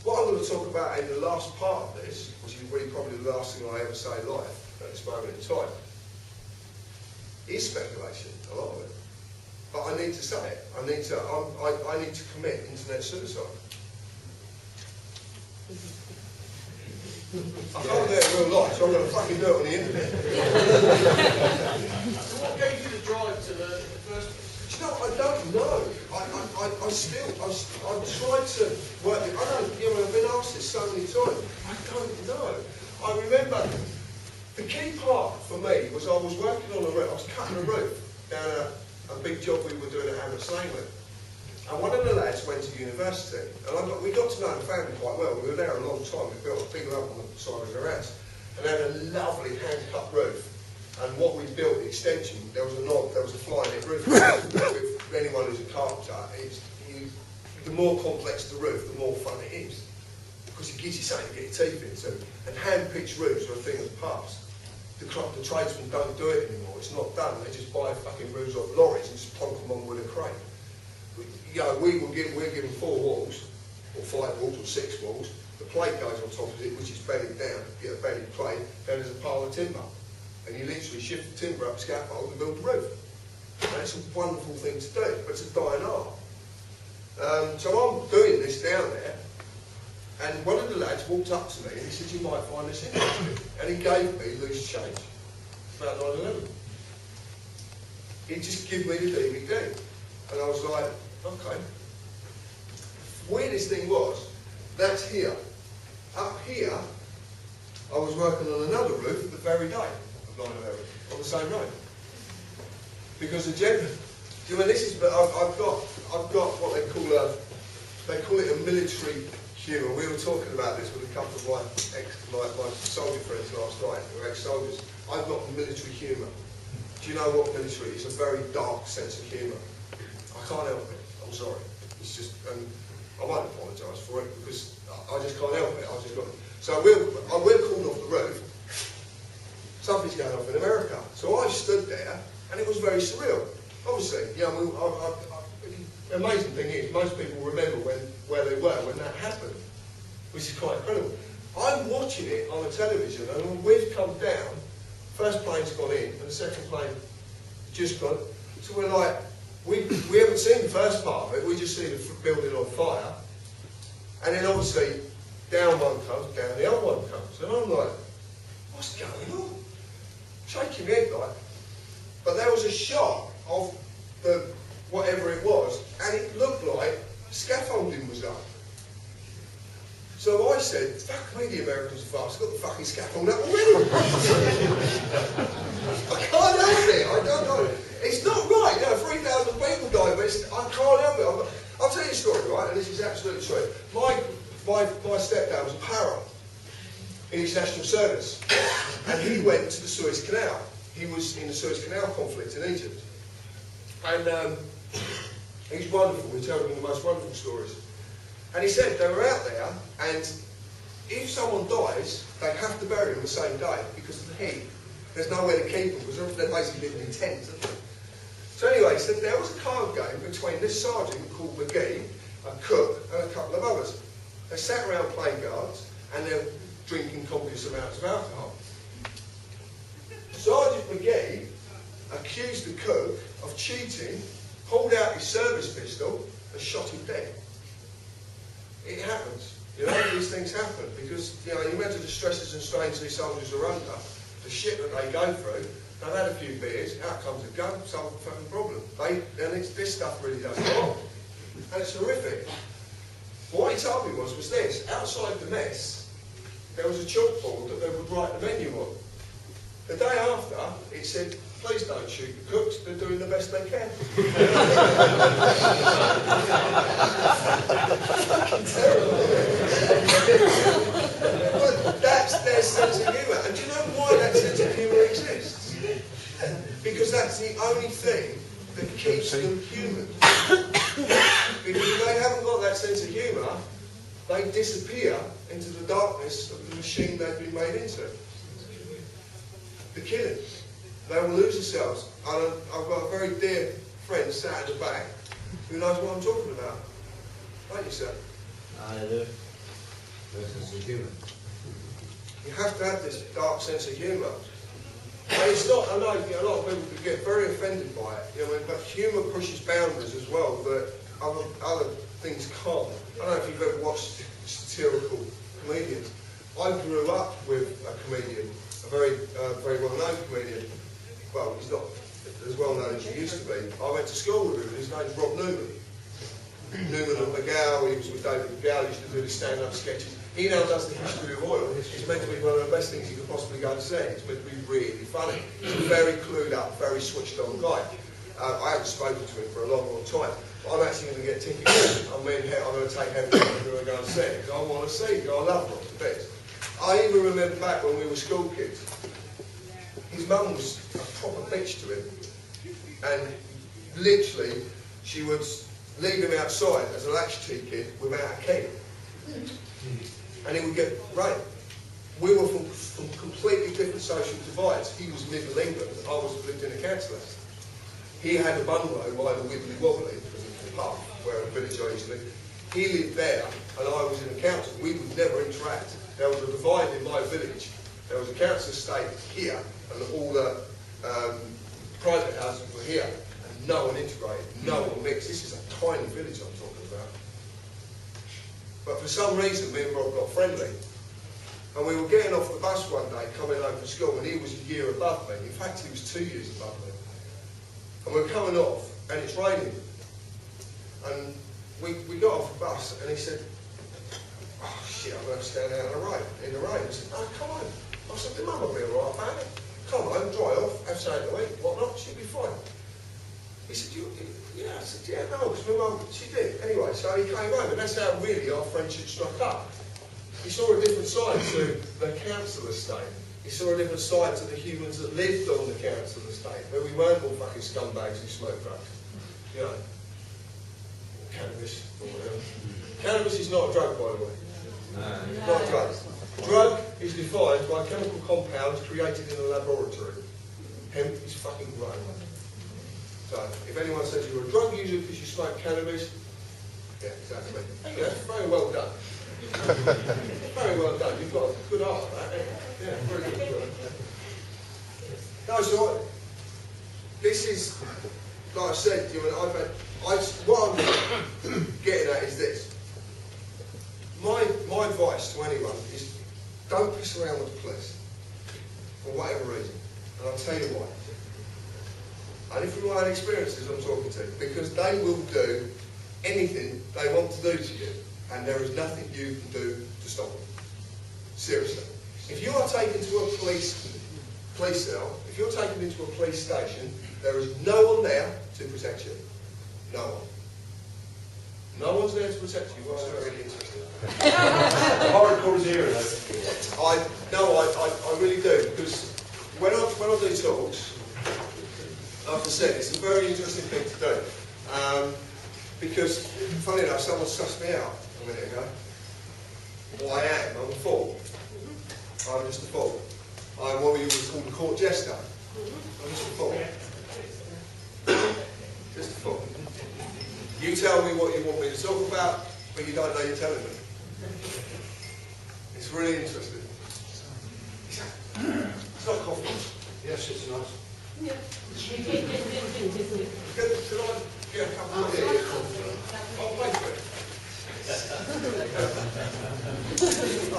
What I'm going to talk about in the last part of this, which is really probably the last thing I ever say live at this moment in time, is speculation, a lot of it. But I need to say it. I need to commit internet suicide. I can't do it in real life, so I'm going to fucking do it on the internet. So what gave you the drive to learn in the first place? Do you know, I don't know. I've tried to work it. I've been asked this so many times. I don't know. I remember the key part for me was I was working on a roof. I was cutting a roof down a big job we were doing at Hammersmith Langley. And one of the lads went to university, and we got to know the family quite well. We were there a long time. We built a big lump on the side of their house, and they had a lovely hand-cut roof. And what we built, the extension, there was a fly-lit roof. With anyone who's a carpenter, the more complex the roof, the more fun it is, because it gives you something to get your teeth into. And hand-pitched roofs are a thing of the past. The tradesmen don't do it anymore. It's not done. They just buy fucking roofs off lorries and just plonk them on with a crane. You know, we're given 4 walls, or 5 walls, or 6 walls. The plate goes on top of it, which is bedded down. You get a bedded plate, then there's a pile of timber. And you literally shift the timber up a scaffold and build the roof. And it's a wonderful thing to do, but it's a dying art. So I'm doing this down there, and one of the lads walked up to me and he said, "You might find this interesting." And he gave me loose change, about 9/11. He just gave me the DVD. And I was like, okay. Weirdest thing was, that's here. Up here, I was working on another roof the very day of 9/11, on the same road. Because the gentleman, I've got what they call it a military humour. We were talking about this with a couple of my soldier friends last night, who are ex-soldiers. I've got military humour. Do you know what military is? A very dark sense of humour. I can't help it. I'm sorry. It's just, and I won't apologise for it because I just can't help it. I just got. So we're called off the roof. Something's going off in America. So I stood there And it was very surreal. Obviously, you know, the amazing thing is, most people remember where they were when that happened, which is quite incredible. I'm watching it on the television, and we've come down, first plane's gone in, and the second plane just gone. So we're like, we haven't seen the first part of it, we just see the building on fire. And then obviously, down one comes, down the other one comes. And I'm like, what's going on? Shaking my head like. But there was a shot of the whatever it was, and it looked like scaffolding was up. So I said, fuck me, the Americans are fast, got the fucking scaffold up already. I can't help it, I don't know. It's not right, you know, 3,000 people died, but I can't help it. I'll tell you a story, right, and this is absolutely true. My stepdad was a para in his national service, and he went to the Suez Canal. He was in the Suez Canal conflict in Egypt. And he's wonderful, he tells me the most wonderful stories. And he said they were out there, and if someone dies, they have to bury them the same day because of the heat. There's nowhere to keep them because they're basically living in tents. So anyway, he said there was a card game between this sergeant called McGee, a cook, and a couple of others. They sat around playing cards, and they're drinking copious amounts of alcohol. Sergeant McGee accused the cook of cheating, pulled out his service pistol, and shot him dead. It happens. You know, these things happen because, you know, you imagine the stresses and strains these soldiers are under, the shit that they go through. They've had a few beers, out comes a gun, solve the fucking problem. This stuff really does go on. And it's horrific. But what he told me was this: outside the mess, there was a chalkboard that they would write the menu on. The day after, it said, please don't shoot the cooks, they're doing the best they can. But that's their sense of humour. And do you know why that sense of humour exists? Because that's the only thing that keeps them human. Because if they haven't got that sense of humour, they disappear into the darkness of the machine they've been made into. The killing. They will lose themselves. And I've got a very dear friend sat at the back who knows what I'm talking about. Don't you, sir? I do. Sense of humour. You have to have this dark sense of humour. And it's not, I know a lot of people could get very offended by it, you know, but humour pushes boundaries as well that other things can't. I don't know if you've ever watched satirical comedians. I grew up with a comedian, a very well-known comedian. Well, he's not as well-known as he used to be. I went to school with him, his name's Rob Newman. Newman and McGow, he was with David McGow, he used to do his stand-up sketches. He now does the history of oil. It's meant to be one of the best things you could possibly go and see. It's meant to be really funny. He's a very clued up, very switched on guy. I haven't spoken to him for a long, long time. But I'm actually going to get tickets. I'm going to take everyone to go and see it. Because I want to see it. I love Rob to bits. I even remember back when we were school kids. His mum was a proper bitch to him. And literally, she would leave him outside as a latchkey kid without a key. And he would get raped. We were from completely different social divides. He was Middle England, I lived in a council estate. He had a bungalow by the Wibbly Wobbly, because of the pub, where a village I used to live. He lived there, and I was in the council. We would never interact. There was a divide in my village. There was a council estate here, and all the private houses were here, and no one integrated, no one mixed. This is a tiny village I'm talking about. But for some reason, me and Rob got friendly. And we were getting off the bus one day, coming home from school, and he was a year above me. In fact, he was 2 years above me. And we're coming off, and it's raining. And we got off the bus, and he said, oh shit, I'm going to stand out in the rain. I said, no, come on. I said, your mum will be all right about it. Come on, dry off, have something to eat, whatnot, she'll be fine. He said, yeah, I said, yeah, no, because my mum, she did. Anyway, so he came home, and that's how really our friendship struck up. He saw a different side to the council estate. He saw a different side to the humans that lived on the council estate, where we weren't all fucking scumbags who smoked drugs. You know, or cannabis, or whatever. Cannabis is not a drug, by the way. No. Not a drug. Drug is defined by chemical compounds created in a laboratory. Hemp is fucking grown. So, if anyone says you're a drug user because you smoke cannabis, yeah, exactly. Yeah, very well done. Very well done. You've got a good art for that, haven't you? Yeah, very good. No, so this is, like I said, you know, what I'm getting at is this. My advice to anyone is don't piss around with the police for whatever reason, and I'll tell you why. Only from my own experiences I'm talking to, because they will do anything they want to do to you, and there is nothing you can do to stop them. Seriously. If you are taken to a police cell, if you're taken into a police station, there is no one there to protect you. No one. No one's there to protect you whatsoever. Really interesting. Hardcore zero. I really do, because when I do talks, like I said, it's a very interesting thing to do. Because, funny enough, someone sussed me out a minute ago. Well, I am. I'm a fool. I'm just a fool. I'm what you would call a court jester. I'm just a fool. Just a fool. You tell me what you want me to talk about, but you don't know you're telling me. It's really interesting. It's not coffee. Yes, it's nice. Should I get a cup of tea? I'll pay for it. I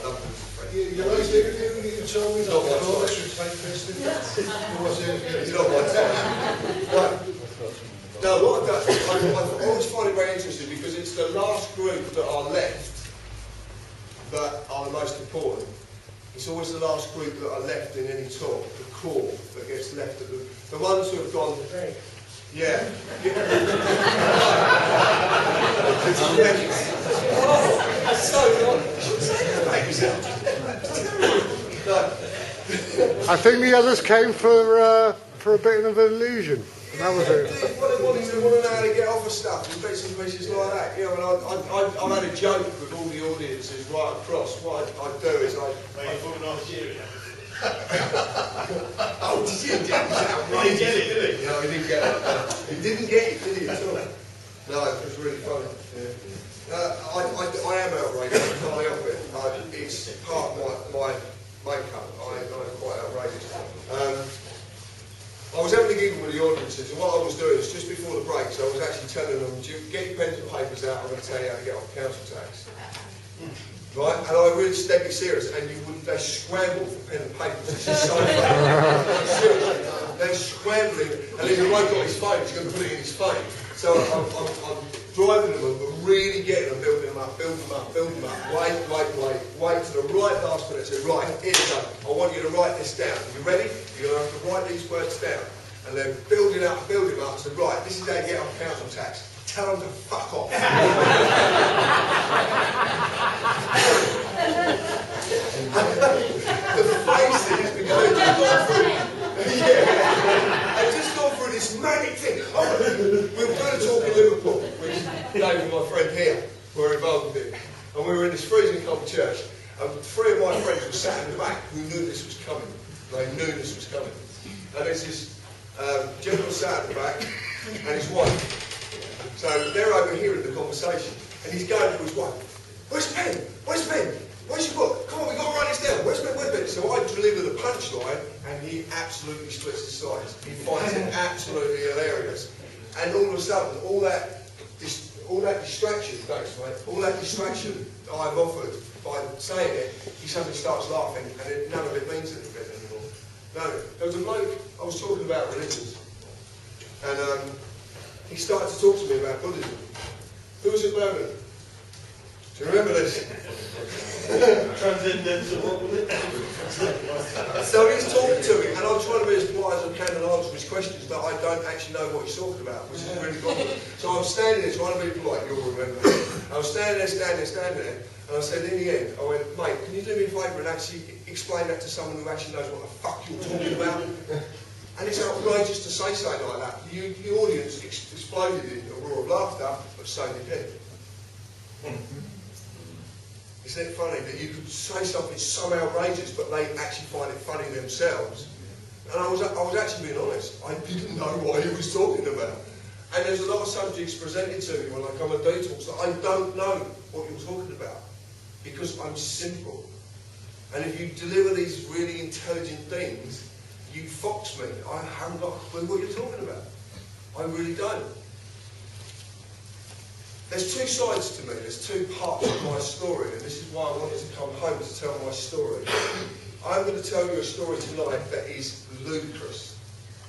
love this. You know, you told me that before, I should take this thing. It's not my time. Right. No, what I've done, I always find it very interesting because it's the last group that are left that are the most important. It's always the last group that are left in any talk, the core that gets left at the ones who have gone, yeah. I think the others came for a bit of an illusion. That was it. What they want is they want to know how to get off of stuff and bits and pieces like that. You know, and I've had a joke with all the audiences right across. What I do is I put Nigeria. Oh, did you? He didn't get it, did he? No, he didn't get it. He didn't get it, did he, at all? No, it was really funny. Yeah. I am outrageous. I can't help it. It's part of my makeup. I'm quite outrageous. I was having a giggle with the audiences, and what I was doing is just before the breaks, I was actually telling them, get your pens and papers out, I'm going to tell you how to get off council tax. Right? And I really deadly serious, and they scramble for pen and papers. This is so funny. Seriously, they're scrambling, and then the bloke got his phone, he's going to put it in his phone. So I'm driving them, but really getting them, building them up, wait to the right last minute, say, right, here we go, I want you to write this down. Are you ready? You're going to have to write these words down. And they're building up, and say, right, this is how you get off council tax. Tell them to fuck off. The faces because they've gone through, I've just gone through this manic thing. We were going to talk in Liverpool, which Dave and my friend here were involved in. And we were in this freezing cold church. And 3 of my friends were sat in the back who knew this was coming. They knew this was coming. And there's this gentleman sat at the back and his wife. So they're overhearing the conversation. And he's going to his wife, where's the pen? Where's the pen? Where's your book? Come on, we've got to write this down. Where's the pen? Where's the pen? So I deliver the punchline and he absolutely splits his sides. He finds it absolutely hilarious. And all of a sudden, all that distraction, thanks mate, all that distraction I've offered by saying it, he suddenly starts laughing and none of it means anything anymore. No, there was a bloke, I was talking about religions, and he started to talk to me about Buddhism. Who was it learning? Do you remember this? Transcendental, what was it? So he's talking to me, and I'm trying to be as polite as I can and answer his questions, but I don't actually know what he's talking about, which is really bothersome. So I'm standing there trying to be polite, you'll remember. I was standing there, and I said, in the end, I went, mate, can you do me a favour and actually explain that to someone who actually knows what the fuck you're talking about? And it's outrageous to say something like that. The audience exploded in a roar of laughter, but so did he. Isn't it funny that you could say something so outrageous, but they actually find it funny themselves? And I was actually being honest. I didn't know what he was talking about. And there's a lot of subjects presented to me when I come and do talks that I don't know what you're talking about. Because I'm simple. And if you deliver these really intelligent things, you fox me. I haven't got a clue what you're talking about. I really don't. There's two sides to me, there's two parts of my story, and this is why I wanted to come home to tell my story. I'm going to tell you a story tonight that is ludicrous.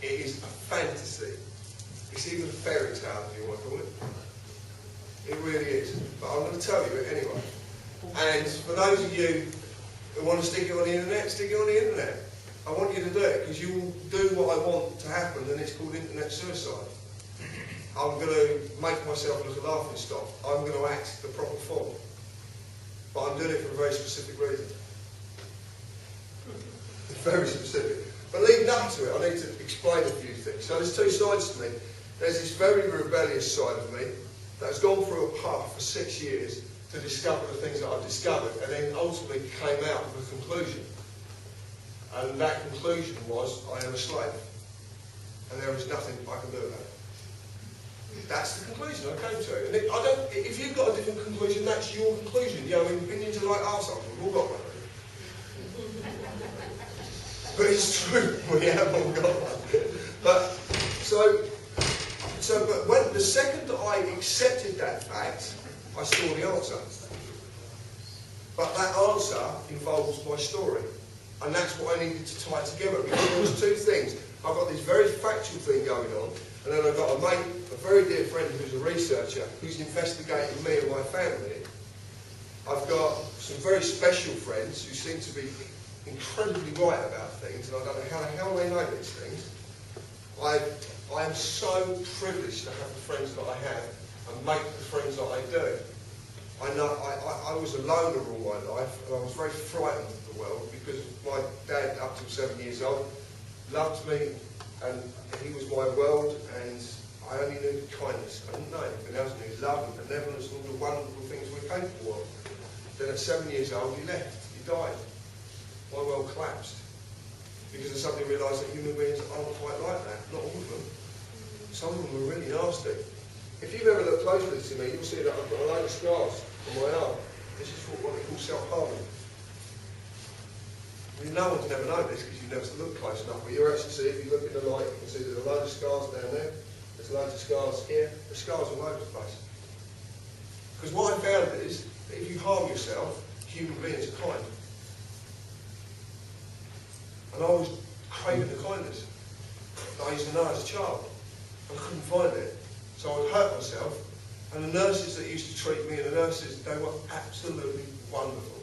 It is a fantasy. It's even a fairy tale, if you want to call it. It really is. But I'm going to tell you it anyway. And for those of you who want to stick it on the internet, stick it on the internet. I want you to do it, because you will do what I want to happen, and it's called internet suicide. I'm going to make myself look a laughing stock. I'm going to act the proper form. But I'm doing it for a very specific reason. Very specific. But leading up to it, I need to explain a few things. So there's two sides to me. There's this very rebellious side of me that's gone through a path for 6 years to discover the things that I've discovered, and then ultimately came out with a conclusion. And that conclusion was, I am a slave. And there is nothing I can do about it. That's the conclusion I came to. And if you've got a different conclusion, that's your conclusion. You know, opinions are like arseholes. We've all got one. But it's true, we have all got one. But when the second that I accepted that fact, I saw the answer. But that answer involves my story. And that's what I needed to tie together, because there was two things. I've got this very factual thing going on, and then I've got a mate, a very dear friend who's a researcher, who's investigating me and my family. I've got some very special friends who seem to be incredibly right about things, and I don't know how the hell they know these things. I am so privileged to have the friends that I have and make the friends that I do. I was a loner all my life, and I was very frightened of the world, because my dad, up to 7 years old, loved me, and he was my world, and I only knew kindness. I didn't know anything else. I knew love and benevolence and all the wonderful things we're capable of. Then at 7 years old, he left. He died. My world collapsed. Because I suddenly realised that human beings aren't quite like that. Not all of them. Some of them are really nasty. If you've ever looked closely to me, you'll see that I've got a load of scars on my arm. This is what they call self-harming. I mean, no one can ever know this because you've never looked close enough, but you actually see, if you look in the light, you can see there's a load of scars down there, there's loads of scars here, there's scars all over the place. Because what I found is, that if you harm yourself, human beings are kind. And I was craving the kindness that I used to know as a child. I couldn't find it. So I would hurt myself, and the nurses that used to treat me, and the nurses, they were absolutely wonderful.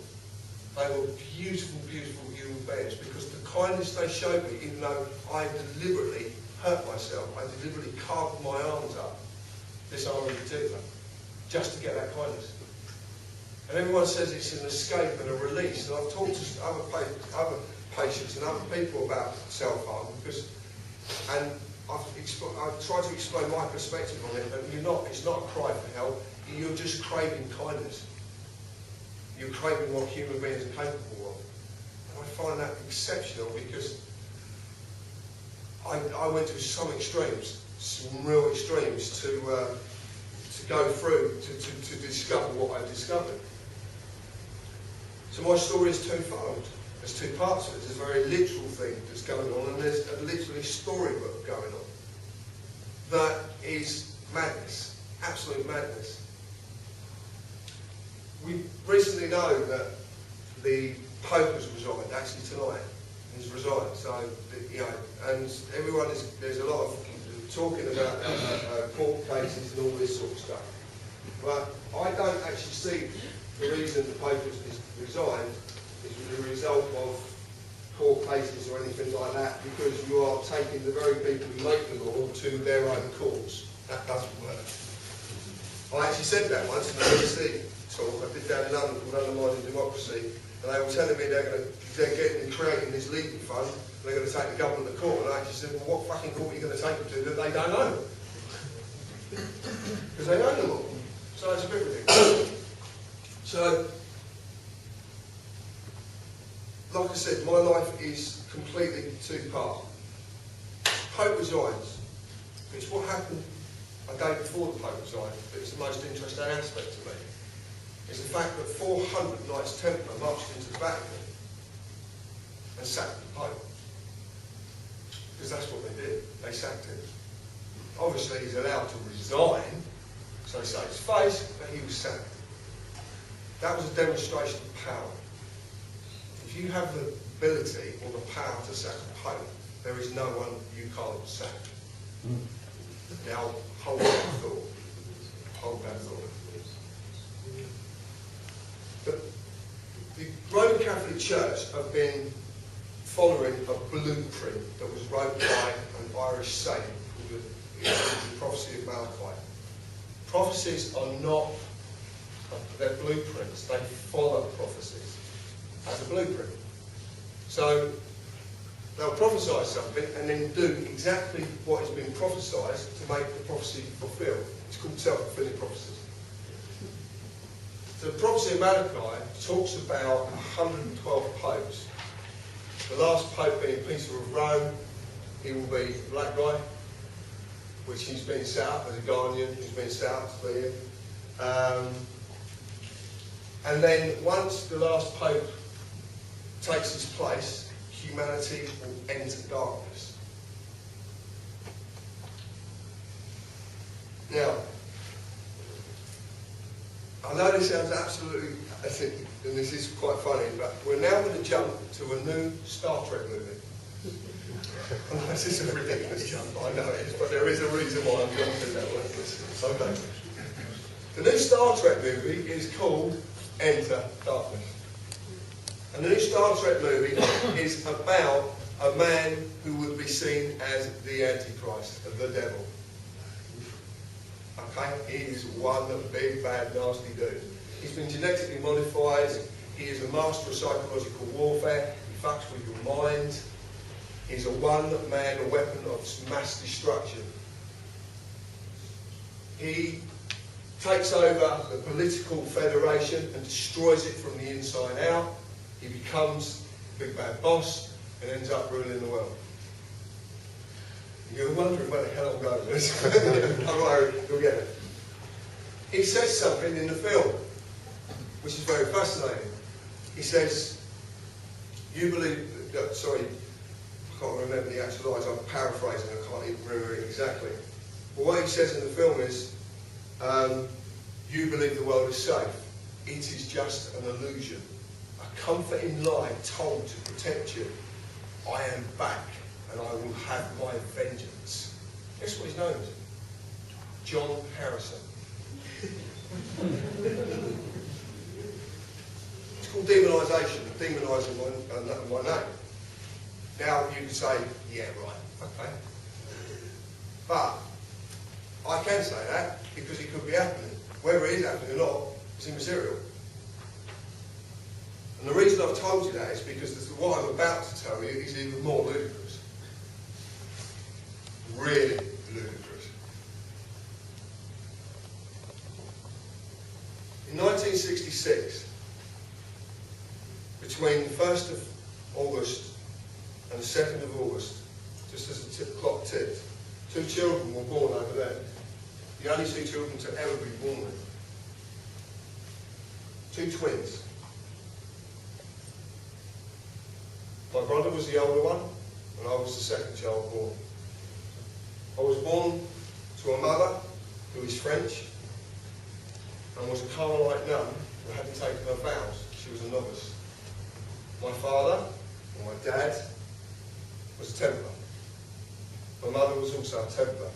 They were beautiful, beautiful human beings, because the kindness they showed me, even though I deliberately hurt myself, I deliberately carved my arms up, this arm in particular, just to get that kindness. And everyone says it's an escape and a release, and I've talked to other patients and other people about self-harm, and I've tried to explain my perspective on it, but it's not a cry for help, you're just craving kindness. You're craving what human beings are capable of. And I find that exceptional, because I went to some extremes, some real extremes to go through to discover what I discovered. So my story is twofold. There's two parts of it. There's a very literal thing that's going on, and there's a literally storybook going on. That is madness, absolute madness. We recently know that the Pope has resigned, actually tonight. He's resigned, so, you know, and there's a lot of talking about court cases and all this sort of stuff. But I don't actually see the reason the Pope has resigned is the result of court cases or anything like that, because you are taking the very people who make the law to their own courts. That doesn't work. I actually said that once in the BBC talk I did down in London called Undermining Democracy, and they were telling me they're creating this legal fund, and they're going to take the government to court, and I actually said, well, what fucking court are you going to take them to that they don't know? Because they know them all. So it's a bit ridiculous. So, like I said, my life is completely two-part. Pope resigns. It's what happened a day before the Pope resigned that is the most interesting aspect to me. Is the fact that 400 Knights Templar marched into the Vatican and sacked the Pope. Because that's what they did. They sacked him. Obviously he's allowed to resign, so he saved his face, but he was sacked. That was a demonstration of power. If you have the ability or the power to sack a Pope, there is no one you can't sack. Now, hold that thought. Hold that thought. But the Roman Catholic Church have been following a blueprint that was wrote by an Irish saint called the Prophecy of Malachi. Prophecies are not their blueprints, they follow prophecies as a blueprint. So they'll prophesy something and then do exactly what has been prophesied to make the prophecy fulfilled. It's called self-fulfilling prophecies. So the prophecy of Malachi talks about 112 popes. The last pope being Peter of Rome. He will be a black guy, which he's been set up as a guardian. He's been set up to be him. And then once the last pope takes his place, humanity will enter darkness. Now, I know this sounds absolutely, and this is quite funny, but we're now going to jump to a new Star Trek movie. This is a ridiculous jump, I know it is, but there is a reason why I'm jumping that way. Okay. The new Star Trek movie is called Enter Darkness. And the new Star Trek movie is about a man who would be seen as the Antichrist, the devil. Okay? He is one big, bad, nasty dude. He's been genetically modified. He is a master of psychological warfare. He fucks with your mind. He's a one-man weapon of mass destruction. He takes over the political federation and destroys it from the inside out. He becomes the big bad boss and ends up ruling the world. You're wondering where the hell I'm going with this. Don't worry, you'll get it. He says something in the film, which is very fascinating. He says, you believe, sorry, I can't remember the actual lines, I'm paraphrasing, I can't even remember it exactly. But what he says in the film is, you believe the world is safe. It is just an illusion. A comforting lie told to protect you. I am back and I will have my vengeance. Guess what his name is? John Harrison. It's called demonisation, demonising my name. Now you can say, yeah, right, okay. But I can say that because it could be happening. Whether it is happening or not is immaterial. And the reason I've told you that is because what I'm about to tell you is even more ludicrous. Really ludicrous. In 1966, between the 1st of August and the 2nd of August, just as the clock ticked, 2 children were born over there. The only 2 children to ever be born. 2 twins. My brother was the older one, and I was the second child born. I was born to a mother who is French, and was a Carmelite nun who hadn't taken her vows. She was a novice. My father, or my dad, was a Templar. My mother was also a Templar.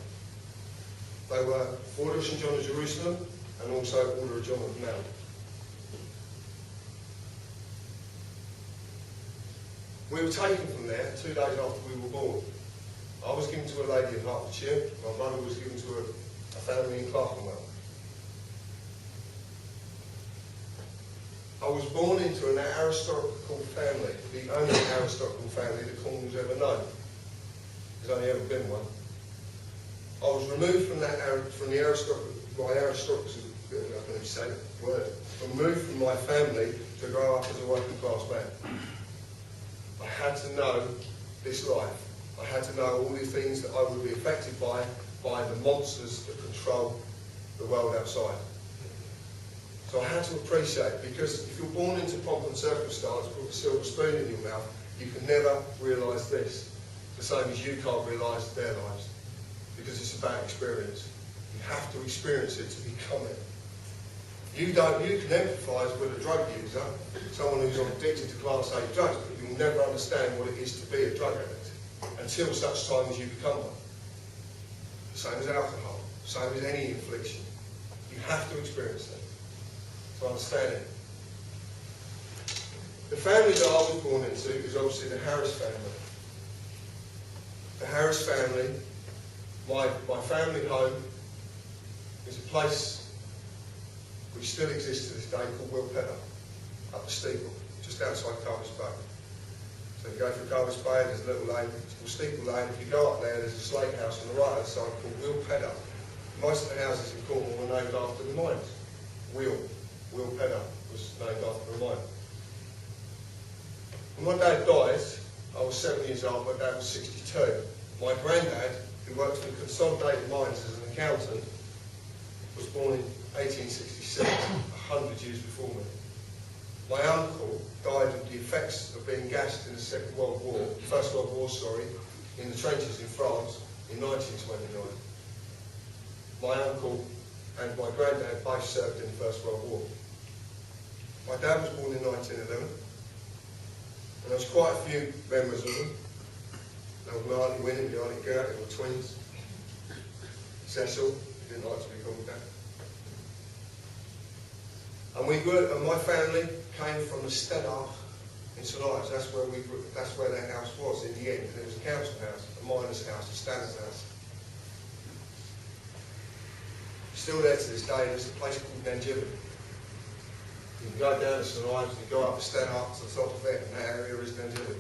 They were Order of St. John of Jerusalem and also Order of John of Mount. We were taken from there 2 days after we were born. I was given to a lady in Hertfordshire. My brother was given to a family in Clerkenwell. I was born into an aristocratical family, the only aristocratical family that Cornwall's ever known. There's only ever been one. I was removed from the aristocracy, I can't even say the word, removed from my family to grow up as a working class man. I had to know this life. I had to know all the things that I would be affected by the monsters that control the world outside. So I had to appreciate, because if you're born into pomp and circumstance with a silver spoon in your mouth, you can never realise this, the same as you can't realise their lives, because it's about experience. You have to experience it to become it. You can empathise with a drug user, someone who's addicted to class A drugs, but you'll never understand what it is to be a drug addict until such time as you become one. Same as alcohol, same as any affliction. You have to experience it to understand it. The family that I was born into is obviously the Harris family. The Harris family, my family home, is a place which still exists to this day called Wilpedder, up the steeple, just outside Carvis Bay. So if you go through Carvis Bay, there's a little lane, it's called Steeple Lane. If you go up there, there's a slate house on the right hand side called Wilpedder. Most of the houses in Cornwall were named after the mines. Wilpedder was named after the mine. When my dad died, I was 7 years old, my dad was 62. My granddad, who worked for the Consolidated Mines as an accountant, was born in 1866, 100 years before me. My uncle died of the effects of being gassed in the First World War, in the trenches in France in 1929. My uncle and my granddad both served in the First World War. My dad was born in 1911, and there was quite a few members of them. There was my Auntie Winnie, my Auntie Gert, they were twins. Cecil, he didn't like to be called that. And my family came from the Stenach in St Ives. That's where their house was in the end. And it was a council house, a miner's house, a stander's house. Still there to this day. There's a place called Nanjili. You can go down to St Ives, you go up the Stenach to the top of it, and that area is Nanjili.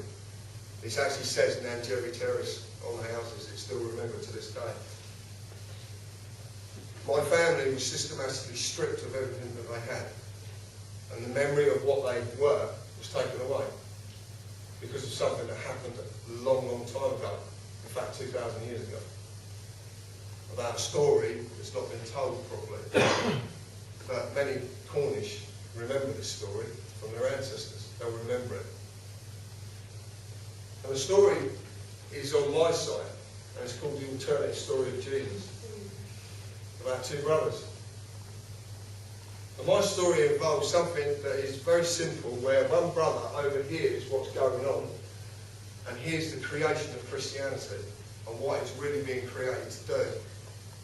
It actually says Nanjili Terrace on the houses. It's still remembered to this day. My family was systematically stripped of everything that they had. And the memory of what they were was taken away because of something that happened a long, long time ago. In fact, 2,000 years ago. About a story that's not been told properly. But many Cornish remember this story from their ancestors. They'll remember it. And the story is on my side, and it's called the Alternative Story of Jesus. About two brothers. And my story involves something that is very simple, where one brother overhears what's going on, and here's the creation of Christianity, and what it's really being created to do.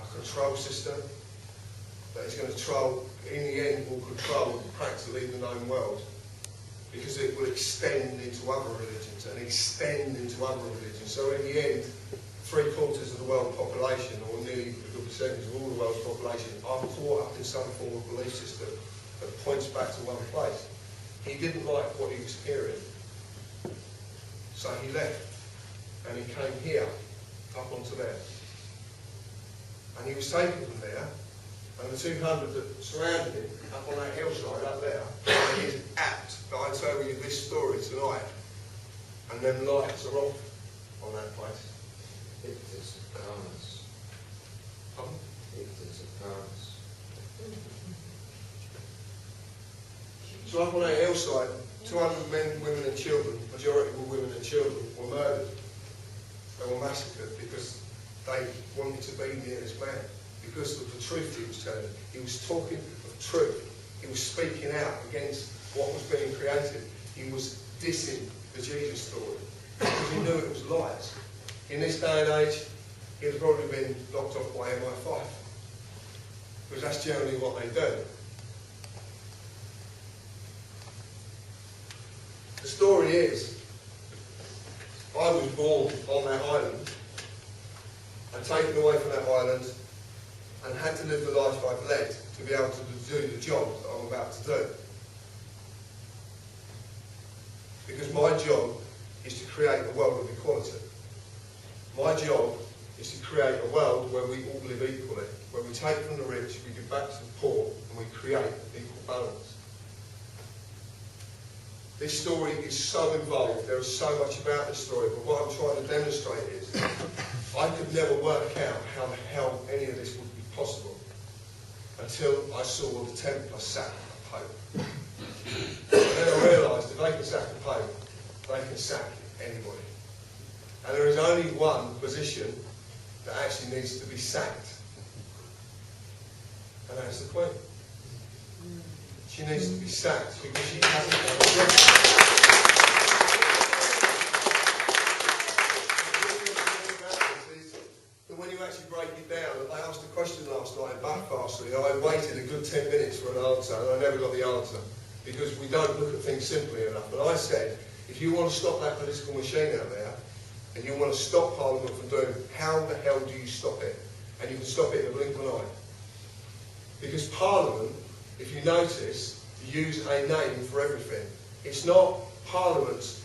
A control system that is going to control, in the end, will control practically the known world. Because it will extend into other religions, and extend into other religions. So in the end, 3/4 of the world population, or nearly a good percentage of all the world's population, are caught up in some form of belief system that points back to one place. He didn't like what he was hearing, so he left, and he came here, up onto there. And he was taken from there, and the 200 that surrounded him, up on that hillside up there, and he's apt that I tell you this story tonight, and then lights are off on that place. It's a promise. Pardon? It is a promise. So up on that hillside, 200 men, women and children, majority were women and children, were murdered. They were massacred because they wanted to be near this man. Because of the truth he was telling. He was talking of truth. He was speaking out against what was being created. He was dissing the Jesus story. Because he knew it was lies. In this day and age, he'd have probably been locked off by MI5. Because that's generally what they do. The story is, I was born on that island, and taken away from that island, and had to live the life I've led to be able to do the job that I'm about to do. Because my job is to create a world of equality. My job is to create a world where we all live equally, where we take from the rich, we give back to the poor, and we create equal balance. This story is so involved, there is so much about this story, but what I'm trying to demonstrate is I could never work out how the hell any of this would be possible until I saw the Templar sack a Pope. And then I realised if they can sack a Pope, they can sack anybody. And there is only one position that actually needs to be sacked, and that's the Queen. She needs to be sacked because she hasn't done the job. But when you actually break it down, I asked a question last night in Buckfast, I waited a good 10 minutes for an answer, and I never got the answer because we don't look at things simply enough. And I said, if you want to stop that political machine out there, and you want to stop Parliament from doing, how the hell do you stop it? And you can stop it in a blink of an eye. Because Parliament, if you notice, use a name for everything. It's not Parliament's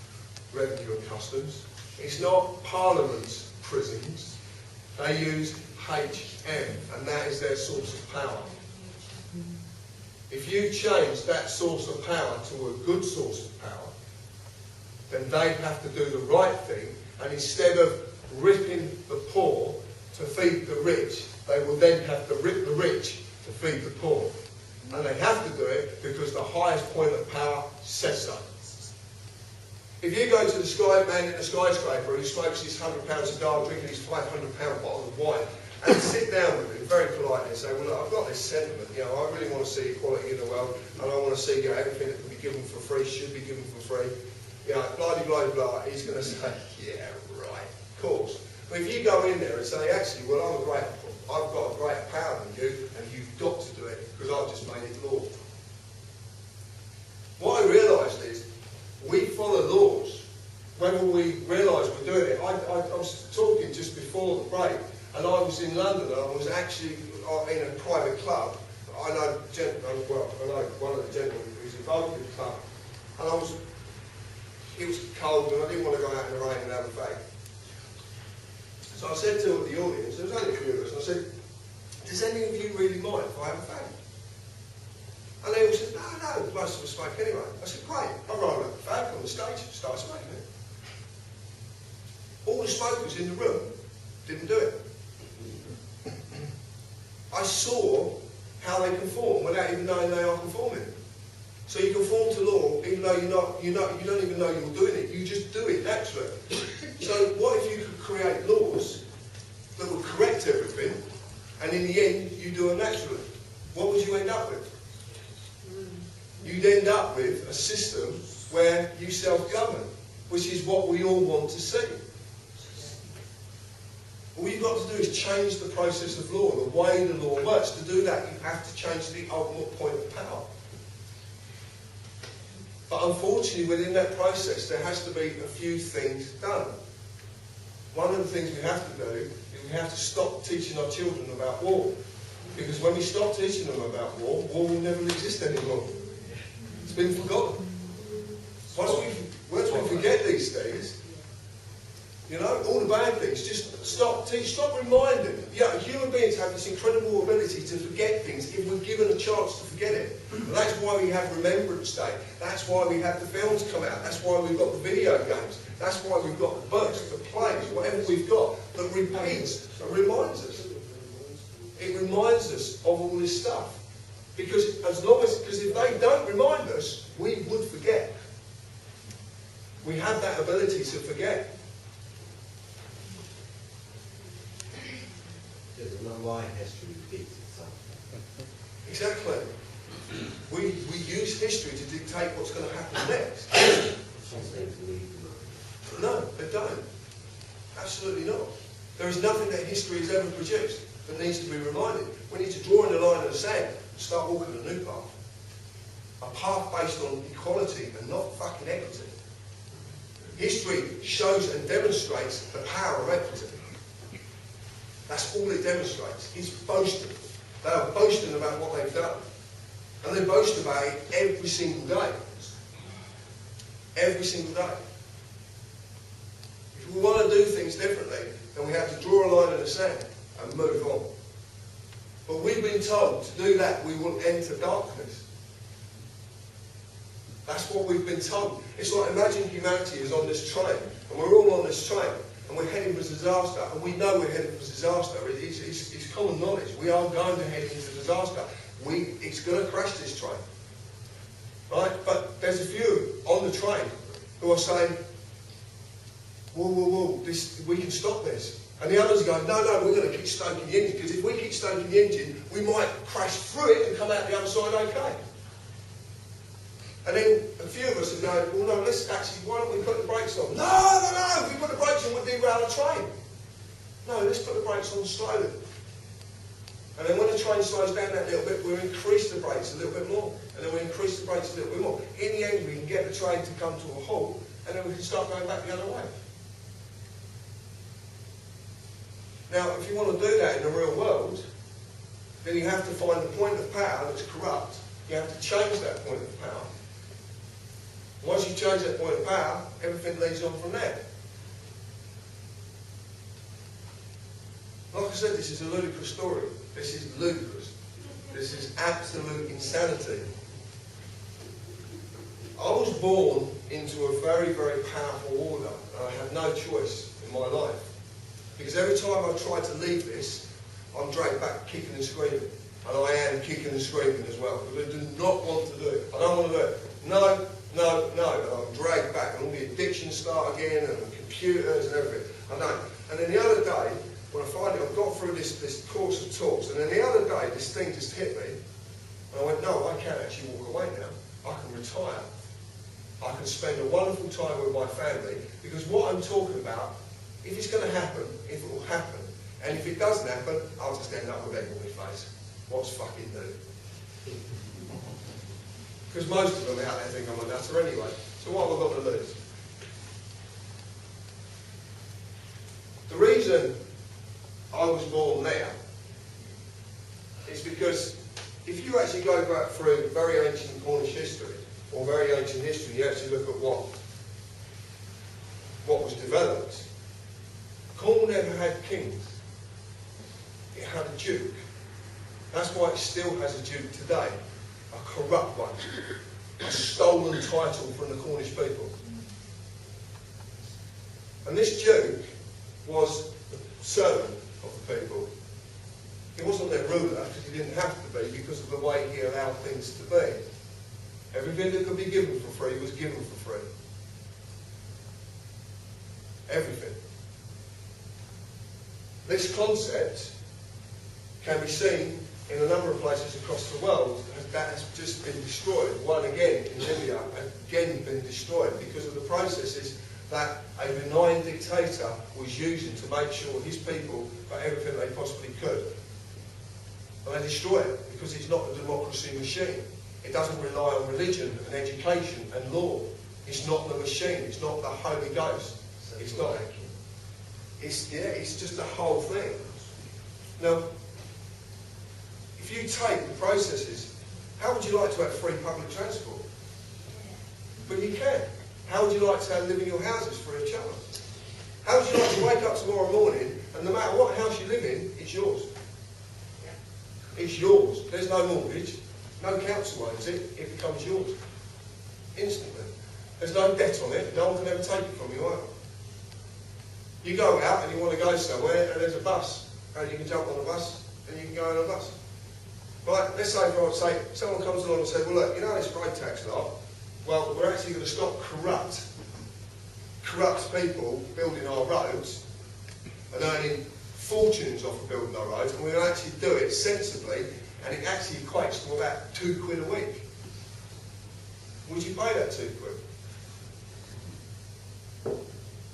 revenue and customs. It's not Parliament's prisons. They use HM, and that is their source of power. If you change that source of power to a good source of power, then they have to do the right thing, and instead of ripping the poor to feed the rich, they will then have to rip the rich to feed the poor. And they have to do it because the highest point of power says so. If you go to the man in the skyscraper who smokes his £100 cigar, drinking his £500 bottle of wine, and sit down with him very politely and say, well, look, I've got this sentiment, I really want to see equality in the world, and I want to see everything that can be given for free should be given for free. Blah, blah, blah, he's going to say, yeah, right, of course. But if you go in there and say, actually, well, I've got a greater power than you, and you've got to do it because I've just made it law. What I realised is, we follow laws, whether we realise we're doing it. I was talking just before the break, and I was in London, and I was actually in a private club. I know one of the gentlemen who's involved in the club, and it was cold, and I didn't want to go out in the rain and have a fag. So I said to the audience, there was only a few of us, and I said, does any of you really mind if I have a fag? And they all said, no, most of us smoke anyway. I said, great, I roll up the fag on the stage and start smoking it. All the smokers in the room didn't do it. I saw how they conform without even knowing they are conforming. So you conform to law even though you don't even know you're doing it. You just do it naturally. So what if you could create laws that would correct everything, and in the end you do them naturally? What would you end up with? You'd end up with a system where you self-govern, which is what we all want to see. All you've got to do is change the process of law, the way the law works. To do that, you have to change the ultimate point of power. But unfortunately, within that process, there has to be a few things done. One of the things we have to do is we have to stop teaching our children about war. Because when we stop teaching them about war, war will never exist anymore. It's been forgotten. Once we forget these things, all the bad things, just stop reminding. Human beings have this incredible ability to forget things if we're given a chance to forget it. And that's why we have Remembrance Day. That's why we have the films come out. That's why we've got the video games. That's why we've got the books, the plays, whatever we've got that repeats and reminds us. It reminds us of all this stuff. Because if they don't remind us, we would forget. We have that ability to forget. There's no why history repeats itself. Exactly. We use history to dictate what's going to happen next. No, they don't. Absolutely not. There is nothing that history has ever produced that needs to be reminded. We need to draw in a line in the sand and start walking a new path. A path based on equality and not fucking equity. History shows and demonstrates the power of equity. That's all it demonstrates. It's boasting. They are boasting about what they've done. And they boast about it every single day. Every single day. If we want to do things differently, then we have to draw a line in the sand and move on. But we've been told to do that we will enter darkness. That's what we've been told. It's like, imagine humanity is on this train, and we're all on this train, and we're heading for disaster, and we know we're heading for disaster. It's common knowledge. We are going to head into disaster. It's going to crash, this train. Right? But there's a few on the train who are saying, whoa, whoa, whoa, we can stop this. And the others are going, no, no, we're going to keep stoking the engine, because if we keep stoking the engine, we might crash through it and come out the other side okay. And then a few of us are going, well, no, let's actually, why don't we put the brakes on? No, no, no, if we put the brakes on, we'll derail the train. No, let's put the brakes on slowly. And then when the train slows down that little bit, we'll increase the brakes a little bit more. And then we'll increase the brakes a little bit more. In the end, we can get the train to come to a halt, and then we can start going back the other way. Now, if you want to do that in the real world, then you have to find the point of power that's corrupt. You have to change that point of power. Once you change that point of power, everything leads on from there. Like I said, this is a ludicrous story. This is ludicrous. This is absolute insanity. I was born into a very, very powerful order, and I had no choice in my life. Because every time I try to leave this, I'm dragged back kicking and screaming. And I am kicking and screaming as well, because I do not want to do it. I don't want to do it. No, no, no. And I'm dragged back, and all the addictions start again, and the computers and everything. I know. And then the other day, when I finally got through this course of talks, and then the other day, this thing just hit me, and I went, no, I can actually walk away now. I can retire. I can spend a wonderful time with my family, because what I'm talking about, if it's going to happen, if it will happen, and if it doesn't happen, I'll just end up with egg on my face. What's fucking new? Because most of them out there think I'm a nutter anyway. So what have I got to lose? The reason I was born there is because if you actually go back through very ancient Cornish history, or very ancient history, you actually look at what was developed. Cornwall never had kings. It had a duke. That's why it still has a duke today. A corrupt one. A stolen title from the Cornish people. And this duke was the servant of the people. He wasn't their ruler, because he didn't have to be, because of the way he allowed things to be. Everything that could be given for free was given for free. Everything. This concept can be seen in a number of places across the world that has just been destroyed. One again in Libya, again been destroyed because of the processes that a benign dictator was using to make sure his people got everything they possibly could. And they destroy it because it's not a democracy machine. It doesn't rely on religion and education and law. It's not the machine. It's not the Holy Ghost. It's not. It's just the whole thing. Now, if you take the processes, how would you like to have free public transport? But you can. How would you like to live in your houses free of charge? How would you like to wake up tomorrow morning and no matter what house you live in, it's yours? It's yours. There's no mortgage. No council owns it. It becomes yours. Instantly. There's no debt on it. No one can ever take it from you either. You go out and you want to go somewhere and there's a bus. And you can jump on the bus and you can go on a bus. Right, let's say, for argument's sake, someone comes along and says, well look, you know this road tax lot? Well, we're actually going to stop corrupt people building our roads and earning fortunes off of building our roads, and we'll actually do it sensibly, and it actually equates to about £2 a week. Would you pay that £2?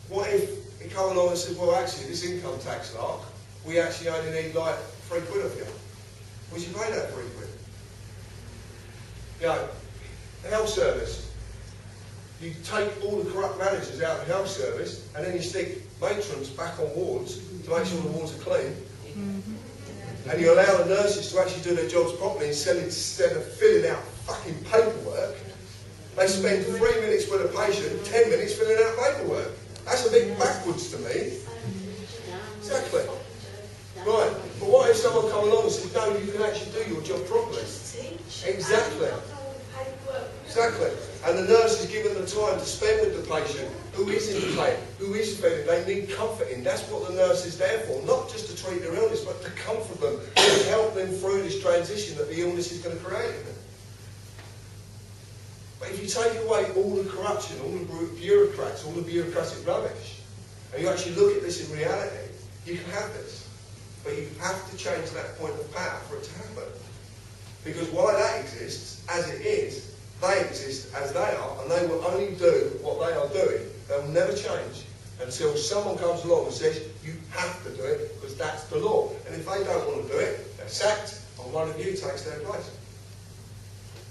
What if it come along and said, well actually this income tax lot, we actually only need like £3 of you? Would you pay that £3? You know, the health service. You take all the corrupt managers out of the health service and then you stick matrons back on wards to make sure the wards are clean. And you allow the nurses to actually do their jobs properly instead of filling out fucking paperwork. They spend 3 minutes with a patient, 10 minutes filling out paperwork. That's a bit backwards to me. Exactly. Right, but what if someone come along and says, no, you can actually do your job properly? Exactly. Exactly. And the nurse is given the time to spend with the patient who is in pain, who is feeling they need comforting. That's what the nurse is there for, not just to treat their illness, but to comfort them and help them through this transition that the illness is going to create in them. But if you take away all the corruption, all the bureaucrats, all the bureaucratic rubbish, and you actually look at this in reality, you can have this. But you have to change that point of power for it to happen. Because while that exists, as it is, they exist as they are, and they will only do what they are doing. They will never change until someone comes along and says, you have to do it, because that's the law. And if they don't want to do it, they're sacked, and one of you takes their place.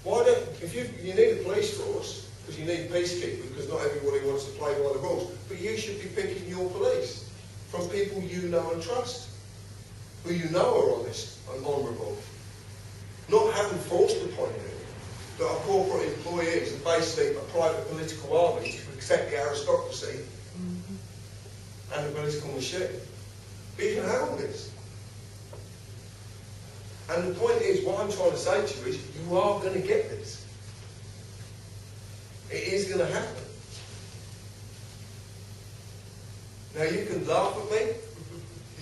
Why don't, if you need a police force, because you need peacekeepers, because not everybody wants to play by the rules, but you should be picking your police from people you know and trust, who you know are honest and honourable. Not having forced upon you that our corporate employees are basically a private political army to protect the aristocracy and the political machine. But you can have all this. And the point is, what I'm trying to say to you is, you are going to get this. It is going to happen. Now you can laugh at me,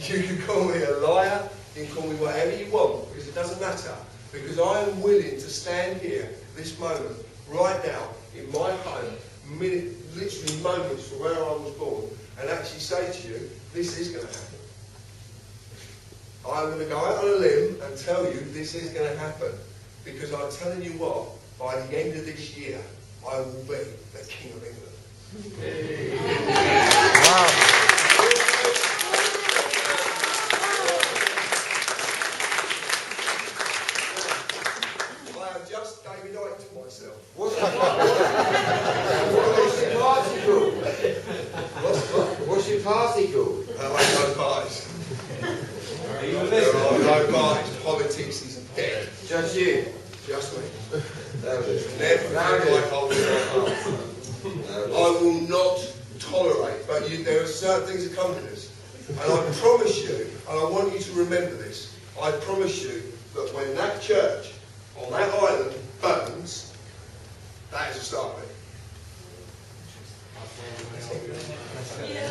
you can call me a liar, you can call me whatever you want, because it doesn't matter. Because I am willing to stand here, this moment, right now, in my home, literally moments from where I was born, and actually say to you, this is going to happen. I'm going to go out on a limb and tell you this is going to happen. Because I'm telling you what, by the end of this year, I will be the King of England. Wow. David Icke to myself. What's your party called? What's your party called? There are no parties. There are no parties. Politics is dead. Just you? Just me. Never like holding my heart. I will not tolerate, but there are certain things that come with this. And I promise you, and I want you to remember this, I promise you that when that church on that island burns, that is the start of it.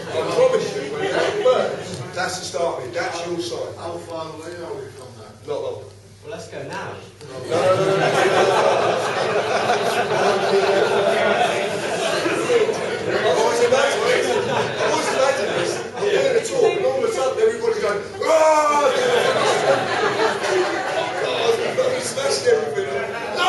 I promise you, when that burns, that's the start of it. That's your sign. How far away are we from that? Not long. Well, let's go now. No. I always imagine this. I'm doing a talk, and all of a sudden everybody's going, "Ah!" He smashed everything. No!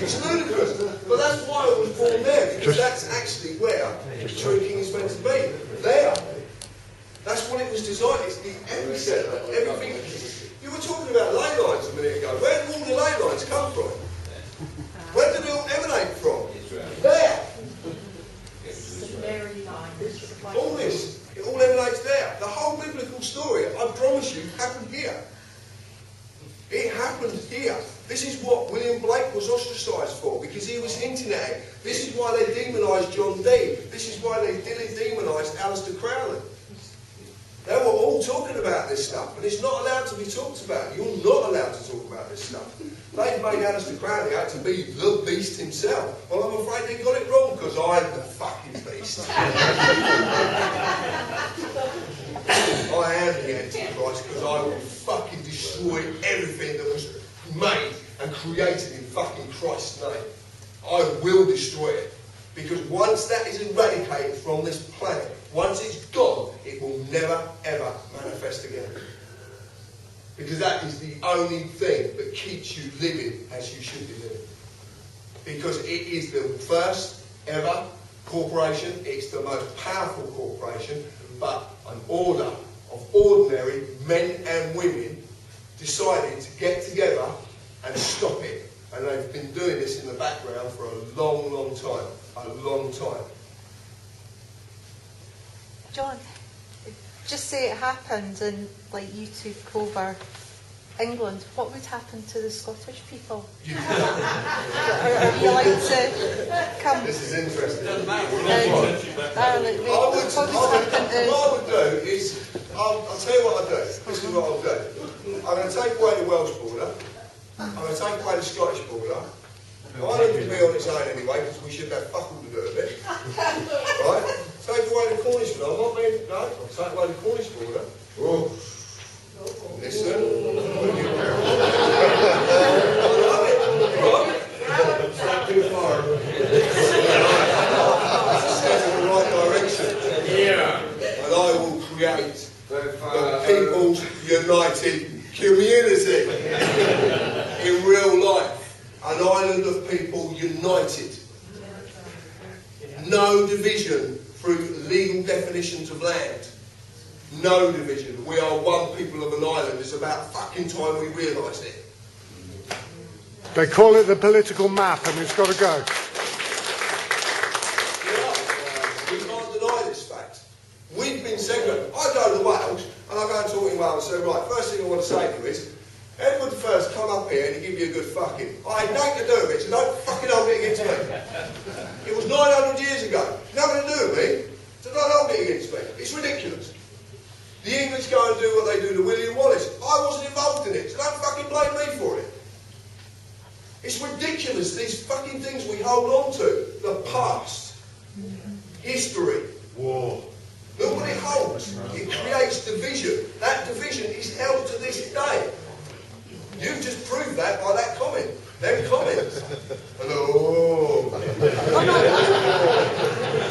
It's ludicrous. But that's why I was born there, because that's actually where the true king is meant to be. There. That's what it was designed. It's the epicenter. Everything. You were talking about ley lines a minute ago. Where did all the ley lines come from? Where did it all emanate from? There. All this. It all emanates there. The whole biblical story, I promise you, happened here. It happened here. This is what William Blake was ostracised for, because he was hinting at it. This is why they demonised John Dee. This is why they demonised Alistair Crowley. They were all talking about this stuff, and it's not allowed to be talked about. You're not allowed to talk about this stuff. They've made Alistair Crowley out to be the beast himself. Well, I'm afraid they got it wrong, because I'm the fucking beast. I am the Antichrist, because I will fucking destroy everything that was made and created in fucking Christ's name. I will destroy it. Because once that is eradicated from this planet, once it's gone, it will never ever manifest again. Because that is the only thing that keeps you living as you should be living. Because it is the first ever corporation, it's the most powerful corporation, but an order of ordinary men and women decided to get together and stop it. And they've been doing this in the background for a long, long time. A long time. John, just say it happened and like you took over England, what would happen to the Scottish people? Are you allowed to come? This is interesting. What What I would do is, I'll tell you what I'll do. This is what I'll do. I'm going to take away the Welsh border. I'm going to take away the Scottish border. Ireland can be on its own anyway, because we should have fuck all to do with it. Right? Take away the Cornish border. I'm not being... No, I'll take away the Cornish border. Oh. Listen. I love it. Right? It's not too far. Step in the right direction. Yeah. And I will create the People's United Community in real life. An island of people united. No division through legal definitions of land. No division. We are one people of an island. It's about fucking time we realise it. They call it the political map, and it's got to go. We can't deny this fact. We've been segregated. I go to Wales, and I go and talk in Wales and say, right, first thing I want to say to you is, Edward I come up here and he give you a good fucking. I had nothing to do with it, so don't fucking hold it against me. It was 900 years ago. Nothing to do with me, so don't hold it against me. It's ridiculous. The English go and do what they do to William Wallace. I wasn't involved in it, so don't fucking blame me for it. It's ridiculous, these fucking things we hold on to. The past. History. War. Look what it holds. It creates division. That division is held to this day. You've just proved that by that comment. Them comments. Hello. Oh no,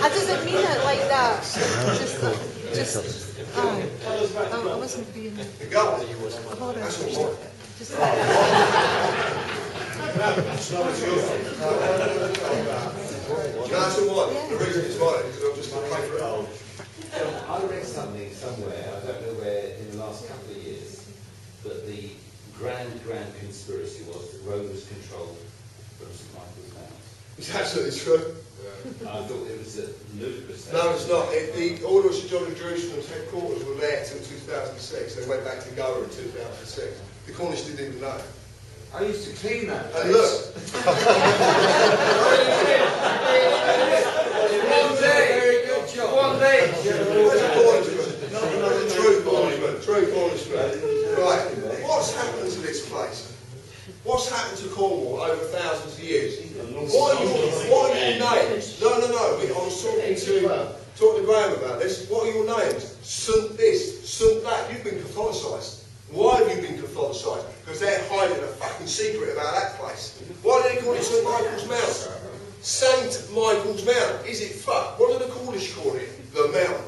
I didn't mean it like that. I wasn't being... The go. That's all right. Just That's all right. The reason it's mine is because I'm just going to pay for it. I read something somewhere, I don't know where, in the last couple of years, but the grand conspiracy was that Rome was controlled from St Michael's Mount. It's absolutely true. I thought it was a ludicrous. No, it's not. The Order of St John of Jerusalem's headquarters were there till 2006. They went back to Goa in 2006. The Cornish didn't even know. I used to clean that. And look. One day. Very good job. One day. Where's a Cornishman? Where's a true Cornishman? True Cornishman. Right. What's happened to this place? What's happened to Cornwall over thousands of years? What are your names? No. I was talking to Graham about this. What are your names? St this, St that. You've been Catholicised. Why have you been Catholicised? Because they're hiding a fucking secret about that place. Why do they call it St Michael's Mount? St Michael's Mount. Is it fuck? What do the Cornish call it? The Mount.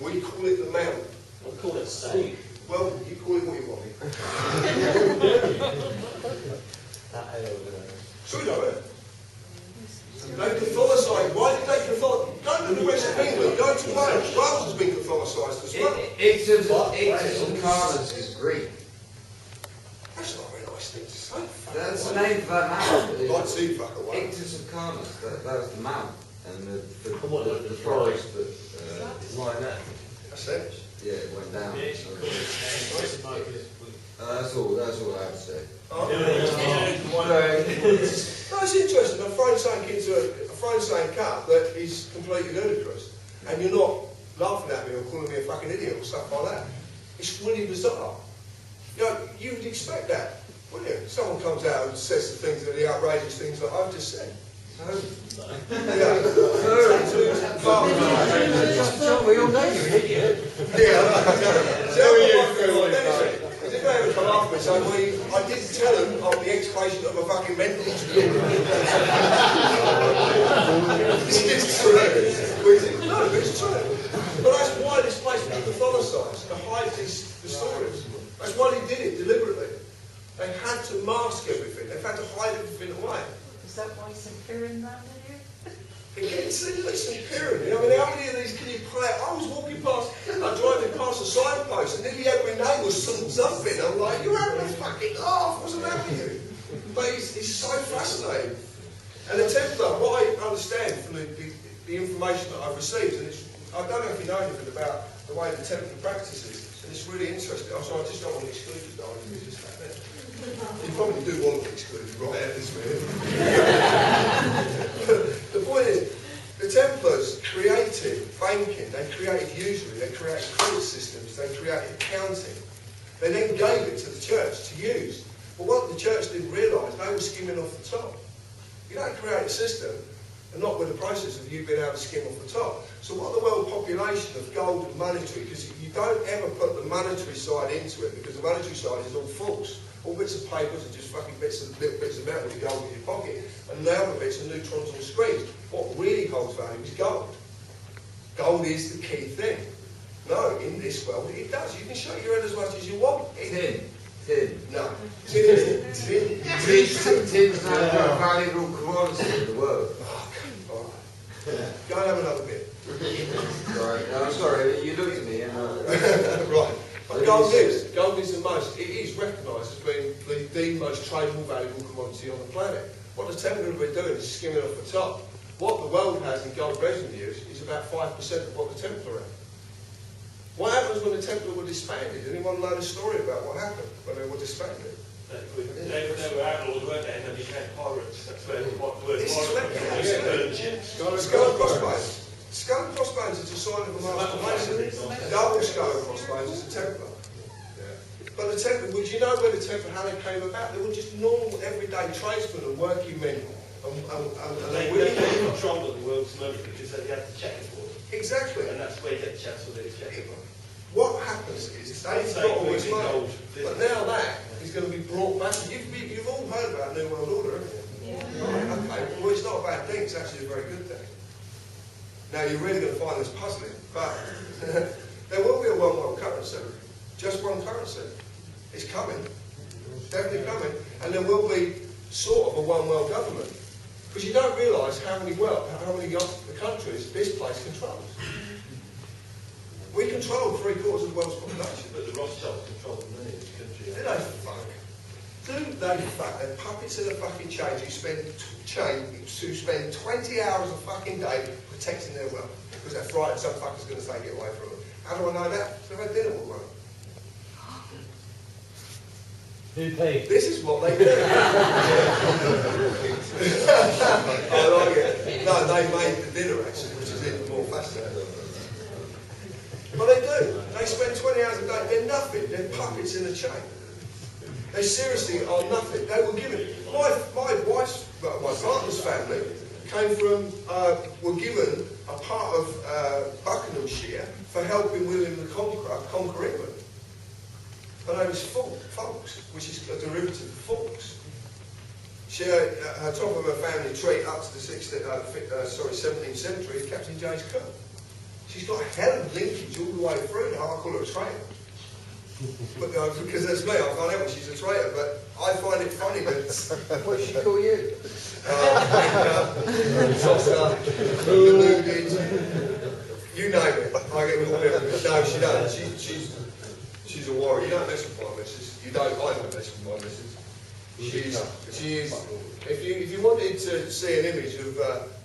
We call it the Mount. I call it Saint. Well, you call it what you want. So we know it. They Catholicise. Why did they Catholicise? Go to the rest of England. Go to Wales. Wales has been Catholicised as well. Ictus and Carlos is Greek. That's not a very nice thing to say. That's the name for that mountain. Like to fuck away. Ictus and Carlos. That was the mount. And the forest that like that. That's it. Yeah, it went down. That's all I have to say. Oh. No, it's interesting. I've thrown something cup that is completely ludicrous. And you're not laughing at me or calling me a fucking idiot or stuff like that. It's really bizarre. You know, you would expect that, wouldn't you? Someone comes out and says the things, the outrageous things that I've just said. We all know you're an idiot. If they ever come after me saying, well, I didn't tell them I'm the ex-patient of a fucking mental hospital. It's true. No, but it's true. But that's why this place was Catholicised, to hide the stories. That's why they did it deliberately. They had to mask everything. They had to hide everything away. Is that why St. Piran landed here? Again, St. Piran. I mean, how many of these can you play? I was walking past, driving past a signpost, and nearly every name was something. I'm like, you're having a fucking laugh. What's the matter with you? But it's so fascinating. And the Templar, what I understand from the information that I've received, and I don't know if you know anything about the way the Templar practices, and it's really interesting. So I just don't want to exclude you, darling, because it's that there. You probably do want to be excluded right at this minute. The point is, the Templars created banking, they created usury, they created credit systems, they created accounting. They then gave it to the church to use. But what the church didn't realise, they were skimming off the top. You don't create a system and not with the process of you being able to skim off the top. So what the world population of gold and monetary, because you don't ever put the monetary side into it, because the monetary side is all false. All bits of papers are just fucking little bits of metal with gold in your pocket, and the other bits are neutrons on screens. What really holds value is gold. Gold is the key thing. No, in this world it does. You can shake your head as much as you want. Tin. No. Tin. Tin's not a valuable commodity in the world. Go and have another bit. Right, no, I'm sorry, you looked at me and right. But gold is the most, it is recognised as being the most tradable, valuable commodity on the planet. What the Templar have been doing is skimming off the top. What the world has in gold revenues is about 5% of what the Templar have. What happens when the Templar were disbanded? Anyone know the story about what happened when they were disbanded? They were outlaws, weren't they? And they became pirates. That's where what the word This is Skull and crossbones. Skull and crossbones is a sign of a master mason. Double skull and crossbones is a Templar. But the Templar, would you know where the Templar, how they came about? They were just normal, everyday tradesmen and working men. And they controlled the world's money because they had to check it for them. Exactly. And that's where you get the chance for the check it from. What happens is they've got all this money, but now that is going to be brought back. You've all heard about New World Order, haven't you? Yeah. Right, okay, well it's not a bad thing, it's actually a very good thing. Now you're really going to find this puzzling, but there will be a one world currency, just one currency. It's coming, definitely coming, and there will be sort of a one world government. Because you don't realise how many countries this place controls. We control 3/4 of the world's population. But the Rothschilds control the money in this country. Do they fuck? Do they fuck? They're puppets in a fucking chain who spend 20 hours a fucking day protecting their wealth. Because they're frightened some fucker's going to take it away from them. How do I know that? Because I've had dinner with one. Who paid? This is what they do. I like it. No, they made the dinner actually, which is even more fascinating. But they do. They spend 20 hours a day. They're nothing. They're puppets in a chain. They seriously are nothing. They were given. My partner's family came from, were given a part of Buckinghamshire for helping William the Conqueror conquer England. Her name is Fawkes, which is a derivative of Fawkes. She, her top of her family tree up to the 17th century is Captain James Cook. She's got a hell of linkage all the way through. I call her a traitor. But, because that's me, I can't help it, she's a traitor, but I find it funny that... What does she call you? Deluded, you name it. I get called everything. No, she doesn't. She's a warrior. You don't mess with my missus. I don't mess with my missus. She is. If you wanted to see an image of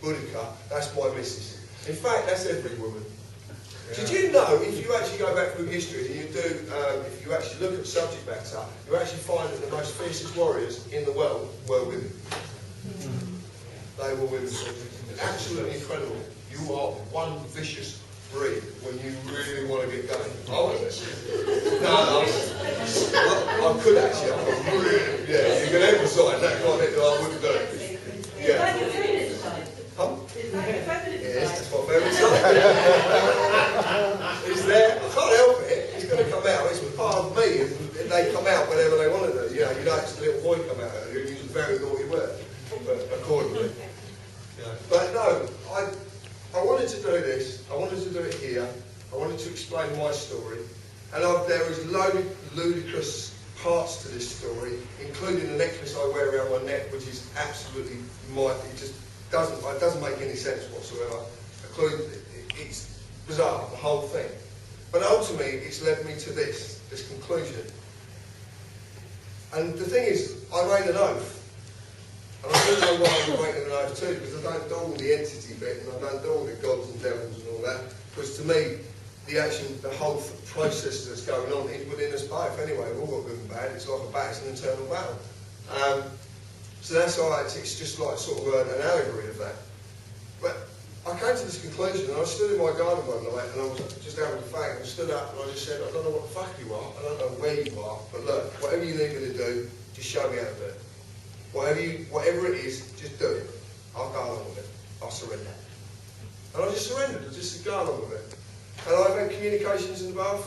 Boudica, that's my missus. In fact, that's every woman. Yeah. Did you know, if you actually go back through history and you do, if you actually look at subject matter, you actually find that the most fiercest warriors in the world were women. They were women. Absolutely incredible. You are one vicious breed when you really want to get going. I wasn't. No, I could actually. Yeah, you can emphasise that kind of thing that I wouldn't do. Yeah. Huh? Yes, that's what feminists like. It's there. I can't help it. It's going to come out. It's part of me, and they come out whenever they want to do. You notice the little boy come out earlier and use a very naughty word, but accordingly. But no, I wanted to do this. I wanted to do it here. I wanted to explain my story, and there is ludicrous parts to this story, including the necklace I wear around my neck, which is absolutely it just doesn't make any sense whatsoever. It's bizarre, the whole thing. But ultimately, it's led me to this conclusion. And the thing is, I made an oath. And I don't know why I'm making an oath too, because I don't do all the entity bit, and I don't do all the gods and devils and all that. Because to me, the whole process that's going on is within us both. Anyway, we've all got good and bad. It's like a battle, it's an internal battle. So that's why it's just like sort of an allegory of that. But I came to this conclusion, and I stood in my garden one night, and I was just having a fag, and I stood up, and I just said, I don't know what the fuck you are, I don't know where you are, but look, whatever you need me to do, just show me how to do it. Whatever it is, just do it. I'll go along with it. I'll surrender. And I just surrendered, I just go along with it. And I've had communications in the bath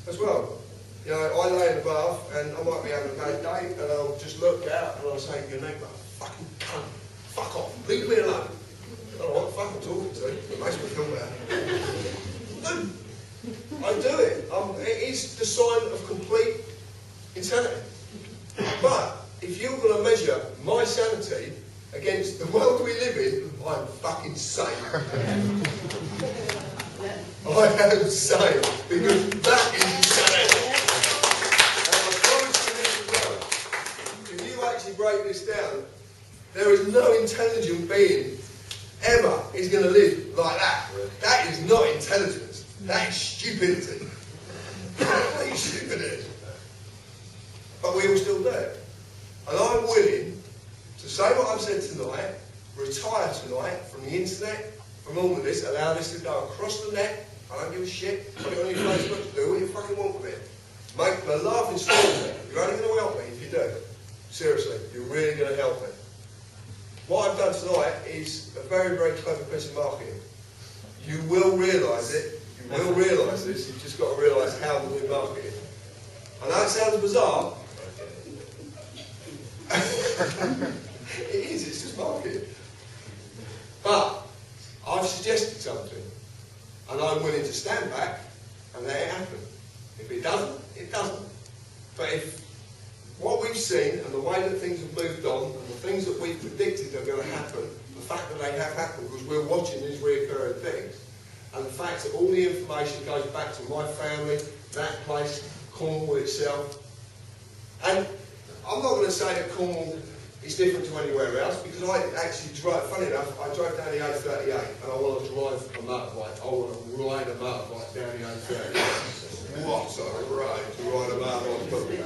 as well. You know, I lay in the bath, and I might be having a bad day, and I'll just look out, and I'll say, your name, fucking cunt, fuck off, leave me alone. I don't know what the fuck I'm talking to. It makes me feel bad. I do it. It is the sign of complete insanity. But if you're going to measure my sanity against the world we live in, I'm fucking sane. I am sane because that is insanity. And I promise you this as well. If you actually break this down, there is no intelligent being ever is going to live like that. That is not intelligence. That is stupidity. That is stupidity. But we all still do it. And I'm willing to say what I've said tonight, retire tonight from the internet, from all of this, allow this to go across the net. I don't give a shit. Put it on your Facebook, do what you fucking want with it. Make the laughing story. You're only going to help me if you do. Seriously, you're really going to help me. What I've done tonight is a very, very clever piece of marketing. You will realise it. You will realise this. You've just got to realise how to do marketing. I know it sounds bizarre. It is. It's just marketing. But I've suggested something, and I'm willing to stand back and let it happen. If it doesn't, it doesn't. But if what we've seen and the way that things have moved on and the things that we've predicted are going to happen, the fact that they have happened because we're watching these reoccurring things, and the fact that all the information goes back to my family, that place, Cornwall itself. And I'm not going to say that Cornwall is different to anywhere else because I actually drive, funny enough, I drove down the A38 and I want to drive a motorbike. I want to ride a motorbike down the A38. What a ride to ride a motorbike.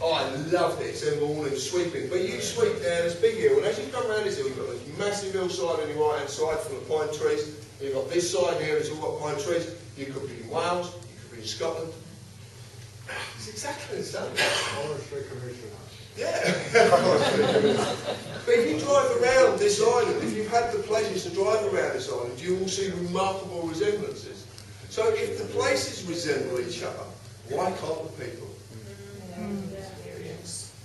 Oh, I loved it. It's in the morning sweeping. But you sweep down this big hill, and as you come around this hill, you've got this massive hillside on your right-hand side full of pine trees. You've got this side here, it's all got pine trees. You could be in Wales, you could be in Scotland. It's exactly the same. Honestly, Commissioner. Yeah. But if you drive around this island, if you've had the pleasure to drive around this island, you will see remarkable resemblances. So if the places resemble each other, why can't the people?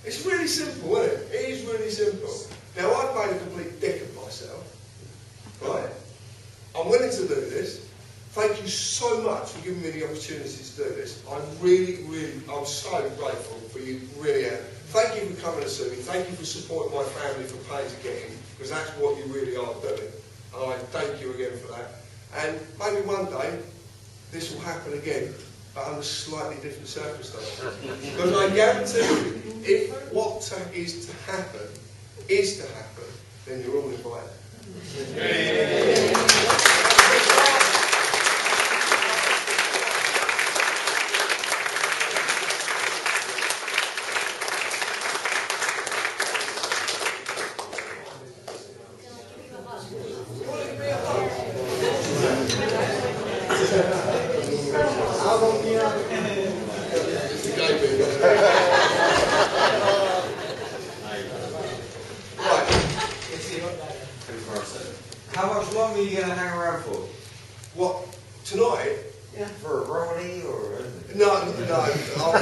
It's really simple, isn't it? It is really simple. Now, I've made a complete dick of myself, right? I'm willing to do this. Thank you so much for giving me the opportunity to do this. I'm so grateful for you, really am. Thank you for coming to see me. Thank you for supporting my family for paying to get in, because that's what you really are doing. And I thank you again for that. And maybe one day, this will happen again, but under slightly different circumstances. Because I guarantee you, if what is to happen, then you're all invited. How much longer are you going to hang around for? What, tonight? Yeah. For a Romany or anything? No. I'm going to sort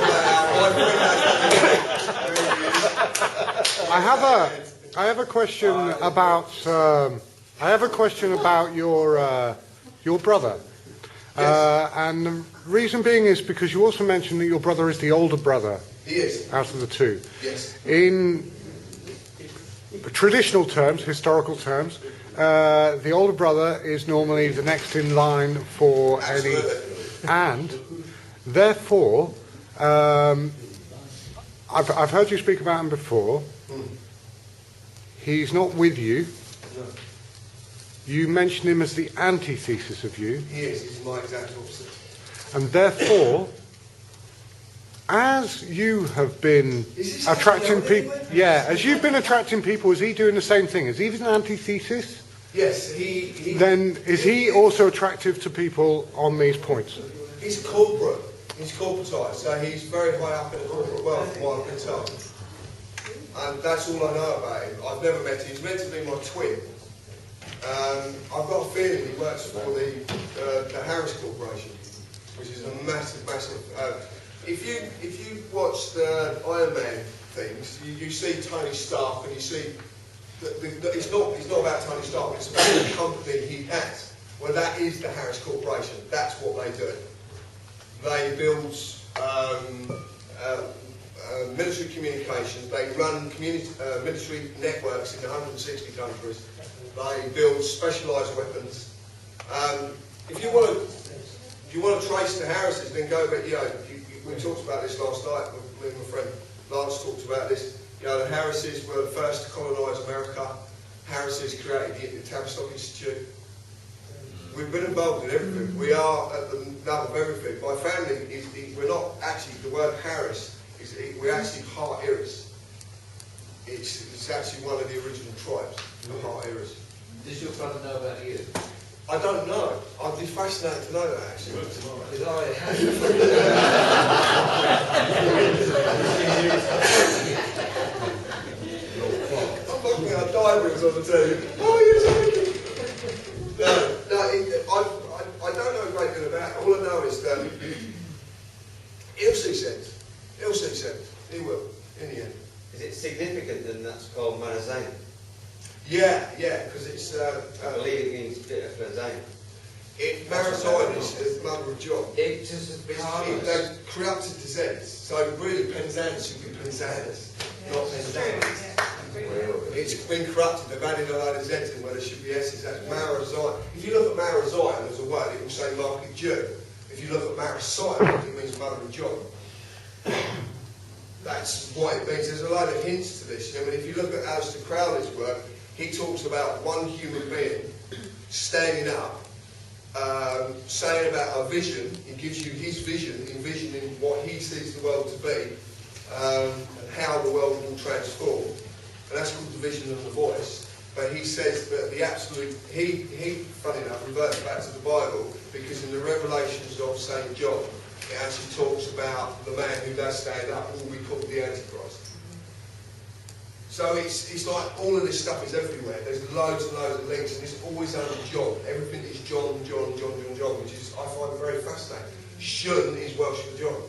that out. I have a question about your brother. Yes. And the reason being is because you also mentioned that your brother is the older brother. He is. Out of the two. Yes. In traditional terms, historical terms, the older brother is normally the next in line for any, and therefore, I've heard you speak about him before. He's not with you. No. You mention him as the antithesis of you. He is. He's my exact opposite. And therefore, as you have been attracting people, as you've been attracting people, is he doing the same thing? Is he an antithesis? Yes, he then is he also attractive to people on these points? he's corporate. He's corporatised, so he's very high up in the corporate world, from what I've been told. And that's all I know about him. I've never met him. He's meant to be my twin. I've got a feeling he works for the Harris Corporation, which is a massive. If you watch the Iron Man things, you see Tony Stark, and you see that it's not about Tony Stark. It's about the company he has. Well, that is the Harris Corporation. That's what they do. They build military communications. They run military networks in 160 countries. They build specialised weapons. If you want to trace the Harrises, then go back. We talked about this last night. Me and my friend Lance talked about this. The Harrises were the first to colonise America. Harrises created the Tavistock Institute. We've been involved in everything. We are at the nub of everything. My family we're not actually, the word Harris, we're actually Hart Iris. It's actually one of the original tribes, the Hart Iris. Does your brother know about you? I don't know. I'd be fascinated to know that actually. Because I'm looking at diaries on the telly. Oh, you're so I don't know a great deal about it. All I know is that he'll see sense. He'll see sense. He will, in the end. Is it significant then that's called Marazane? Yeah, because it's... I believe it means Marazane. Marazine is the mother of John. It's just they've corrupted the Z's. So really, Penzance should be Penzance, not Penzance. It's been corrupted. They've added a load of Z's in where there should be S's. That's Marazine. If you look at Marazine as a word, it will say Market Jew. If you look at Marazine, it means mother of John. That's what it means. There's a load of hints to this. I mean, if you look at Aleister Crowley's work, he talks about one human being standing up, saying about a vision. He gives you his vision, envisioning what he sees the world to be, and how the world will transform. And that's called the vision of the voice. But he says that the absolute, he funny enough, reverts back to the Bible, because in the Revelations of St. John, it actually talks about the man who does stand up, will be called the Antichrist. So it's like all of this stuff is everywhere. There's loads and loads of links, and it's always under John. Everything is John, which is, I find very fascinating. Shun is Welsh for John,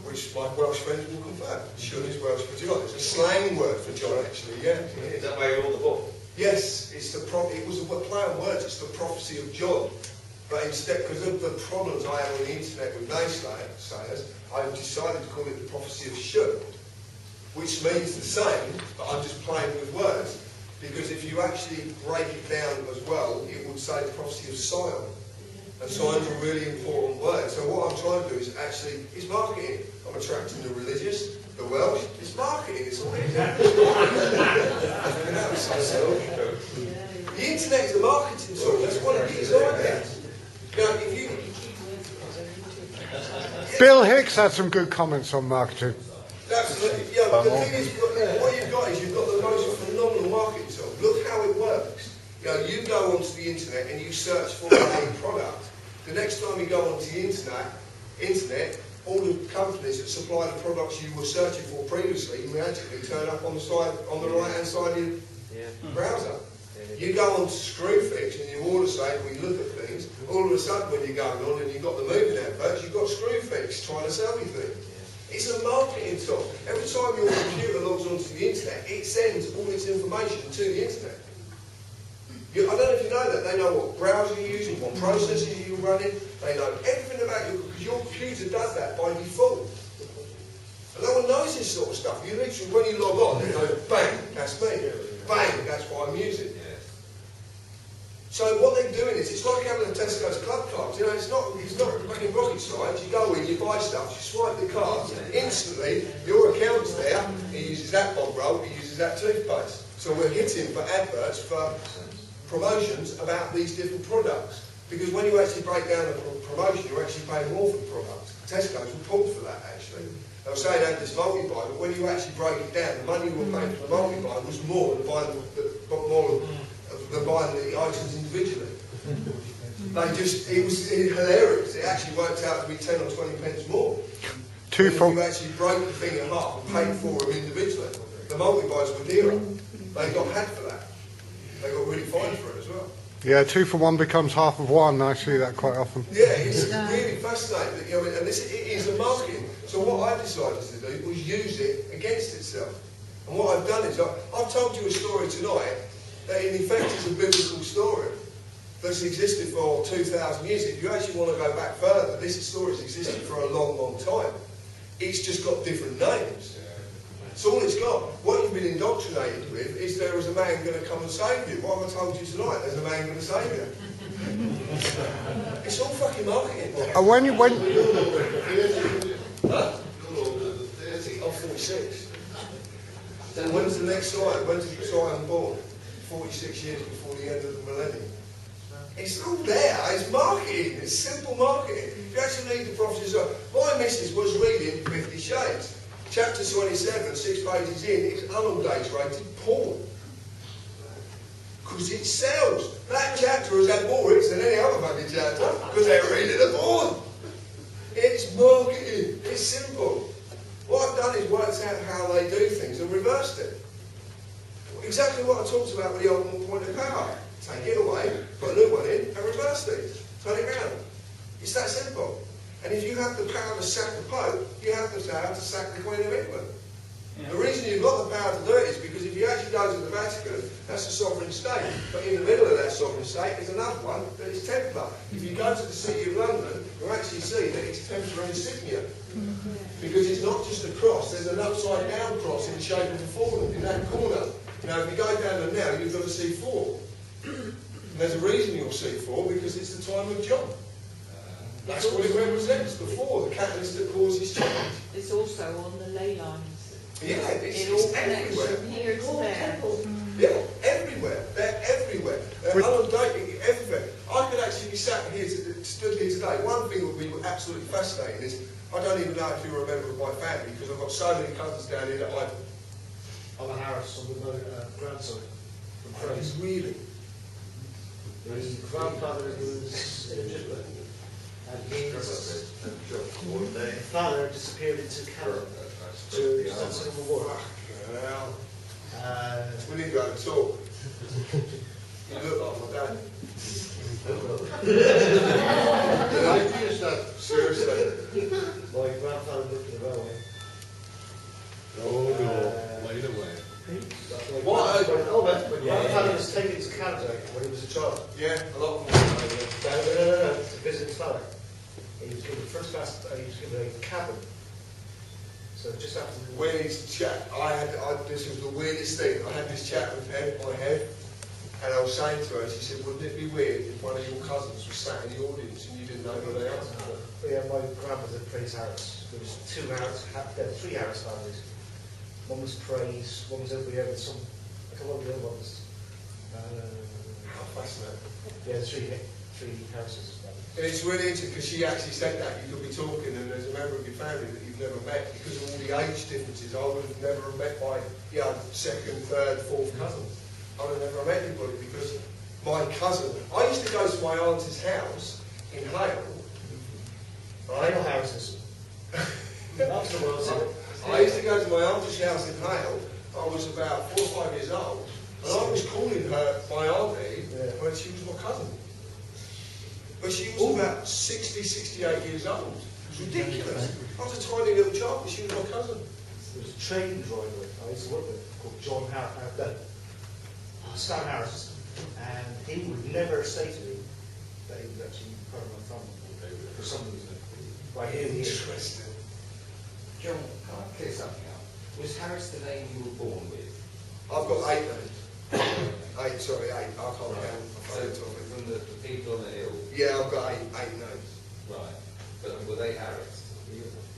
which my Welsh friends will confirm. Shun is Welsh for John. It's a slang word for John, actually. Yeah, is that why you wrote the book? Yes, it was a play on words. It's the prophecy of John. But instead, because of the problems I have on the internet with naysayers, I decided to call it the prophecy of Shun, which means the same, but I'm just playing with words. Because if you actually break it down as well, it would say the prophecy of Sion. And Sion's a really important word. So what I'm trying to do is actually, it's marketing. I'm attracting the religious, the Welsh. It's marketing. It's all it is. The internet is a marketing tool. That's what it is like that. Now, if you... Bill Hicks had some good comments on marketing. Absolutely. Yeah, but the thing is, what you've got is you've got the most phenomenal marketing tool. Look how it works. You go onto the internet and you search for a product. The next time you go onto the internet, all the companies that supply the products you were searching for previously magically turn up on the right-hand side of your browser. You go on to Screwfix and you order something, we look at things, all of a sudden when you're going on and you've got the moving adverts, you've got Screwfix trying to sell you things. It's a marketing tool. Every time your computer logs onto the internet, it sends all its information to the internet. I don't know if you know that. They know what browser you're using, what processors you're running. They know everything about you, because your computer does that by default. And no one knows this sort of stuff. You literally, when you log on, they go, bang, that's me. Bang, that's what I'm using. So what they're doing is, it's like having a Tesco's club card. It's not fucking rocket science. You go in, you buy stuff, you swipe the cards, instantly your account's there. He uses that bomb roll, he uses that toothpaste. So we're hitting for adverts, for promotions about these different products. Because when you actually break down a promotion, you're actually paying more for the product. Tesco's were pulled for that, actually. They were saying they had this multi-buy, but when you actually break it down, the money you were paying for the multi-buy was more than buying more than buying the items individually. It was hilarious. It actually worked out to be 10 or 20 pence more. If you actually broke the thing in half and paid for them individually. The multi-buys were dearer. They got had for that. They got really fined for it as well. Yeah, 2 for 1 becomes half of 1. I see that quite often. Yeah, it's really fascinating. That, you know, and it is a marketing. So what I decided to do was use it against itself. And what I've done is I've told you a story tonight that in effect is a biblical story that's existed for 2,000 years. If you actually want to go back further, this story has existed for a long, long time. It's just got different names. It's all it's got. What you've been indoctrinated with is there is a man going to come and save you. What have I told you tonight? There's a man going to save you. It's all fucking marketing. Huh? I'm 46. And when's the next Zion? When's the Zion born? 46 years before the end of the millennium. It's all there. It's marketing. It's simple marketing. If you actually read the prophecies, my missus was reading 50 Shades. Chapter 27, 6 pages in, it's unadulterated porn. Because it sells. That chapter has had more hits than any other fucking chapter, because they're reading the porn. It's marketing. It's simple. What I've done is worked out how they do things and reversed it. Exactly what I talked about with the old point of power. Take it away, put a new one in, and reverse things. Turn it round. It's that simple. And if you have the power to sack the Pope, you have the power to sack the Queen of England. Yeah. The reason you've got the power to do it is because if you actually go to the Vatican, that's a sovereign state. But in the middle of that sovereign state is another one that is Templar. If you go to the City of London, you'll actually see that it's Templar insignia. Because it's not just a cross, there's an upside down cross in the shape of a fallen in that corner. Now, if you go down there now, you've got to see 4. And there's a reason you'll see 4, because it's the time of John. That's what it represents, the 4, the catalyst that causes change. It's also on the ley lines. Yeah, it's everywhere. From here to there. Yeah, everywhere. They're everywhere. They're undating everywhere. I could actually be sat here, stood here today. One thing that would be absolutely fascinating is, I don't even know if you're a member of my family, because I've got so many cousins down here that I'm a Harris, I'm a grandson from Craze. Really? His grandfather was illegitimate, and his father disappeared into Canada during the Civil War. We need to go and talk. You look like my dad. Seriously. My grandfather worked in the railway. Oh no, laid away. What? My grandfather was taken to Canada when he was a child. Yeah, a lot of them. No, to visit his father. He was given first class, he was given a cabin. So just after the... When he's chat, this was the weirdest thing. I had this chat with my head, and I was saying to her, she said, wouldn't it be weird if one of your cousins was sat in the audience and you didn't know who they are? Yeah, my grandmother prays Harris. There was 3 Harris families. One was praise, one was over here with some, I can't remember the other ones. How fascinating. Yeah, 3 Harrises. And it's really interesting because she actually said that you could be talking and there's a member of your family that you've never met because of all the age differences. I would have never met my second, third, fourth cousin. I would have never met anybody because my cousin. I used to go to my auntie's house in Hale. Right? Hale Harrises. That's the world. I used to go to my auntie's house in Hale. I was about 4 or 5 years old, and I was calling her my auntie when she was my cousin. But she was about 60, 68 years old. It was ridiculous. I was a tiny little child, but she was my cousin. There was a train driver I used to work with called Stan Harris, and he would never say to me that he was actually part of my family for some reason. Right here, interesting. John, can I clear something up? Was Harris the name you were born with? I've got 8 names. 8, sorry, 8. I can't count. So from the people on the hill? Yeah, I've got 8 names. Right. But were they Harris?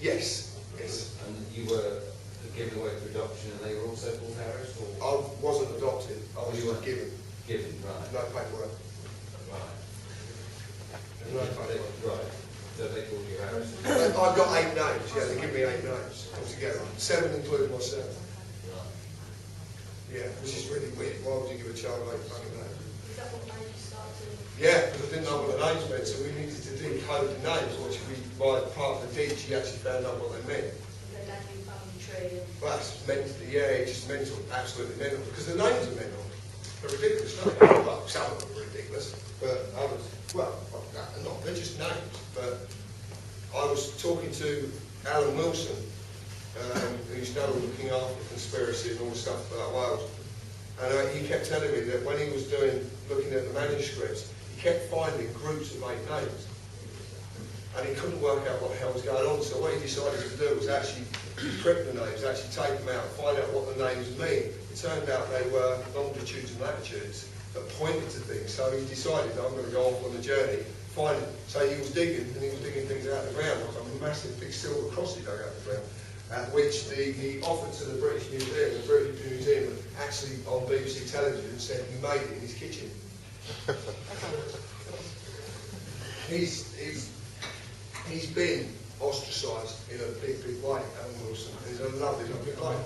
Yes. Yes. And you were given away for adoption and they were also called Harris? Or? I wasn't adopted. I was given. Given, right. No paperwork. Right. No paperwork. Right. So they called you Harris? I've got 8 names. Yeah, they give me 8 names altogether. 7 including myself. Right. Yeah, which is really weird. Why would you give a child 8 fucking names? Is that what made you start to... Yeah, because I didn't know what the names meant, so we needed to decode the names, which we, by part of the deed, she actually found out what they meant. Go down your family tree and... Well, that's mental, yeah, it's just mental, absolutely mental, because the names are mental. They're ridiculous, aren't they? Well, some of them are ridiculous, but others, well, not, they're just names. But I was talking to Alan Wilson, who's now looking after conspiracy and all the stuff about Wales. And he kept telling me that when he was looking at the manuscripts, he kept finding groups of 8 names. And he couldn't work out what the hell was going on. So what he decided to do was actually decrypt the names, actually take them out, find out what the names mean. It turned out they were longitudes and latitudes that pointed to things. So he decided, I'm going to go off on the journey, find it. So he was digging, and he was digging things out of the ground, like a massive big silver cross he dug out of the ground. Which he offered to the British Museum. The British Museum actually on BBC television said he made it in his kitchen. He's been ostracised in a big way, Alan Wilson. He's a lovely guy.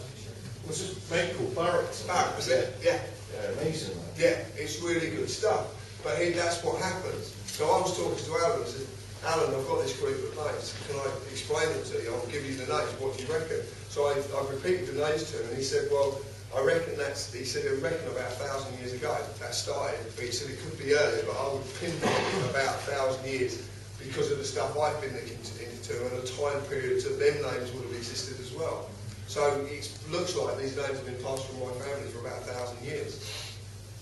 What's his name called? Barrett, is it? Yeah. Yeah, amazing. Yeah, it's really good stuff. But that's what happens. So I was talking to Alan and said, Alan, I've got this group of names. Can I explain them to you? I'll give you the names. What do you reckon? So I repeated the names to him, and he said, well, I reckon he said, about 1,000 years ago that started. But he said it could be earlier, but I would pinpoint it about 1,000 years because of the stuff I've been looking into and the time periods that them names would have existed as well. So it looks like these names have been passed from my family for about 1,000 years,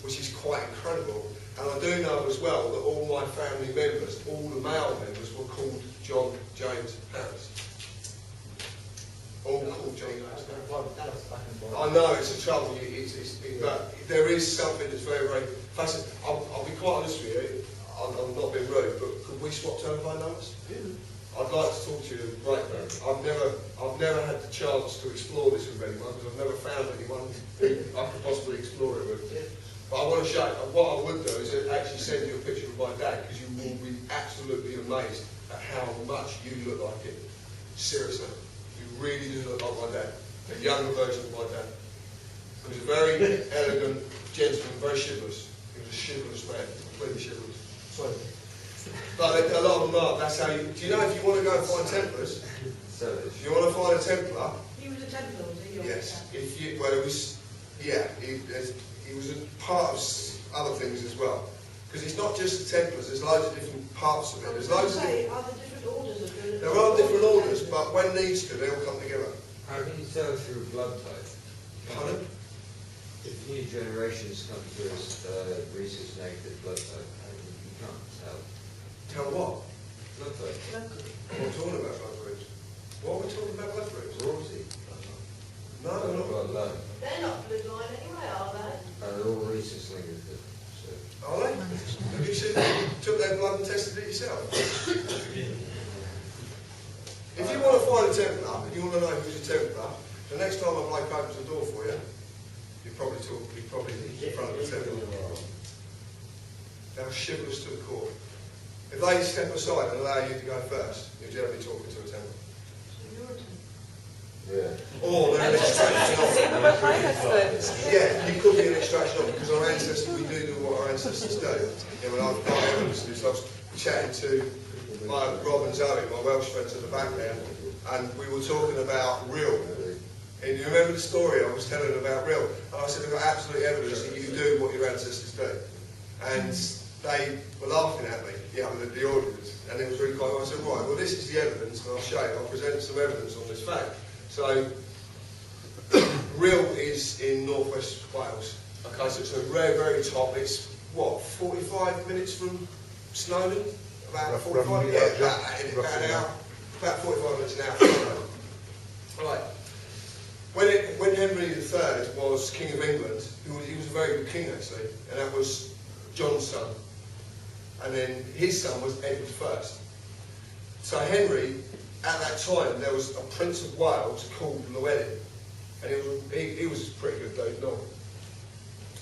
which is quite incredible. And I do know as well that all my family members, all the male members, were called John James Harris. All called John James Harris. I know it's a trouble, but there is something that's very, very fascinating. I'll be quite honest with you, I'm not being rude, but could we swap telephone numbers? I'd like to talk to you right now. I've never had the chance to explore this with anyone because I've never found anyone who I could possibly explore it with. But I want to show you, what I would do is actually send you a picture of my dad because you will be absolutely amazed at how much you look like him. Seriously, you really do look like my dad. A younger version of my dad. He was a very elegant gentleman, very chivalrous. He was a chivalrous man, completely chivalrous. Sorry. But a lot of them are, that's how you... Do you know if you want to go and find Templars, if you want to find a Templar... He was a Templar, was he? Yes. If you, well, it was... Yeah, he was a part of other things as well. Because it's not just the Templars, there's loads of different parts of it. There's loads of different... Are there different orders of the... There are different orders, but when needs to, they all come together. How can you tell through blood type? Pardon? If new generations come through as rhesus negative blood type, you can't tell. Tell what? Blood type. What are we talking about blood groups? What are we talking about blood groups? Royalty. No, they're not. Blood line. They're not bloodline anyway, are they? They're all rhesus negative. So. Are they? Have you seen them? Took their blood and tested it yourself? If you want to find a Templar, and you want to know who's a Templar, the next time a bloke opens the door for you, you're probably in front of a Templar. They're chivalrous to the core. If they step aside and allow you to go first, you're generally talking to a Templar. Yeah. Or they're an extraction of. Yeah, you could be an extraction of, because our ancestors, we do what our ancestors do. You know, when I've got evidence of this, I was chatting to Rob and Zoe, my Welsh friends at the back there, and we were talking about real. And you remember the story I was telling about real? And I said, I've got absolute evidence that you do what your ancestors do. And they were laughing at me, the audience, and it was really quite. I said, right, well, this is the evidence, and I'll show you. I'll present some evidence on this fact. So, Rhyl is in northwest Wales. Okay, so it's a very, very top. It's what, 45 minutes from Snowdon? About 45. Yeah, about an hour. About 45 minutes an hour from Snowdon. Right. When Henry III was King of England, he was a very good king actually, and that was John's son. And then his son was Edward I. So Henry, at that time, there was a Prince of Wales called Llewellyn, and he was a pretty good dude, no?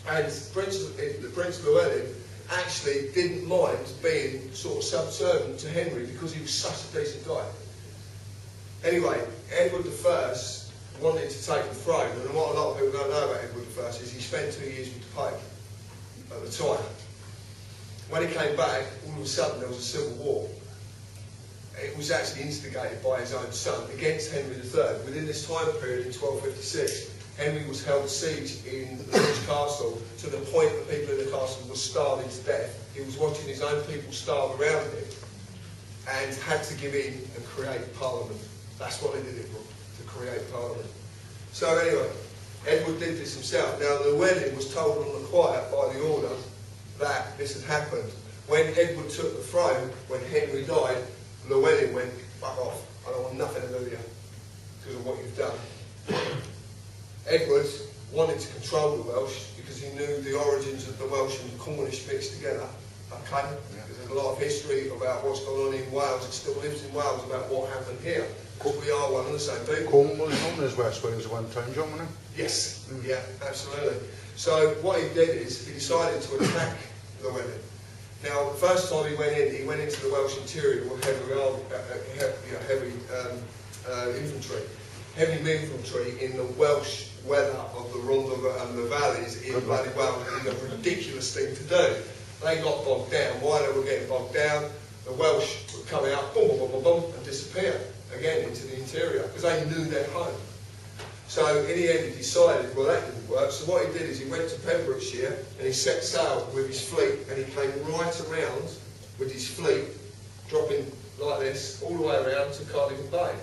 And the Prince Llewellyn actually didn't mind being sort of subservient to Henry because he was such a decent guy. Anyway, Edward I wanted to take the throne, and what a lot of people don't know about Edward I is he spent 2 years with the Pope at the time. When he came back, all of a sudden there was a civil war. It was actually instigated by his own son against Henry III. Within this time period, in 1256, Henry was held siege in the Lodge Castle to the point that people in the castle were starving to death. He was watching his own people starve around him and had to give in and create Parliament. That's what they did it for, to create Parliament. So anyway, Edward did this himself. Now, Llewellyn was told on the quiet by the order that this had happened. When Edward took the throne, when Henry died, Llewellyn went, fuck off, I don't want nothing to do with you because of what you've done. Edward wanted to control the Welsh because he knew the origins of the Welsh and the Cornish mixed together. Okay? Because there's a lot of history about what's going on in Wales. It still lives in Wales about what happened here. Because we are one and the same people. Cornwall is known as West Wales at one time, John, wasn't it? Yes, yeah, absolutely. So what he did is he decided to attack Llewellyn. Now, the first time he went into the Welsh interior with heavy infantry. Heavy infantry in the Welsh weather of the Rhondda and the valleys in bloody Wales is a ridiculous thing to do. They got bogged down. While they were getting bogged down, the Welsh would come out, boom, boom, boom, boom, boom, and disappear again into the interior because they knew their home. So in the end he decided, well, that didn't work. So what he did is he went to Pembrokeshire and he set sail with his fleet and he came right around with his fleet, dropping like this all the way around to Cardigan Bay,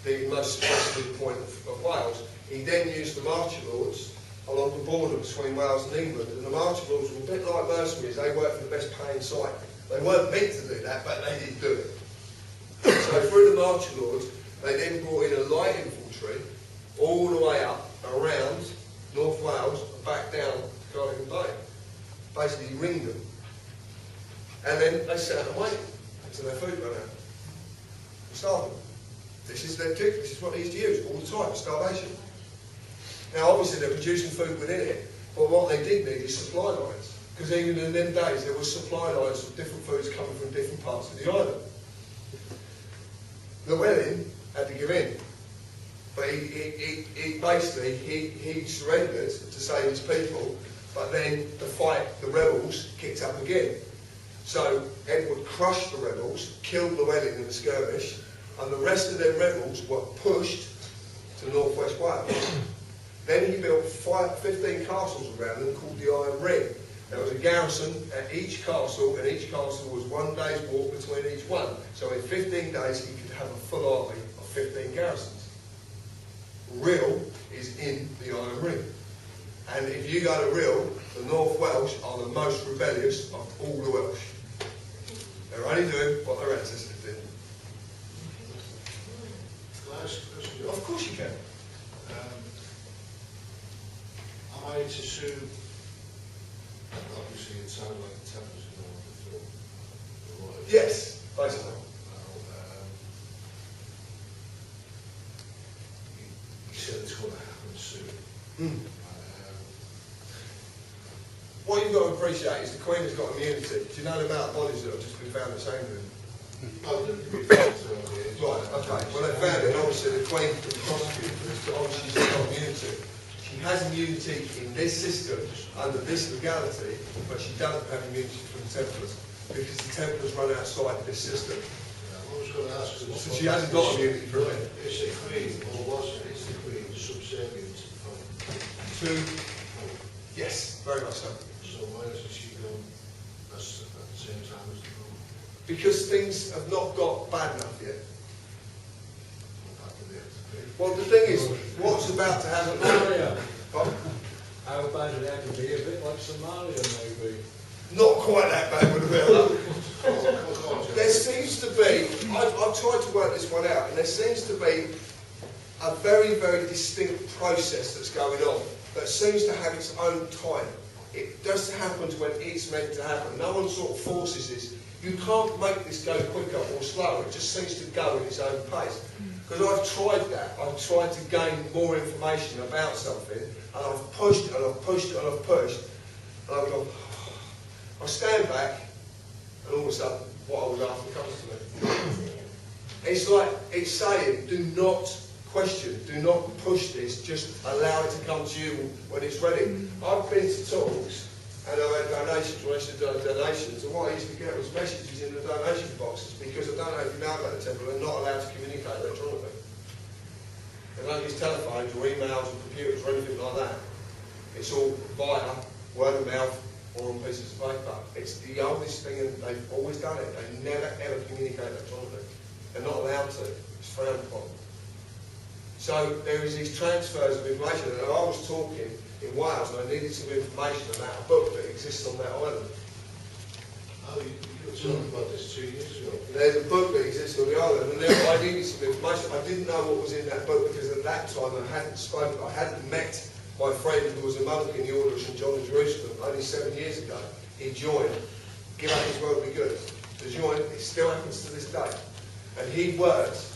the most westerly point of Wales. He then used the marcher lords along the border between Wales and England, and the marcher lords were a bit like mercenaries. They worked for the best paying site. They weren't meant to do that, but they did do it. So through the marcher lords, they then brought in a light infantry all the way up around North Wales and back down to Cardigan Bay. Basically ringed them. And then they sat and waited until their food ran out. And starved them. This is their trick, this is what they used to use all the time, starvation. Now obviously they're producing food within it, but what they did need is supply lines. Because even in them days there were supply lines of different foods coming from different parts of the island. Llewellyn had to give in. But he basically surrendered to save his people, but then the fight, the rebels, kicked up again. So Edward crushed the rebels, killed Llewellyn in a skirmish, and the rest of their rebels were pushed to northwest Wales. Then he built 15 castles around them called the Iron Ring. There was a garrison at each castle, and each castle was 1 day's walk between each one. So in 15 days he could have a full army of 15 garrisons. Rhyl is in the Iron Ring. And if you go to Rhyl, the North Welsh are the most rebellious of all the Welsh. They're only doing what their ancestors did. Can I ask a question? Of course you can. Am I to assume, obviously it sounds like the Templars are going to fulfill the law? Yes, basically. You said it's going to happen soon. What you've got to appreciate is the Queen has got immunity. Do you know the amount of bodies that have just been found at Sandringham? Right, okay. Well, they found it, and obviously the Queen can prosecute for this, but obviously she's got immunity. She has immunity in this system, under this legality, but she doesn't have immunity from the Templars, because the Templars run outside this system. I was going to ask, so she hasn't got immunity from it. Is the Queen, or was it, is the Queen subservient to the Pope? Yes, very much so. So why isn't she going at the same time as the Pope? Because things have not got bad enough yet. Well, the thing is, what's about to happen now? How bad it had to be? A bit like Somalia, maybe. Not quite that bad, would it? There seems to be, I've tried to work this one out, and there seems to be a very, very distinct process that's going on that seems to have its own time. It just happens when it's meant to happen. No one sort of forces this. You can't make this go quicker or slower. It just seems to go in its own pace. Because I've tried that. I've tried to gain more information about something, and I've pushed and I've pushed and I've pushed, and I've gone, I stand back, and all of a sudden, what I was after comes to me. It's like, it's saying, do not question, do not push this, just allow it to come to you when it's ready. I've been to talks and I had donations, when I used to do donations, and what I used to get was messages in the donation boxes, because I don't know if you know about the temple, they're not allowed to communicate electronically. They don't use telephones or emails or computers or anything like that. It's all via word of mouth or on pieces of paper. It's the oldest thing, and they've always done it. They never ever communicate electronically. They're not allowed to. It's frowned upon. So there is these transfers of information, and I was talking in Wales and I needed some information about a book that exists on that island. Oh, you were talking about this 2 years ago. There's a book that exists on the island, and then I needed some information. I didn't know what was in that book because at that time I hadn't met my friend who was a monk in the Order of St John of Jerusalem only 7 years ago. He joined, give up his worldly goods to join. It still happens to this day. And he worked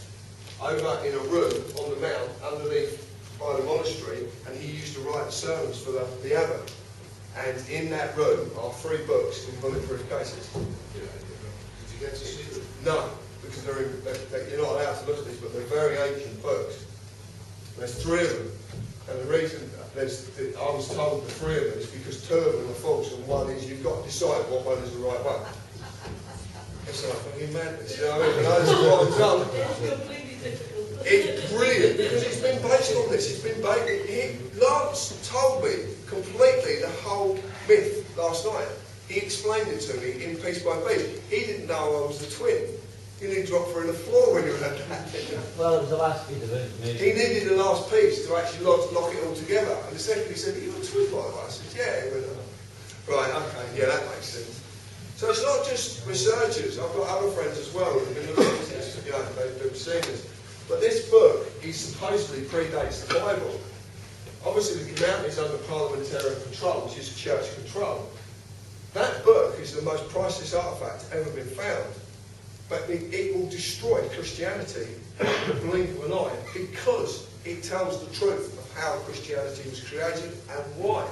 over in a room on the mount underneath by the monastery, and he used to write sermons for the abbot. And in that room are 3 books in bulletproof cases. Did you get to see them? No, because you're not allowed to look at these, but they're very ancient books. There's 3 of them, and the reason I was told the 3 of them is because 2 of them are false, and one is you've got to decide what one is the right one. It's like fucking madness, you know what I mean? But that's what I'm told. It's brilliant because it's been based on this. It's been based. Lance told me completely the whole myth last night. He explained it to me in piece by piece. He didn't know I was the twin. You nearly dropped through the floor when you had that. Well, it was the last piece of information. He needed the last piece to actually lock it all together. And the second he said, "Are you a twin, by the way?" I said, "Yeah." He went, "Oh." Right, okay, yeah, that makes sense. So it's not just researchers. I've got other friends as well who've been looking at this. You know, they've seen this. But this book, he supposedly predates the Bible. Obviously, the Mount is under parliamentarian control, which is church control. That book is the most priceless artefact ever been found. But it will destroy Christianity in the blink of an eye because it tells the truth of how Christianity was created and why.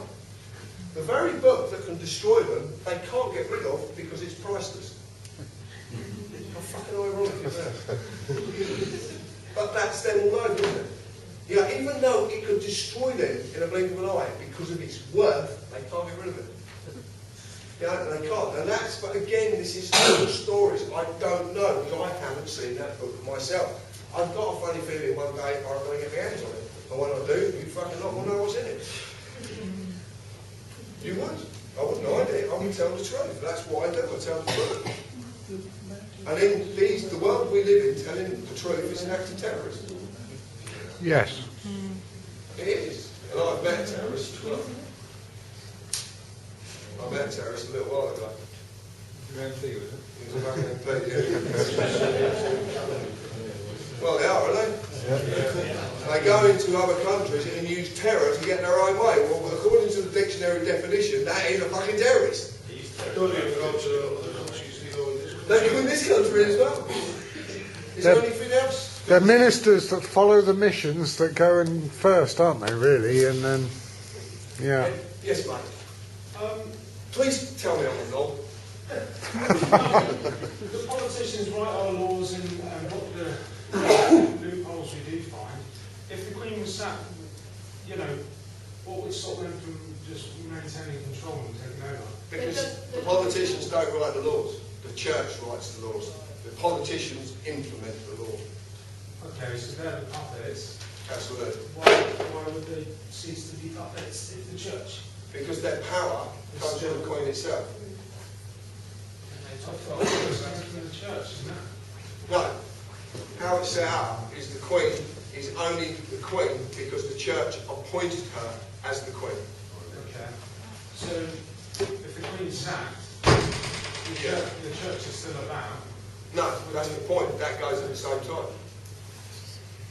The very book that can destroy them, they can't get rid of because it's priceless. How fucking ironic is that? But that's them all over, isn't it? Yeah, even though it could destroy them in a blink of an eye because of its worth, they can't get rid of it. Yeah, they can't. And that's, but again, this is all stories. I don't know because I haven't seen that book myself. I've got a funny feeling one day I'm going to get my hands on it. And when I do, you fucking not will know what's in it. You would. I wouldn't hide it. I would tell the truth. That's what I do. I tell the truth. And in the world we live in, telling the truth is an act of terrorism. Yes. It is. And I've met terrorists as well. I met terrorists a little while ago. MP, was it? He was a back MP, yeah. Well, they are, aren't they? Yeah. They go into other countries and use terror to get their own way. Well, according to the dictionary definition, that is a fucking terrorist. Don't even go to other countries, they go in this country. They go in this country as well. Is there anything else? They're ministers that follow the missions that go in first, aren't they, really? And then, yeah. Yes, mate. Please tell me I'm wrong. The politicians write our laws and what the loopholes we do find. If the Queen was sat, you know, what would stop them from just maintaining control and taking over? Because the politicians don't write the laws. The church writes the laws. The politicians implement the law. Okay, so they're the puppets. Absolutely. Why would they cease to be puppets if the church? Because their power comes from the Queen itself. I thought it was from the church, isn't it? No. How it's set up is the Queen is only the Queen because the church appointed her as the Queen. Okay. So, if the Queen's sacked, the church is still about? No, that's the point. That goes at the same time.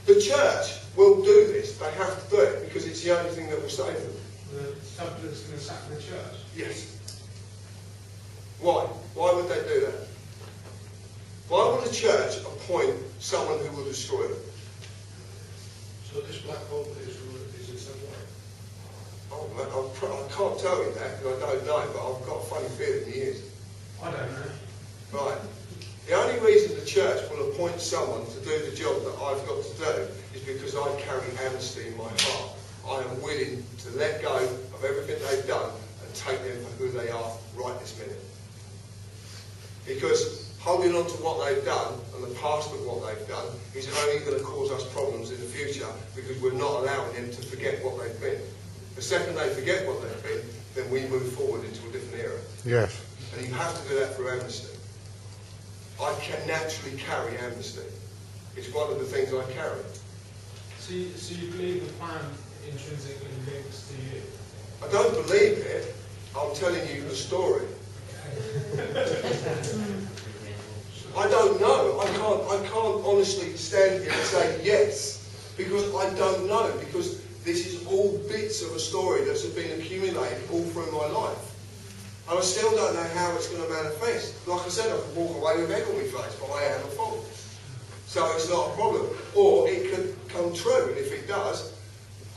The church will do this. They have to do it because it's the only thing that will save them. The subject's going to sack the church? Yes. Why? Why would they do that? Why would the church appoint someone who will destroy them? So this black hole is in some way? Oh, man, I can't tell you that because I don't know, but I've got a funny feeling he is. I don't know. Right. The only reason the church will appoint someone to do the job that I've got to do is because I carry honesty in my heart. I am willing to let go of everything they've done and take them for who they are right this minute. Because holding on to what they've done and the past of what they've done is only going to cause us problems in the future because we're not allowing them to forget what they've been. The second they forget what they've been, then we move forward into a different era. Yes. And you have to do that through amnesty. I can naturally carry amnesty. It's one of the things I carry. So you believe the plan intrinsically links to you? I don't believe it. I'm telling you the story. I don't know. I can't honestly stand here and say yes, because I don't know, because this is all bits of a story that's been accumulated all through my life. And I still don't know how it's going to manifest. Like I said, I could walk away with egg on my face, but I am a fool. So it's not a problem. Or it could come true, and if it does,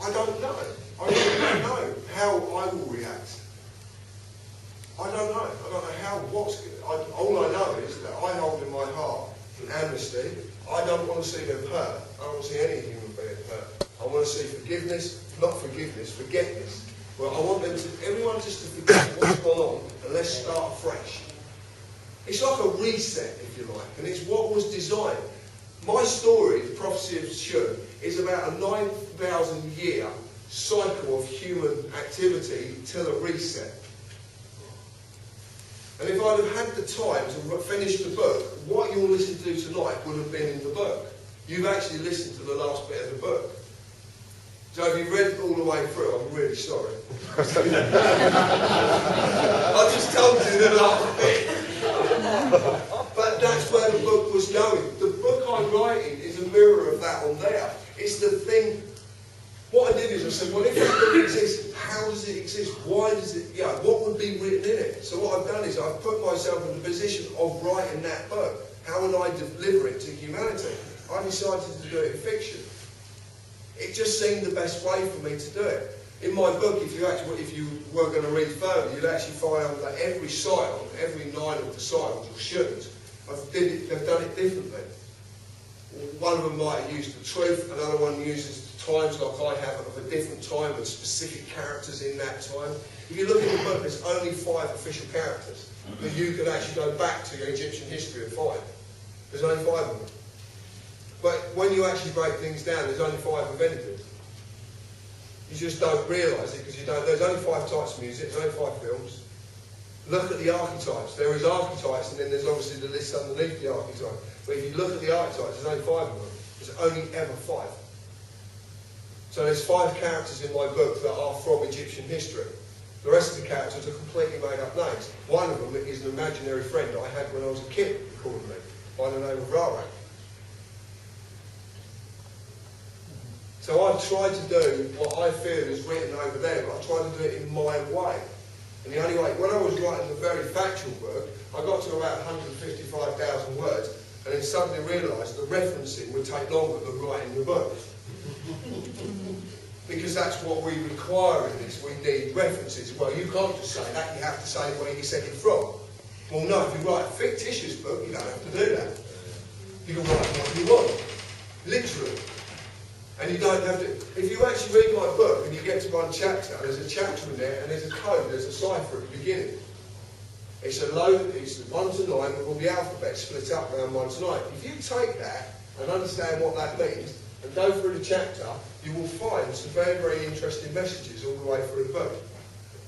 I don't know. I really don't know how I will react. I don't know. I don't know how, all I know is that I hold in my heart an amnesty. I don't want to see them hurt. I don't want to see any human being hurt. I want to see forgiveness, not forgiveness, forgetness. Well, I want everyone just to forget what's gone on and let's start fresh. It's like a reset, if you like, and it's what was designed. My story, the prophecy of Shun, is about a 9,000 year cycle of human activity till a reset. And if I'd have had the time to finish the book, what you'll listen to tonight would have been in the book. You've actually listened to the last bit of the book. So if you read it all the way through, I'm really sorry. I just told you the last bit. But that's where the book was going. The book I'm writing is a mirror of that on there. It's the thing. What I did is I said, well, if it doesn't exist, how does it exist? Why does it, what would be written in it? So what I've done is I've put myself in the position of writing that book. How would I deliver it to humanity? I decided to do it in fiction. It just seemed the best way for me to do it. In my book, if you were going to read further, you'd actually find out that every silent, every 9 of the silents or shouldn't, they've done it differently. One of them might have used the truth, another one uses times like I have of a different time and specific characters in that time. If you look at the book, there's only 5 official characters that you can actually go back to your Egyptian history and find. There's only 5 of them. But when you actually break things down, there's only 5 of anything. You just don't realise it because you don't. There's only 5 types of music, there's only 5 films. Look at the archetypes. There is archetypes and then there's obviously the list underneath the archetype. But if you look at the archetypes, there's only 5 of them. There's only ever 5. So there's 5 characters in my book that are from Egyptian history. The rest of the characters are completely made up names. One of them is an imaginary friend I had when I was a kid, called me, by the name of Rara. So I've tried to do what I feel is written over there, but I try to do it in my way. And the only way, when I was writing the very factual book, I got to about 155,000 words, and then suddenly realised the referencing would take longer than writing the book. Because that's what we require in this, we need references. Well, you can't just say that, you have to say where you said it from. Well no, if you write a fictitious book, you don't have to do that. You can write what you want, literally. And you don't have to, if you actually read my book and you get to one chapter, there's a chapter in there and there's a code, there's a cipher at the beginning. It's a load, it's 1 to 9 with all the alphabet split up around 1 to 9. If you take that and understand what that means and go through the chapter, you will find some very, very interesting messages all the way through the book.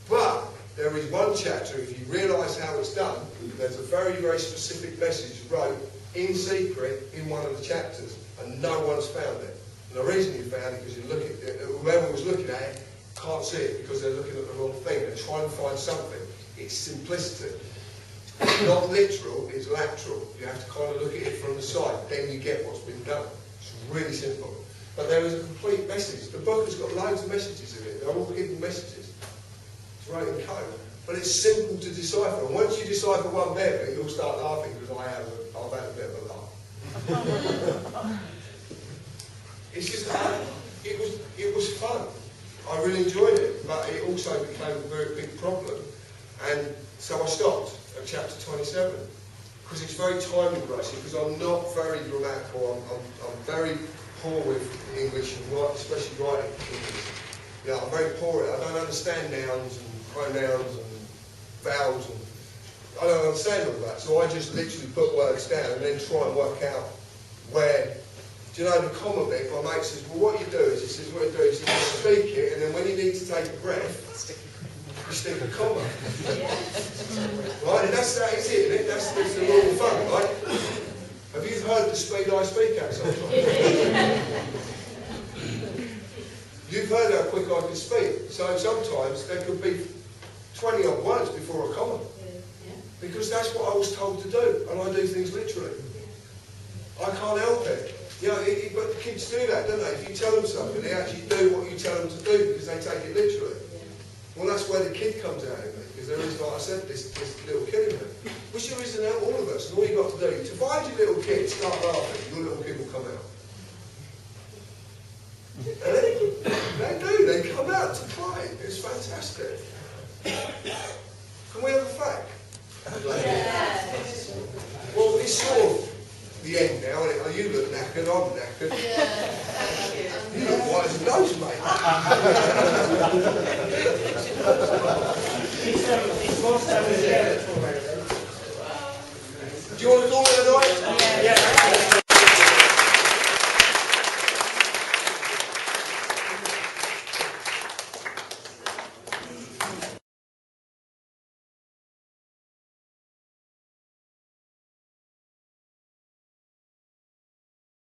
But there is one chapter, if you realise how it's done, there's a very, very specific message wrote in secret in one of the chapters and no one's found it. And the reason you found it is because you look at it, whoever was looking at it can't see it because they're looking at the wrong thing. They're trying to find something. It's simplicity. It's not literal, it's lateral. You have to kind of look at it from the side, then you get what's been done. It's really simple. But there is a complete message. The book has got loads of messages in it. They're all hidden messages. It's right in code. But it's simple to decipher. And once you decipher one bit of it, you'll start laughing because I've had a bit of a laugh. It's just, it was fun. I really enjoyed it, but it also became a very big problem. And so I stopped at chapter 27. Because it's very time engrossing, because I'm not very grammatical, I'm very poor with English, and especially writing English. I'm very poor at it. I don't understand nouns and pronouns and vowels, and I don't understand all that. So I just literally put words down and then try and work out where. Do you know the comma bit? My mate says, well, what you do is, he says, what you do is you speak it, and then when you need to take a breath, you stick a comma. Right? And that is it, isn't it? That's the rule of thumb, right? Have you heard the speed I speak at sometimes? You've heard how quick I can speak. So sometimes there could be 20 odd words before a comma. Because that's what I was told to do, and I do things literally. I can't help it. You know, but the kids do that, don't they? If you tell them something, they actually do what you tell them to do because they take it literally. Well, that's where the kid comes out in me, because there is, like I said, this little kid in me. Which there is in all of us, and all you've got to do, to find your little kid, start laughing, your little kid will come out. And they do, they come out to play. It's fantastic. Can we have a fact? Well, it's sort of the end now, and you look knackered, I'm knackered. You look white as a nose, mate. He's more